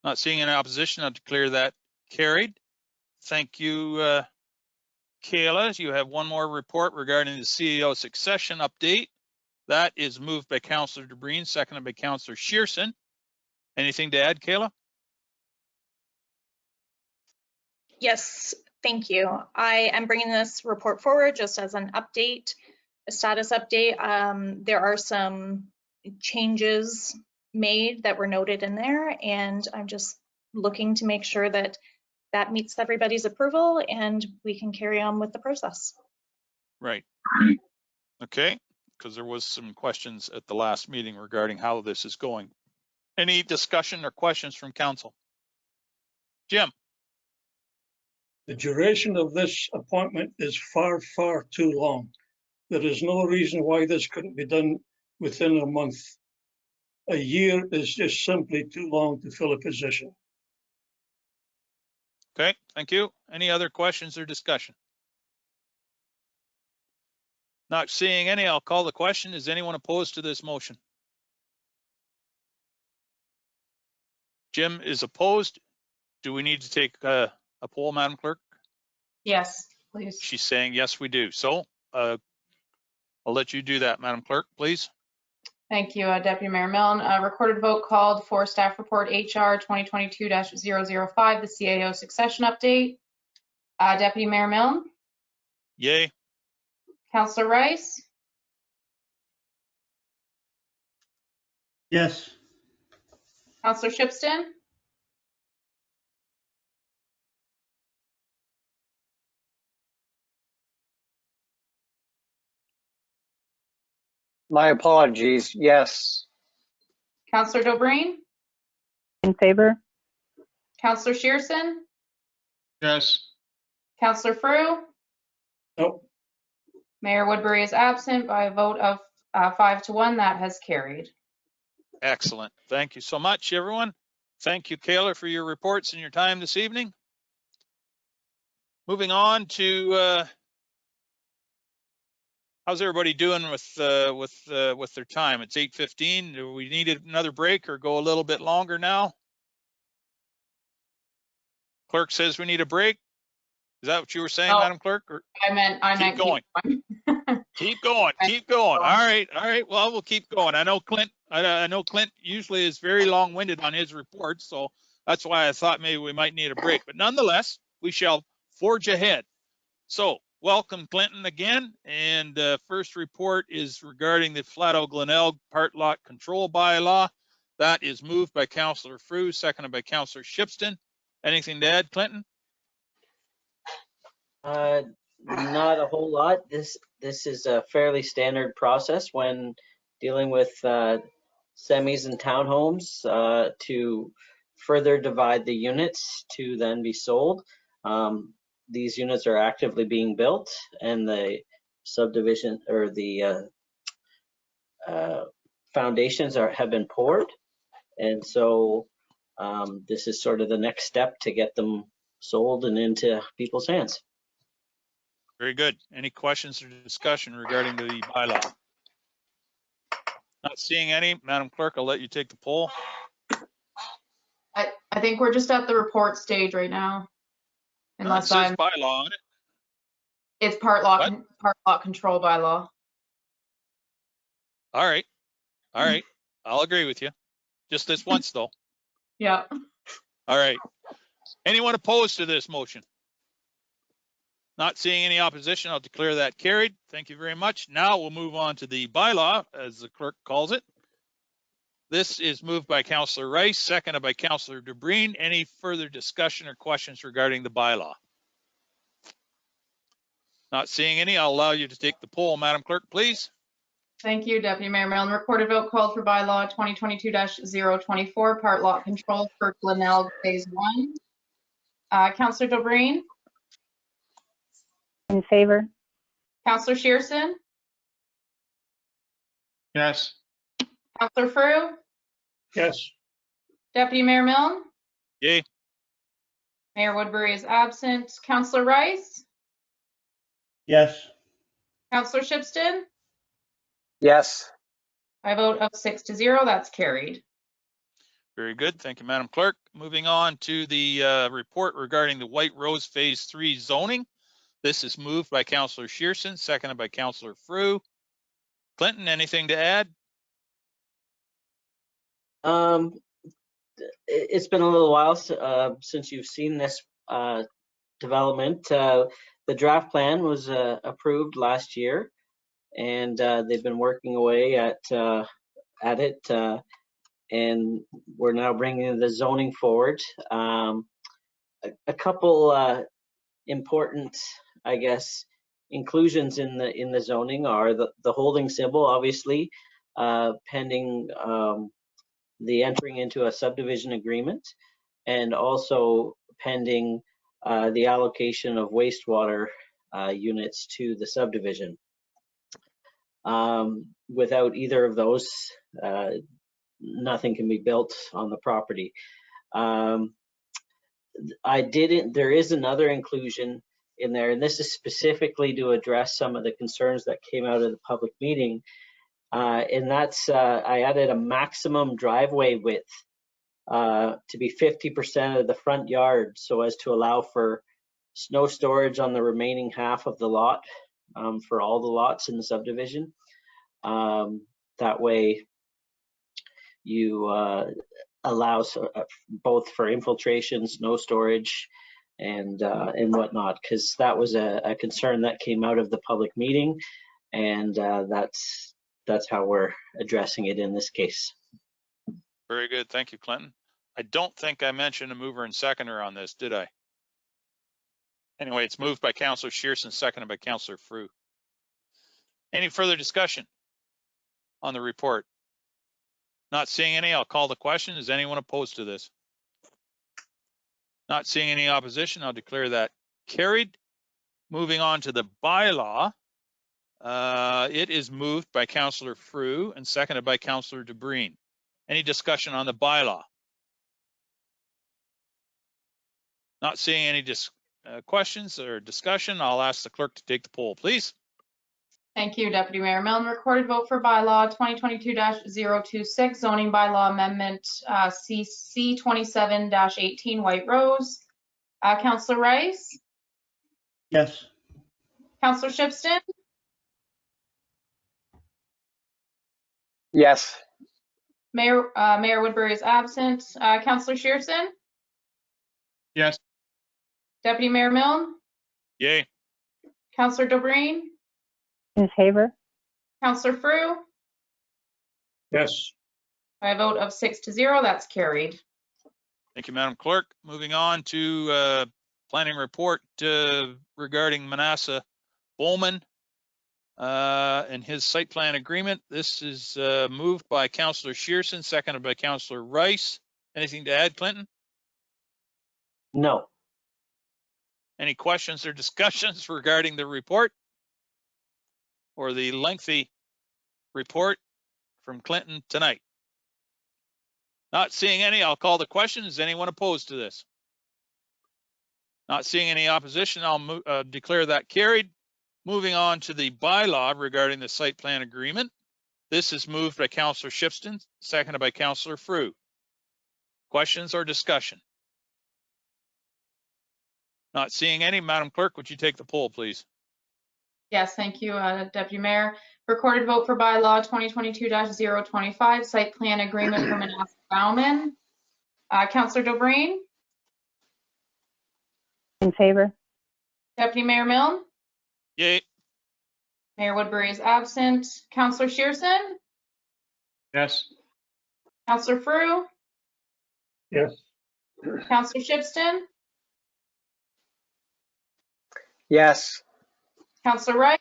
Not seeing any opposition, I'll declare that carried. Thank you, Kayla. You have one more report regarding the CEO succession update. That is moved by Councillor DeBreen, seconded by Councillor Shearson. Anything to add, Kayla?
Yes, thank you. I am bringing this report forward just as an update, a status update. There are some changes made that were noted in there, and I'm just looking to make sure that that meets everybody's approval and we can carry on with the process.
Right. Okay, because there was some questions at the last meeting regarding how this is going. Any discussion or questions from council? Jim?
The duration of this appointment is far, far too long. There is no reason why this couldn't be done within a month. A year is just simply too long to fill a position.
Okay, thank you. Any other questions or discussion? Not seeing any, I'll call the question. Is anyone opposed to this motion? Jim is opposed. Do we need to take a poll, Madam Clerk?
Yes, please.
She's saying yes, we do. So I'll let you do that, Madam Clerk, please.
Thank you, Deputy Mayor Milne. A recorded vote called for staff report HR 2022-005, the CAO succession update. Deputy Mayor Milne,
Yay.
Councillor Rice,
Yes.
Councillor Shipston,
My apologies. Yes.
Councillor Dobreen,
In favor?
Councillor Shearson,
Yes.
Councillor Frew,
Nope.
Mayor Woodbury is absent by a vote of 5-1. That has carried.
Excellent. Thank you so much, everyone. Thank you, Kayla, for your reports and your time this evening. Moving on to How's everybody doing with their time? It's 8:15. Do we need another break or go a little bit longer now? Clerk says we need a break. Is that what you were saying,
Oh,
Madam Clerk? Or
I meant
keep going. Keep going. Keep going. All right. All right. Well, we'll keep going. I know Clint. I know Clint usually is very long-winded on his reports, so that's why I thought maybe we might need a break. But nonetheless, we shall forge ahead. So, welcome, Clinton, again. And first report is regarding the Flato Glenelg part lot control bylaw. That is moved by Councillor Frew, seconded by Councillor Shipston. Anything to add, Clinton?
Not a whole lot. This is a fairly standard process when dealing with semis and townhomes to further divide the units to then be sold. These units are actively being built, and the subdivision or the foundations have been poured, and so this is sort of the next step to get them sold and into people's hands.
Very good. Any questions or discussion regarding the bylaw? Not seeing any. Madam Clerk, I'll let you take the poll.
I think we're just at the report stage right now.
It
Unless
says bylaw on it.
it's part lot control bylaw.
All right. All right. I'll agree with you. Just this once, though.
Yeah.
All right. Anyone opposed to this motion? Not seeing any opposition, I'll declare that carried. Thank you very much. Now we'll move on to the bylaw, as the clerk calls it. This is moved by Councillor Rice, seconded by Councillor DeBreen. Any further discussion or questions regarding the bylaw? Not seeing any, I'll allow you to take the poll. Madam Clerk, please.
Thank you, Deputy Mayor Milne. Recorded vote called for bylaw 2022-024, part lot control for Glenelg Phase 1. Councillor DeBreen,
In favor?
Councillor Shearson,
Yes.
Councillor Frew,
Yes.
Deputy Mayor Milne,
Yay.
Mayor Woodbury is absent. Councillor Rice,
Yes.
Councillor Shipston,
Yes.
by a vote of 6-0, that's carried.
Very good. Thank you, Madam Clerk. Moving on to the report regarding the White Rose Phase 3 zoning. This is moved by Councillor Shearson, seconded by Councillor Frew. Clinton, anything to add?
It's been a little while since you've seen this development. The draft plan was approved last year, and they've been working away at it, and we're now bringing the zoning forward. A couple important, I guess, inclusions in the zoning are the holding symbol, obviously, pending the entering into a subdivision agreement, and also pending the allocation of wastewater units to the subdivision. Without either of those, nothing can be built on the property. There is another inclusion in there, and this is specifically to address some of the concerns that came out of the public meeting. And that's, I added a maximum driveway width to be 50% of the front yard, so as to allow for snow storage on the remaining half of the lot, for all the lots in the subdivision. That way you allow both for infiltration, snow storage, and whatnot, because that was a concern that came out of the public meeting, and that's how we're addressing it in this case.
Very good. Thank you, Clinton. I don't think I mentioned a mover and seconder on this, did I? Anyway, it's moved by Councillor Shearson, seconded by Councillor Frew. Any further discussion on the report? Not seeing any, I'll call the question. Is anyone opposed to this? Not seeing any opposition, I'll declare that carried. Moving on to the bylaw. It is moved by Councillor Frew and seconded by Councillor DeBreen. Any discussion on the bylaw? Not seeing any questions or discussion, I'll ask the clerk to take the poll, please.
Thank you, Deputy Mayor Milne. Recorded vote for bylaw 2022-026, zoning bylaw amendment CC 27-18, White Rose. Councillor Rice,
Yes.
Councillor Shipston,
Yes.
Mayor Woodbury is absent. Councillor Shearson,
Yes.
Deputy Mayor Milne,
Yay.
Councillor Dobreen,
In favor?
Councillor Frew.
Yes.
By a vote of 6-0, that's carried.
Thank you, Madam Clerk. Moving on to planning report regarding Manasseh Bowman and his site plan agreement. This is moved by Councillor Shearson, seconded by Councillor Rice. Anything to add, Clinton?
No.
Any questions or discussions regarding the report or the lengthy report from Clinton tonight? Not seeing any, I'll call the question. Is anyone opposed to this? Not seeing any opposition, I'll declare that carried. Moving on to the bylaw regarding the site plan agreement. This is moved by Councillor Shipston, seconded by Councillor Frew. Questions or discussion? Not seeing any. Madam Clerk, would you take the poll, please?
Yes, thank you, Deputy Mayor. Recorded vote for bylaw 2022-025, site plan agreement for Manasseh Bowman. Councillor Dobreen,
In favor?
Deputy Mayor Milne,
Yay.
Mayor Woodbury is absent. Councillor Shearson,
Yes.
Councillor Frew,
Yes.
Councillor Shipston,
Yes.
Councillor Rice.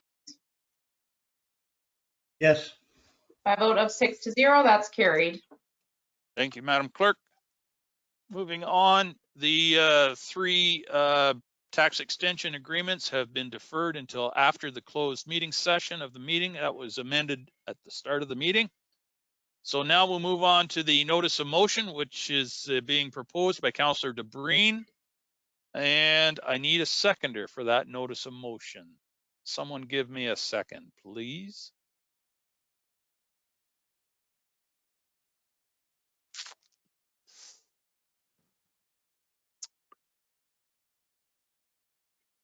Yes.
By a vote of 6-0, that's carried.
Thank you, Madam Clerk. Moving on, the three tax extension agreements have been deferred until after the closed meeting session of the meeting. That was amended at the start of the meeting. So now we'll move on to the notice of motion, which is being proposed by Councillor Dobreen. And I need a seconder for that notice of motion. Someone give me a second, please.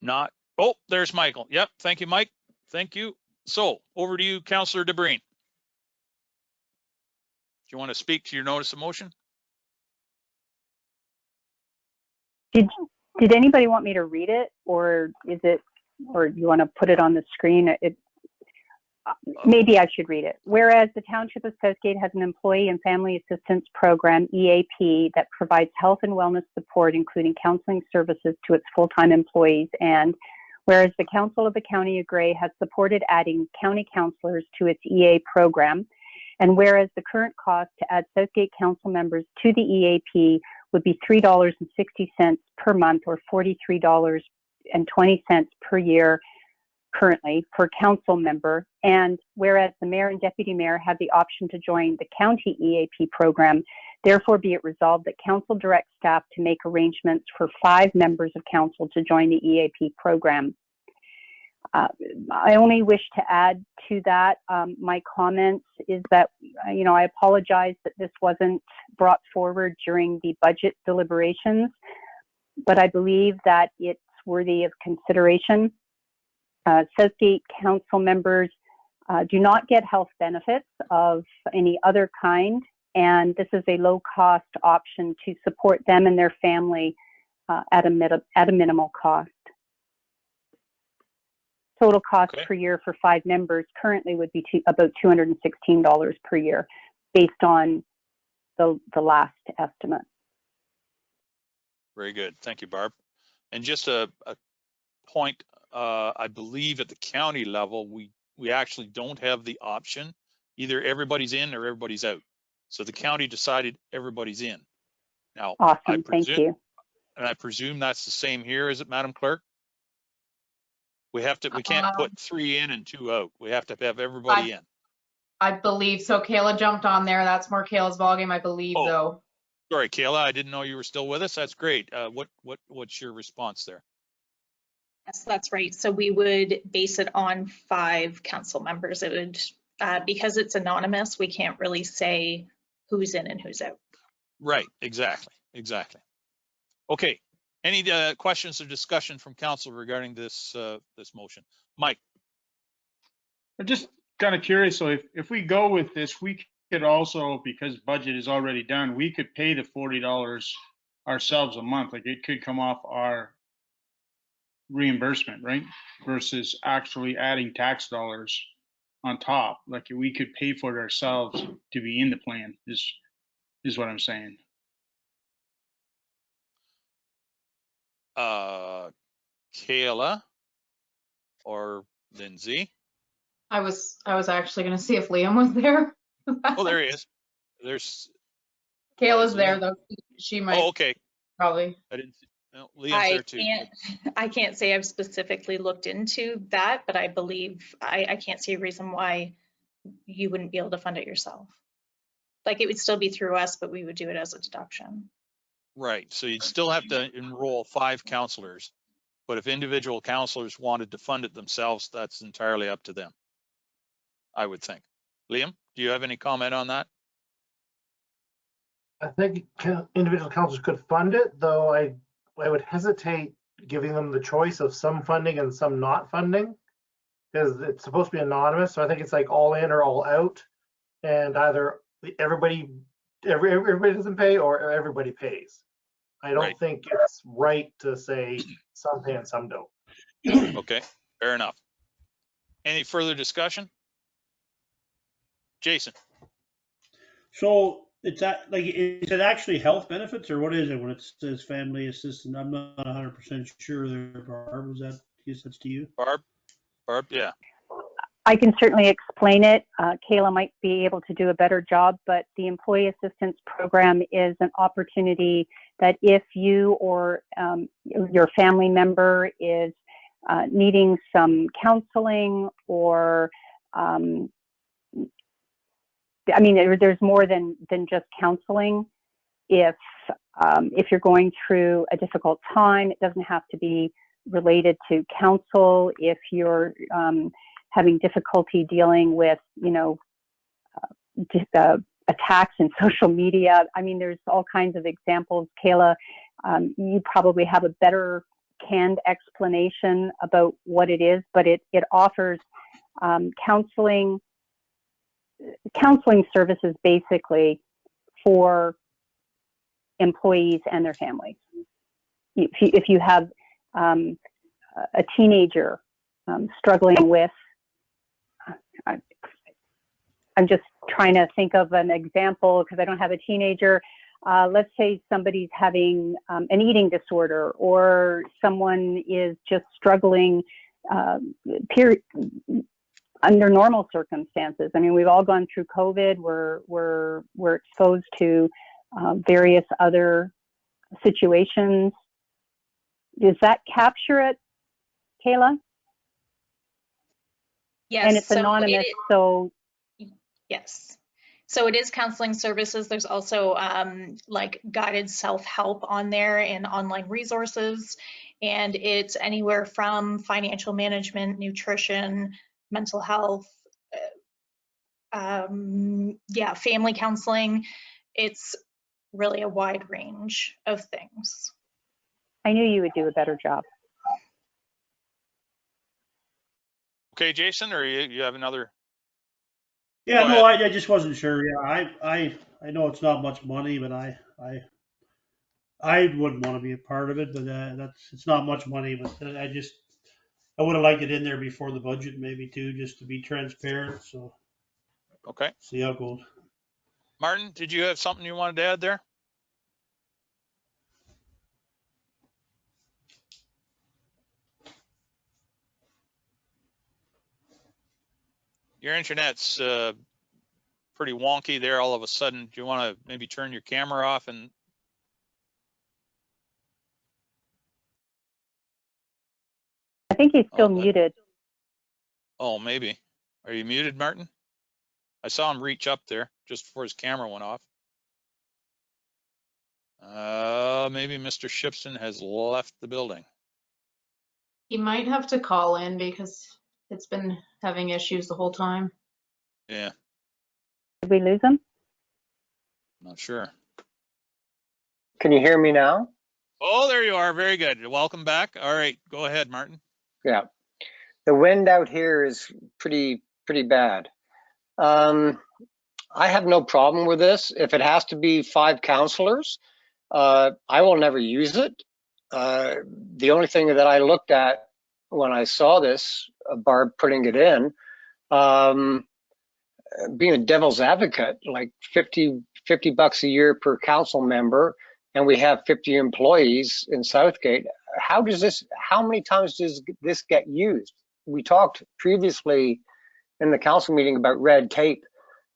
Not, oh, there's Michael. Yep, thank you, Mike. Thank you. So over to you, Councillor Dobreen. Do you want to speak to your notice of motion?
Did anybody want me to read it, or is it, or you want to put it on the screen? Maybe I should read it. Whereas the Township of Southgate has an Employee and Family Assistance Program, EAP, that provides health and wellness support, including counseling services to its full-time employees. And whereas the Council of the County of Grey has supported adding county councillors to its EA program, and whereas the current cost to add Southgate council members to the EAP would be $3.60 per month, or $43.20 per year currently per council member. And whereas the mayor and deputy mayor have the option to join the county EAP program, therefore be it resolved that council directs staff to make arrangements for 5 members of council to join the EAP program. I only wish to add to that, my comments is that, I apologize that this wasn't brought forward during the budget deliberations, but I believe that it's worthy of consideration. Southgate council members do not get health benefits of any other kind, and this is a low-cost option to support them and their family at a minimal cost. Total cost per year for 5 members currently would be about $216 per year, based on the last estimate.
Very good. Thank you, Barb. And just a point, I believe at the county level, we actually don't have the option. Either everybody's in or everybody's out. So the county decided everybody's in. Now,
awesome. Thank you.
And I presume that's the same here, is it, Madam Clerk? We can't put 3 in and 2 out. We have to have everybody in.
I believe so. Kayla jumped on there. That's more Kayla's ballgame, I believe, though.
Sorry, Kayla, I didn't know you were still with us. That's great. What's your response there?
Yes, that's right. So we would base it on 5 council members. It would, because it's anonymous, we can't really say who's in and who's out.
Right, exactly. Okay, any questions or discussion from council regarding this this motion? Mike?
I'm just kind of curious, so if we go with this, we could also, because budget is already done, we could pay the $40 ourselves a month. Like it could come off our reimbursement, right? Versus actually adding tax dollars on top. Like we could pay for it ourselves to be in the plan is what I'm saying.
Kayla or Lindsay?
I was actually going to see if Liam was there.
Oh, there he is. There's.
Kayla's there though. She might.
Oh, okay.
Probably.
I didn't. No, Liam's there too.
I can't say I've specifically looked into that, but I believe I can't see a reason why you wouldn't be able to fund it yourself. Like it would still be through us, but we would do it as a deduction.
Right. So you'd still have to enroll 5 counselors, but if individual counselors wanted to fund it themselves, that's entirely up to them, I would think. Liam, do you have any comment on that?
I think individual councils could fund it, though I would hesitate giving them the choice of some funding and some not funding, because it's supposed to be anonymous. So I think it's like all in or all out, and either everybody doesn't pay or everybody pays. I don't think it's right to say some pay and some don't.
Okay, fair enough. Any further discussion? Jason?
So is it actually health benefits or what is it when it says family assistant? I'm not 100% sure there, Barb. Is that, I guess that's to you?
Barb, yeah.
I can certainly explain it. Kayla might be able to do a better job, but the Employee Assistance Program is an opportunity that if you or your family member is needing some counseling or I mean, there's more than just counseling. If you're going through a difficult time, it doesn't have to be related to counsel. If you're having difficulty dealing with, attacks in social media, I mean, there's all kinds of examples. Kayla, you probably have a better canned explanation about what it is, but it offers counseling services basically for employees and their families. If you have a teenager struggling with, I'm just trying to think of an example because I don't have a teenager. Let's say somebody's having an eating disorder, or someone is just struggling under normal circumstances. I mean, we've all gone through COVID. We're exposed to various other situations. Does that capture it, Kayla?
Yes.
And it's anonymous, so.
Yes. So it is counseling services. There's also like guided self-help on there and online resources. And it's anywhere from financial management, nutrition, mental health, family counseling. It's really a wide range of things.
I knew you would do a better job.
Okay, Jason, or you have another?
Yeah, no, I just wasn't sure. Yeah, I know it's not much money, but I wouldn't want to be a part of it. But it's not much money. But I would have liked it in there before the budget, maybe too, just to be transparent. So
okay,
see how it goes.
Martin, did you have something you wanted to add there? Your internet's pretty wonky there all of a sudden. Do you want to maybe turn your camera off and?
I think he's still muted.
Oh, maybe. Are you muted, Martin? I saw him reach up there just before his camera went off. Maybe Mr. Shipson has left the building.
He might have to call in because it's been having issues the whole time.
Yeah,
Did we lose him?
not sure.
Can you hear me now?
Oh, there you are. Very good. Welcome back. All right, go ahead, Martin.
Yeah. The wind out here is pretty bad. I have no problem with this. If it has to be 5 councillors, I will never use it. The only thing that I looked at when I saw this, Barb putting it in, being a devil's advocate, like 50 bucks a year per council member, and we have 50 employees in Southgate. How many times does this get used? We talked previously in the council meeting about red tape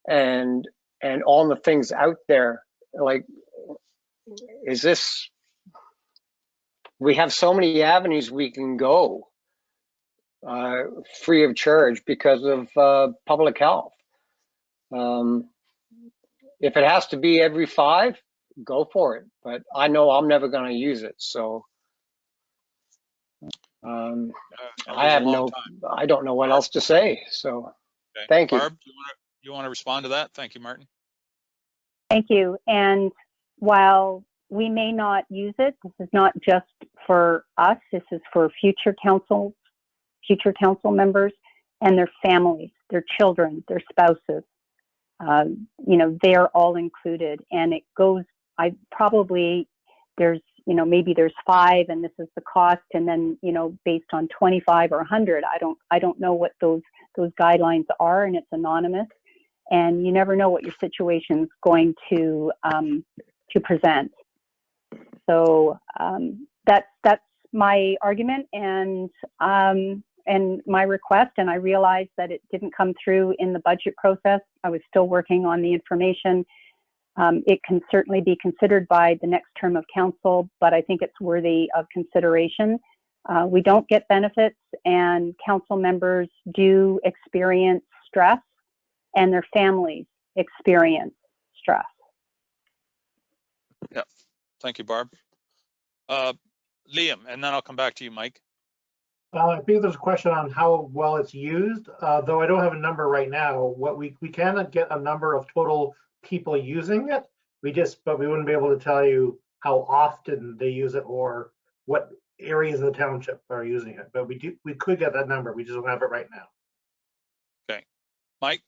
and all the things out there. Like, we have so many avenues we can go free of charge because of public health. If it has to be every 5, go for it. But I know I'm never going to use it. So I don't know what else to say. So
Okay.
thank you.
Barb, do you want to respond to that? Thank you, Martin.
Thank you. And while we may not use it, this is not just for us. This is for future council members and their families, their children, their spouses. They are all included, and it goes. Maybe there's 5, and this is the cost, and then based on 25 or 100. I don't know what those guidelines are, and it's anonymous, and you never know what your situation's going to present. So that's my argument and my request. And I realized that it didn't come through in the budget process. I was still working on the information. It can certainly be considered by the next term of council, but I think it's worthy of consideration. We don't get benefits, and council members do experience stress, and their families experience stress.
Yeah. Thank you, Barb. Liam, and then I'll come back to you, Mike.
I think there's a question on how well it's used, though I don't have a number right now. What we cannot get a number of total people using it. But we wouldn't be able to tell you how often they use it or what areas of the township are using it. But we could get that number. We just don't have it right now.
Okay, Mike.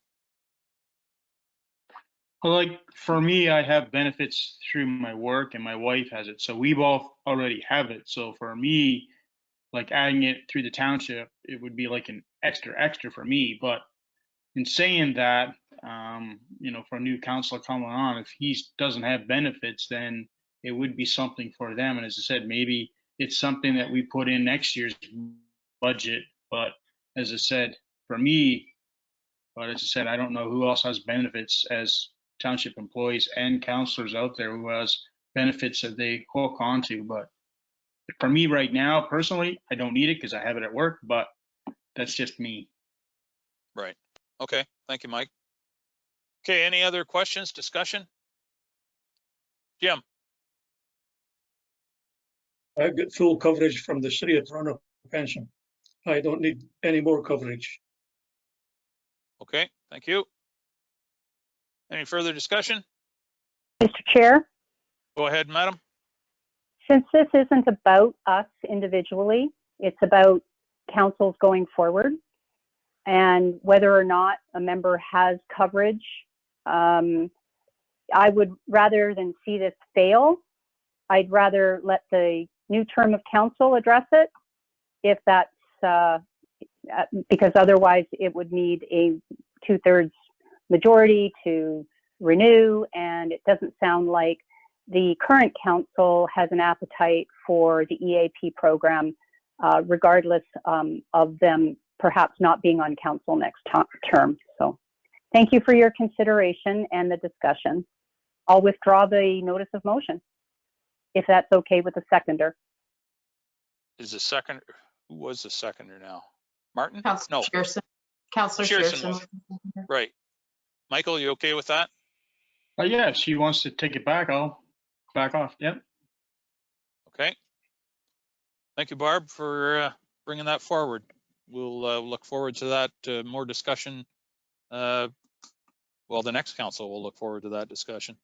Well, like for me, I have benefits through my work and my wife has it. So we both already have it. So for me, like adding it through the township, it would be like an extra for me. But in saying that, for a new councillor coming on, if he doesn't have benefits, then it would be something for them. And as I said, maybe it's something that we put in next year's budget. But as I said, for me, I don't know who else has benefits as township employees and councillors out there who has benefits that they hook onto. But for me right now, personally, I don't need it because I have it at work, but that's just me.
Right. Okay. Thank you, Mike. Okay. Any other questions, discussion? Jim.
I get full coverage from the City of Toronto pension. I don't need any more coverage.
Okay. Thank you. Any further discussion?
Mr. Chair?
Go ahead, madam.
Since this isn't about us individually, it's about councils going forward and whether or not a member has coverage. I would, rather than see this fail, I'd rather let the new term of council address it, if that's, because otherwise it would need a 2/3 majority to renew, and it doesn't sound like the current council has an appetite for the EAP program, regardless of them perhaps not being on council next term. So thank you for your consideration and the discussion. I'll withdraw the notice of motion, if that's okay with the seconder.
Is the second, who was the seconder now? Martin?
Councillor Shearson. Councillor
Shearson
Shearson.
Right. Michael, you okay with that?
Yeah, if she wants to take it back, I'll back off. Yep.
Okay. Thank you, Barb, for bringing that forward. We'll look forward to that, more discussion. Well, the next council will look forward to that discussion.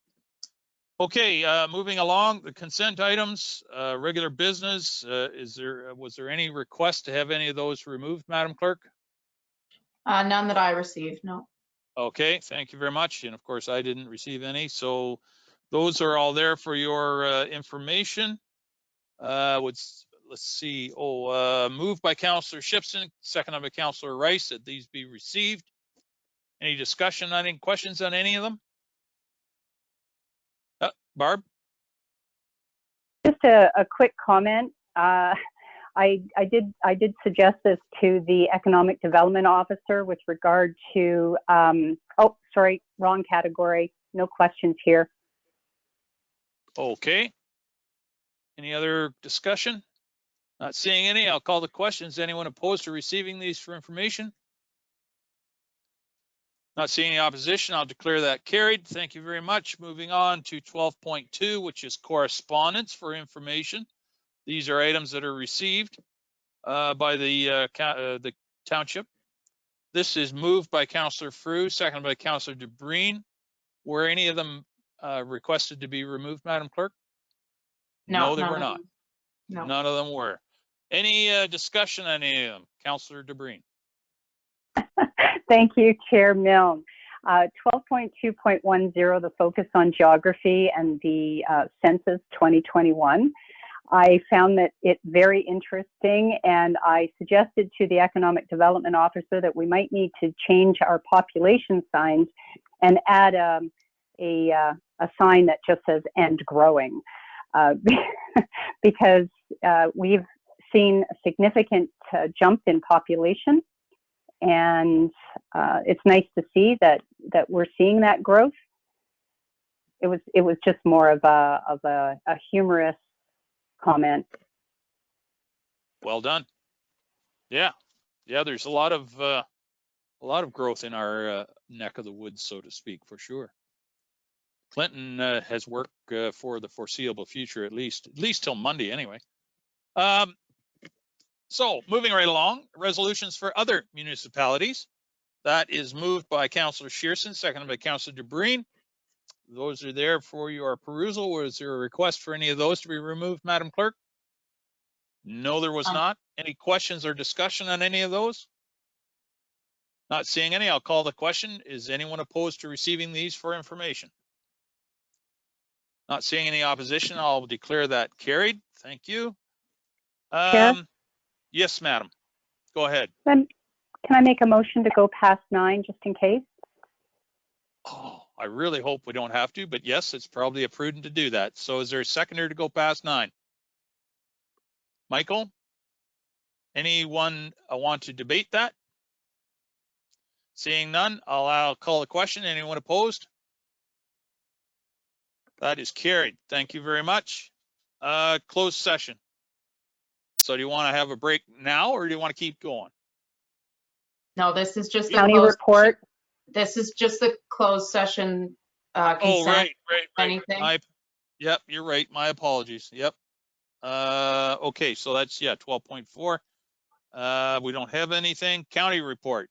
Okay, moving along, the consent items, regular business. Was there any request to have any of those removed, Madam Clerk?
None that I received, no.
Okay, thank you very much. And of course, I didn't receive any. So those are all there for your information. Let's see. Moved by Councillor Shipson, seconded by Councillor Rice, that these be received. Any discussion on any questions on any of them? Barb?
Just a quick comment. I did suggest this to the Economic Development Officer with regard to, oh, sorry, wrong category. No questions here.
Okay. Any other discussion? Not seeing any. I'll call the questions. Anyone opposed to receiving these for information? Not seeing any opposition. I'll declare that carried. Thank you very much. Moving on to 12.2, which is correspondence for information. These are items that are received by the township. This is moved by Councillor Frew, seconded by Councillor DeBreen. Were any of them requested to be removed, Madam Clerk? No, they were not.
No.
None of them were. Any discussion on any of them? Councillor DeBreen.
Thank you, Chair Milne. 12.2.10, the focus on geography and the census 2021. I found that it very interesting, and I suggested to the Economic Development Officer that we might need to change our population signs and add a sign that just says "and growing," because we've seen a significant jump in population, and it's nice to see that we're seeing that growth. It was just more of a humorous comment.
Well done. Yeah, there's a lot of growth in our neck of the woods, so to speak, for sure. Clinton has work for the foreseeable future, at least till Monday anyway. So moving right along, resolutions for other municipalities. That is moved by Councillor Shearson, seconded by Councillor DeBreen. Those are there for your perusal. Was there a request for any of those to be removed, Madam Clerk? No, there was not. Any questions or discussion on any of those? Not seeing any. I'll call the question. Is anyone opposed to receiving these for information? Not seeing any opposition. I'll declare that carried. Thank you.
Chair?
Yes, madam. Go ahead.
Then can I make a motion to go past 9 just in case?
Oh, I really hope we don't have to, but yes, it's probably a prudent to do that. So is there a seconder to go past 9? Michael? Anyone want to debate that? Seeing none, I'll call the question. Anyone opposed? That is carried. Thank you very much. Closed session. So do you want to have a break now or do you want to keep going?
No, this is just the
County
closed
report.
This is just the closed session consent.
Oh, right.
Anything?
Yep, you're right. My apologies. Yep. Okay, so that's 12.4. We don't have anything. County report.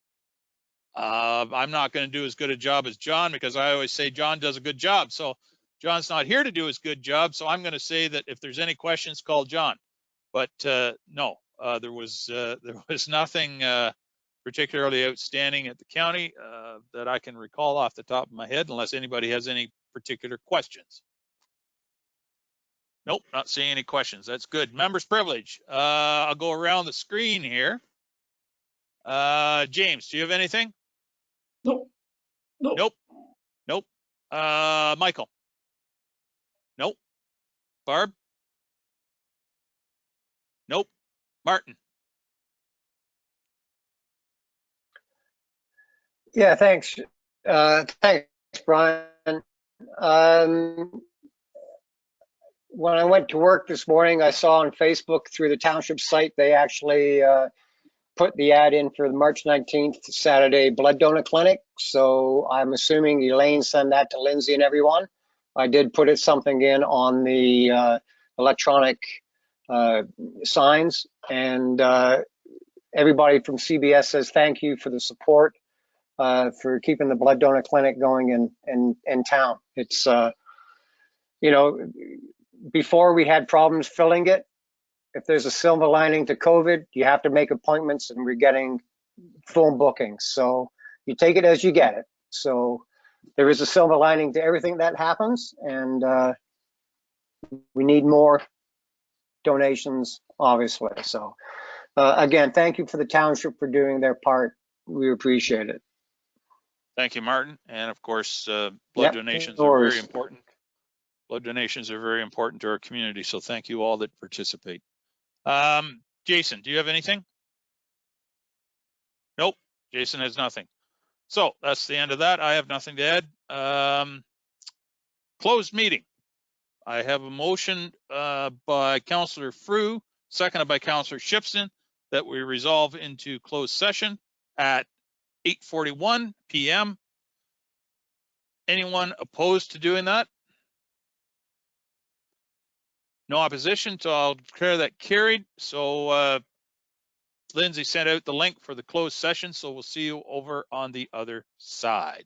I'm not going to do as good a job as John because I always say John does a good job. So John's not here to do his good job. So I'm going to say that if there's any questions, call John. But no, there was nothing particularly outstanding at the county that I can recall off the top of my head, unless anybody has any particular questions. Nope, not seeing any questions. That's good. Members privilege. I'll go around the screen here. James, do you have anything?
Nope.
Nope. Michael? Nope. Barb? Nope. Martin?
Yeah, thanks. Thanks, Brian. When I went to work this morning, I saw on Facebook through the township site, they actually put the ad in for the March 19th Saturday blood donor clinic. So I'm assuming Elaine sent that to Lindsay and everyone. I did put something in on the electronic signs, and everybody from CBS says thank you for the support, for keeping the blood donor clinic going in town. It's, you know, before we had problems filling it. If there's a silver lining to COVID, you have to make appointments, and we're getting full bookings. So you take it as you get it. So there is a silver lining to everything that happens, and we need more donations, obviously. So again, thank you for the township for doing their part. We appreciate it.
Thank you, Martin. And of course, blood
Yep,
donations
no
are
worries.
very important. Blood donations are very important to our community. So thank you all that participate. Jason, do you have anything? Nope. Jason has nothing. So that's the end of that. I have nothing to add. Closed meeting. I have a motion by Councillor Frew, seconded by Councillor Shipson, that we resolve into closed session at 8:41 p.m. Anyone opposed to doing that? No opposition, so I'll declare that carried. So Lindsay sent out the link for the closed session, so we'll see you over on the other side.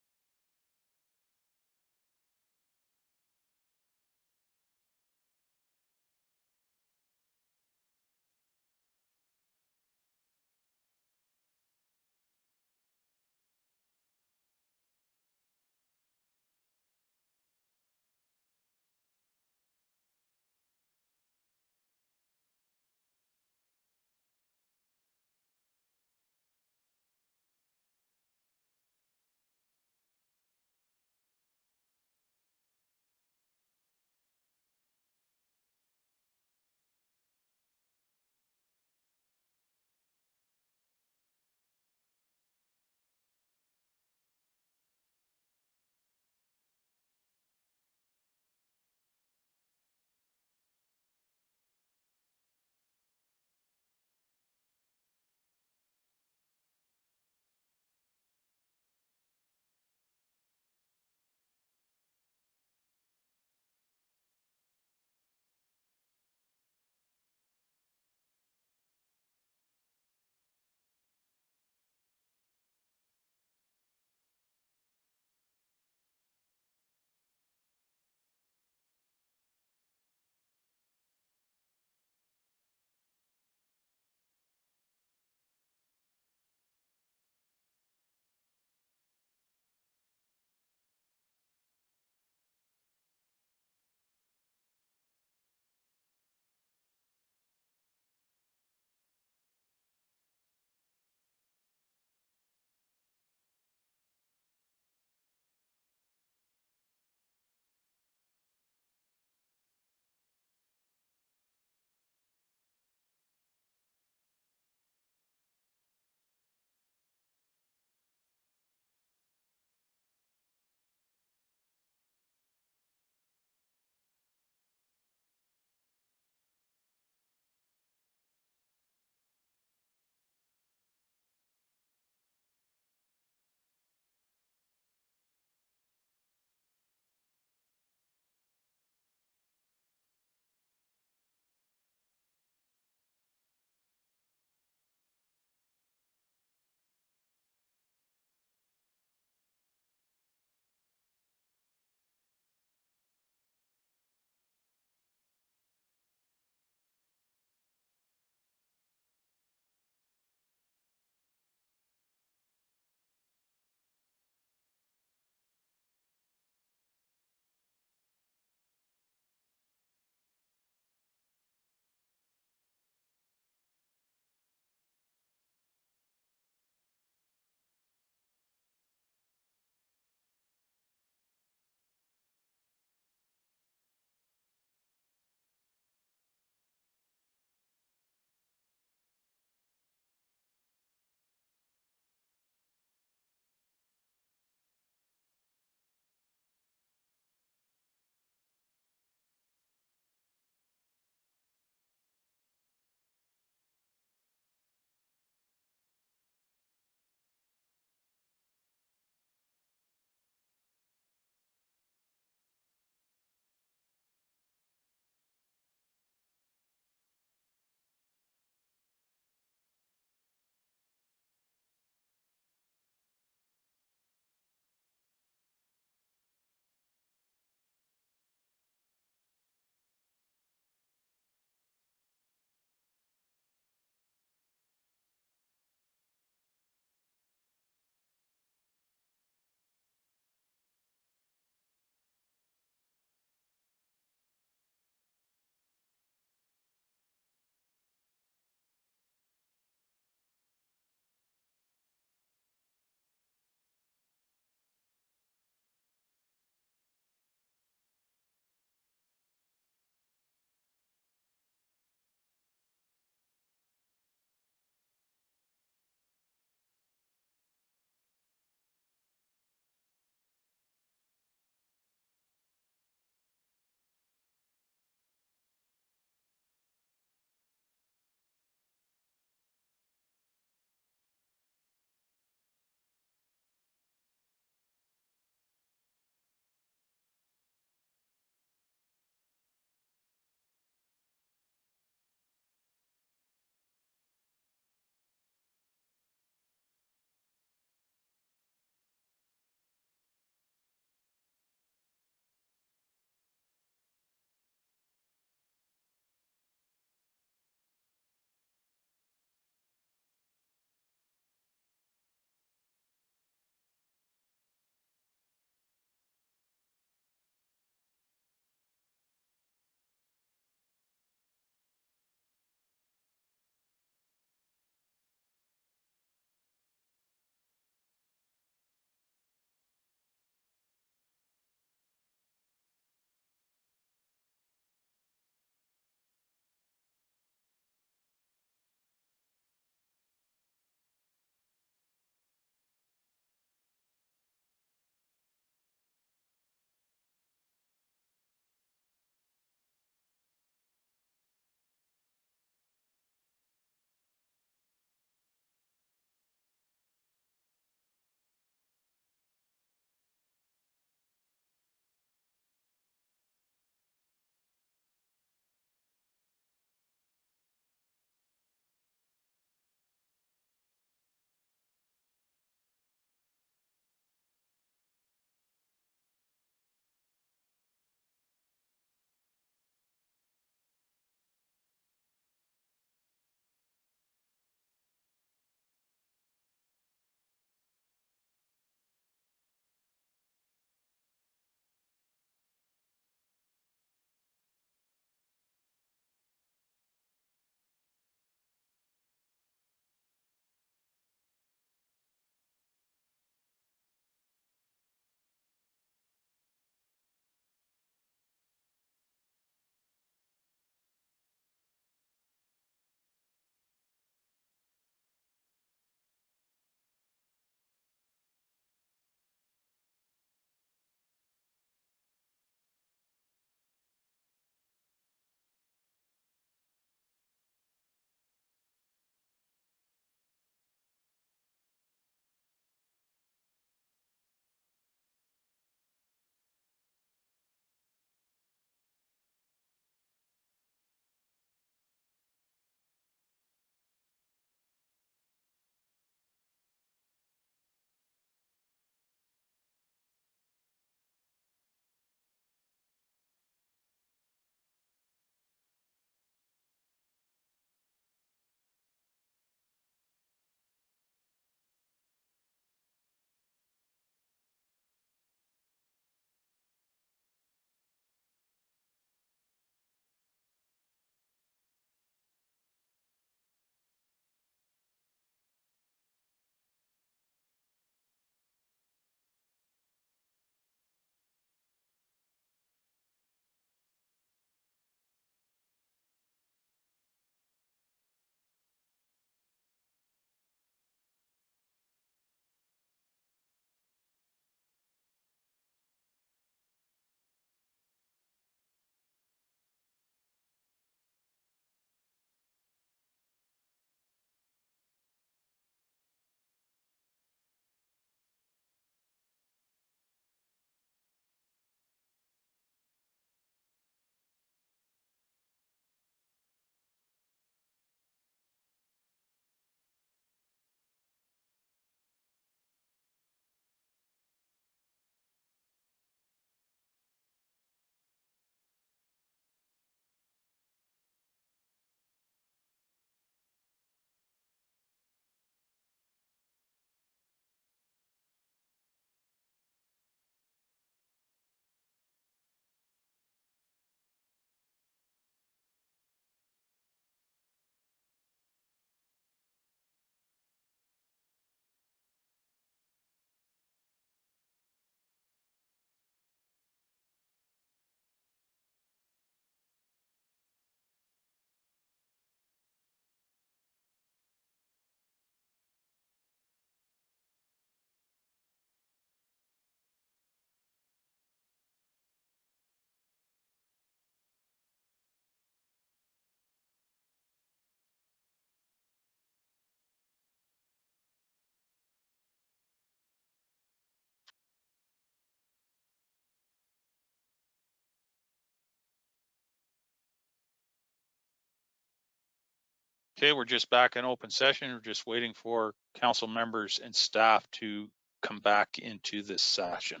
Okay, we're just back in open session. We're just waiting for council members and staff to come back into this session.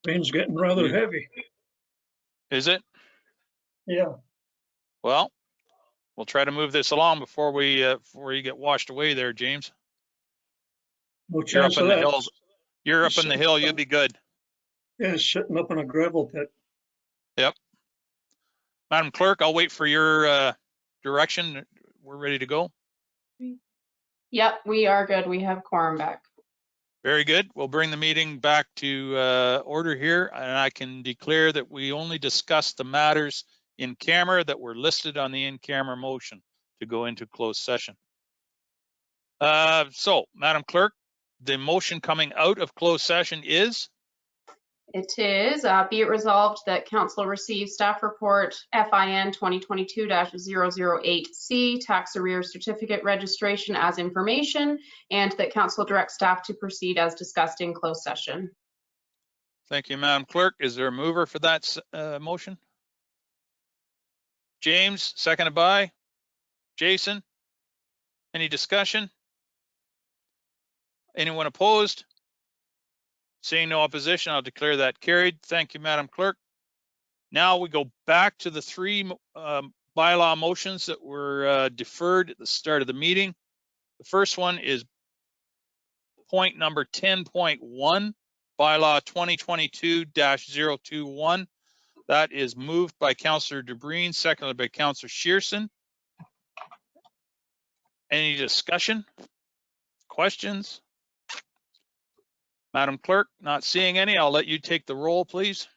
Rain's getting rather heavy.
Is it?
Yeah.
Well, we'll try to move this along before you get washed away there, James.
No
You're up
chance
in
of
the
that.
hills. You're up in the hill. You'll be good.
Yeah, sitting up in a gravel pit.
Yep. Madam Clerk, I'll wait for your direction. We're ready to go.
Yep, we are good. We have quorum back.
Very good. We'll bring the meeting back to order here, and I can declare that we only discussed the matters in camera that were listed on the in-camera motion to go into closed session. So, Madam Clerk, the motion coming out of closed session is?
It is, be it resolved that council receives staff report FIN 2022-008C, tax arrears certificate registration as information, and that council directs staff to proceed as discussed in closed session.
Thank you, Madam Clerk. Is there a mover for that motion? James, seconded by? Jason? Any discussion? Anyone opposed? Seeing no opposition, I'll declare that carried. Thank you, Madam Clerk. Now we go back to the three bylaw motions that were deferred at the start of the meeting. The first one is point number 10.1, bylaw 2022-021. That is moved by Councillor DeBreen, seconded by Councillor Shearson. Any discussion? Questions? Madam Clerk, not seeing any. I'll let you take the roll, please.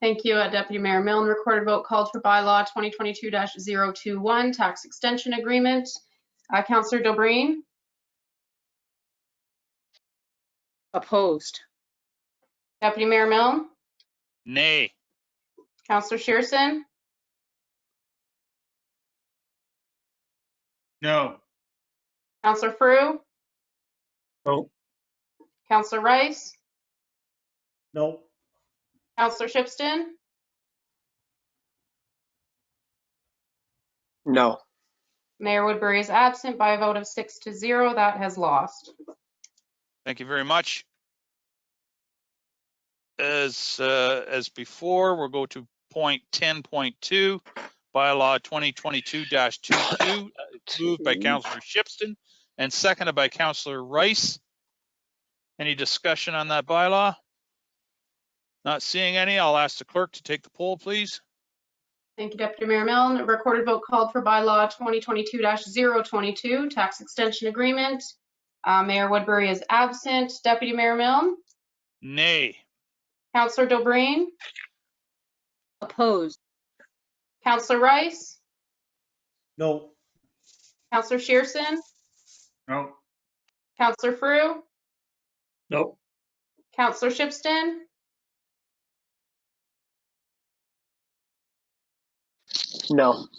Thank you, Deputy Mayor Milne. Recorded vote called for bylaw 2022-021, tax extension agreement. Councillor Dobreen?
Opposed.
Deputy Mayor Milne?
Nay.
Councillor Shearson?
No.
Councillor Frew?
No.
Councillor Rice?
No.
Councillor Shipston?
No.
Mayor Woodbury is absent by a vote of 6-0. That has lost.
Thank you very much. As before, we'll go to point 10.2, bylaw 2022-22, moved by Councillor Shipston and seconded by Councillor Rice. Any discussion on that bylaw? Not seeing any. I'll ask the clerk to take the poll, please.
Thank you, Deputy Mayor Milne. A recorded vote called for bylaw 2022-022, tax extension agreement. Mayor Woodbury is absent. Deputy Mayor Milne?
Nay.
Councillor Dobreen?
Opposed.
Councillor Rice?
No.
Councillor Shearson?
No.
Councillor Frew?
No.
Councillor Shipston?
No.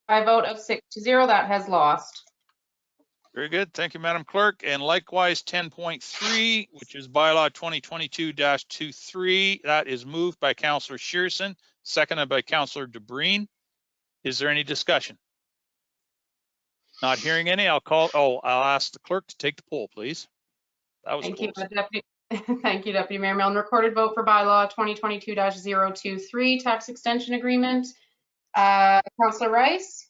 By a vote of 6-0, that has lost.
Very good. Thank you, Madam Clerk. And likewise, 10.3, which is bylaw 2022-23, that is moved by Councillor Shearson, seconded by Councillor DeBreen. Is there any discussion? Not hearing any. I'll ask the clerk to take the poll, please. That was
Thank
close.
you, Deputy. Thank you, Deputy Mayor Milne. Recorded vote for bylaw 2022-023, tax extension agreement. Councillor Rice?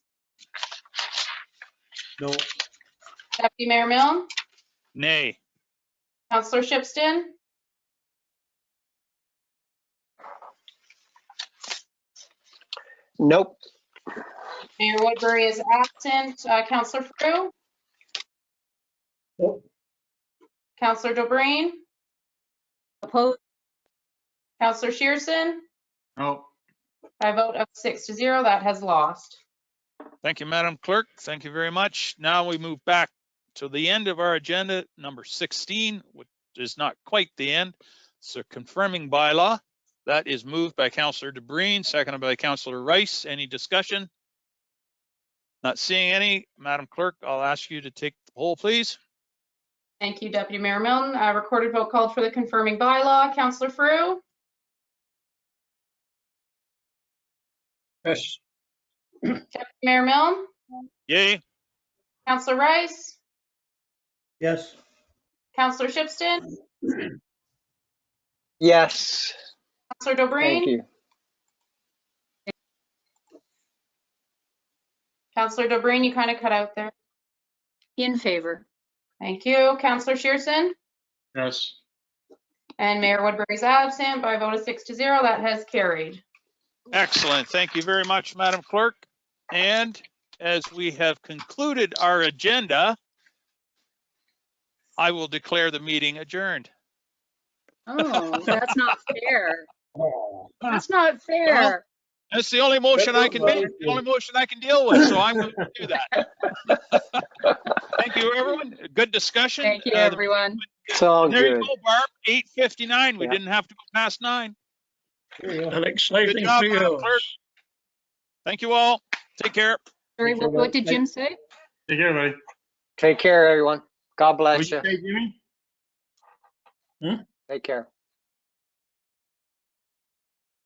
No.
Deputy Mayor Milne?
Nay.
Councillor Shipston?
Nope.
Mayor Woodbury is absent. Councillor Frew? Counselor Dobreen,
Opposed?
Counselor Shearson.
No.
By a vote of 6-0, that has lost.
Thank you, Madam Clerk. Thank you very much. Now we move back to the end of our agenda, number 16, which is not quite the end. It's a confirming bylaw. That is moved by Councillor Dobreen, seconded by Councillor Rice. Any discussion? Not seeing any. Madam Clerk, I'll ask you to take the poll, please.
Thank you, Deputy Mayor Milne. A recorded vote called for the confirming bylaw. Counselor Frew,
Yes.
Deputy Mayor Milne,
Yay.
Counselor Rice,
Yes.
Counselor Shipston,
Yes,
Counselor
thank
Dobreen,
you.
Counselor Dobreen, you kind of cut out there.
In favor.
Thank you. Counselor Shearson,
Yes.
and Mayor Woodbury's absent. By a vote of 6-0, that has carried.
Excellent. Thank you very much, Madam Clerk. And as we have concluded our agenda, I will declare the meeting adjourned.
Oh, that's not fair. That's not
Well,
fair.
that's the only motion I can make, the only motion I can deal with, so I'm going to do that. Thank you, everyone. Good discussion.
Thank you, everyone.
It's all
There you
good.
go, Barb. 8:59. We
Yeah.
didn't have to go past 9.
An exciting
Good job,
3
Madam
hours.
Clerk. Thank you all. Take care.
Sorry, what did Jim say?
Take care, buddy.
Take care, everyone. God
What
bless
did you
you.
say, Jimmy?
Take care.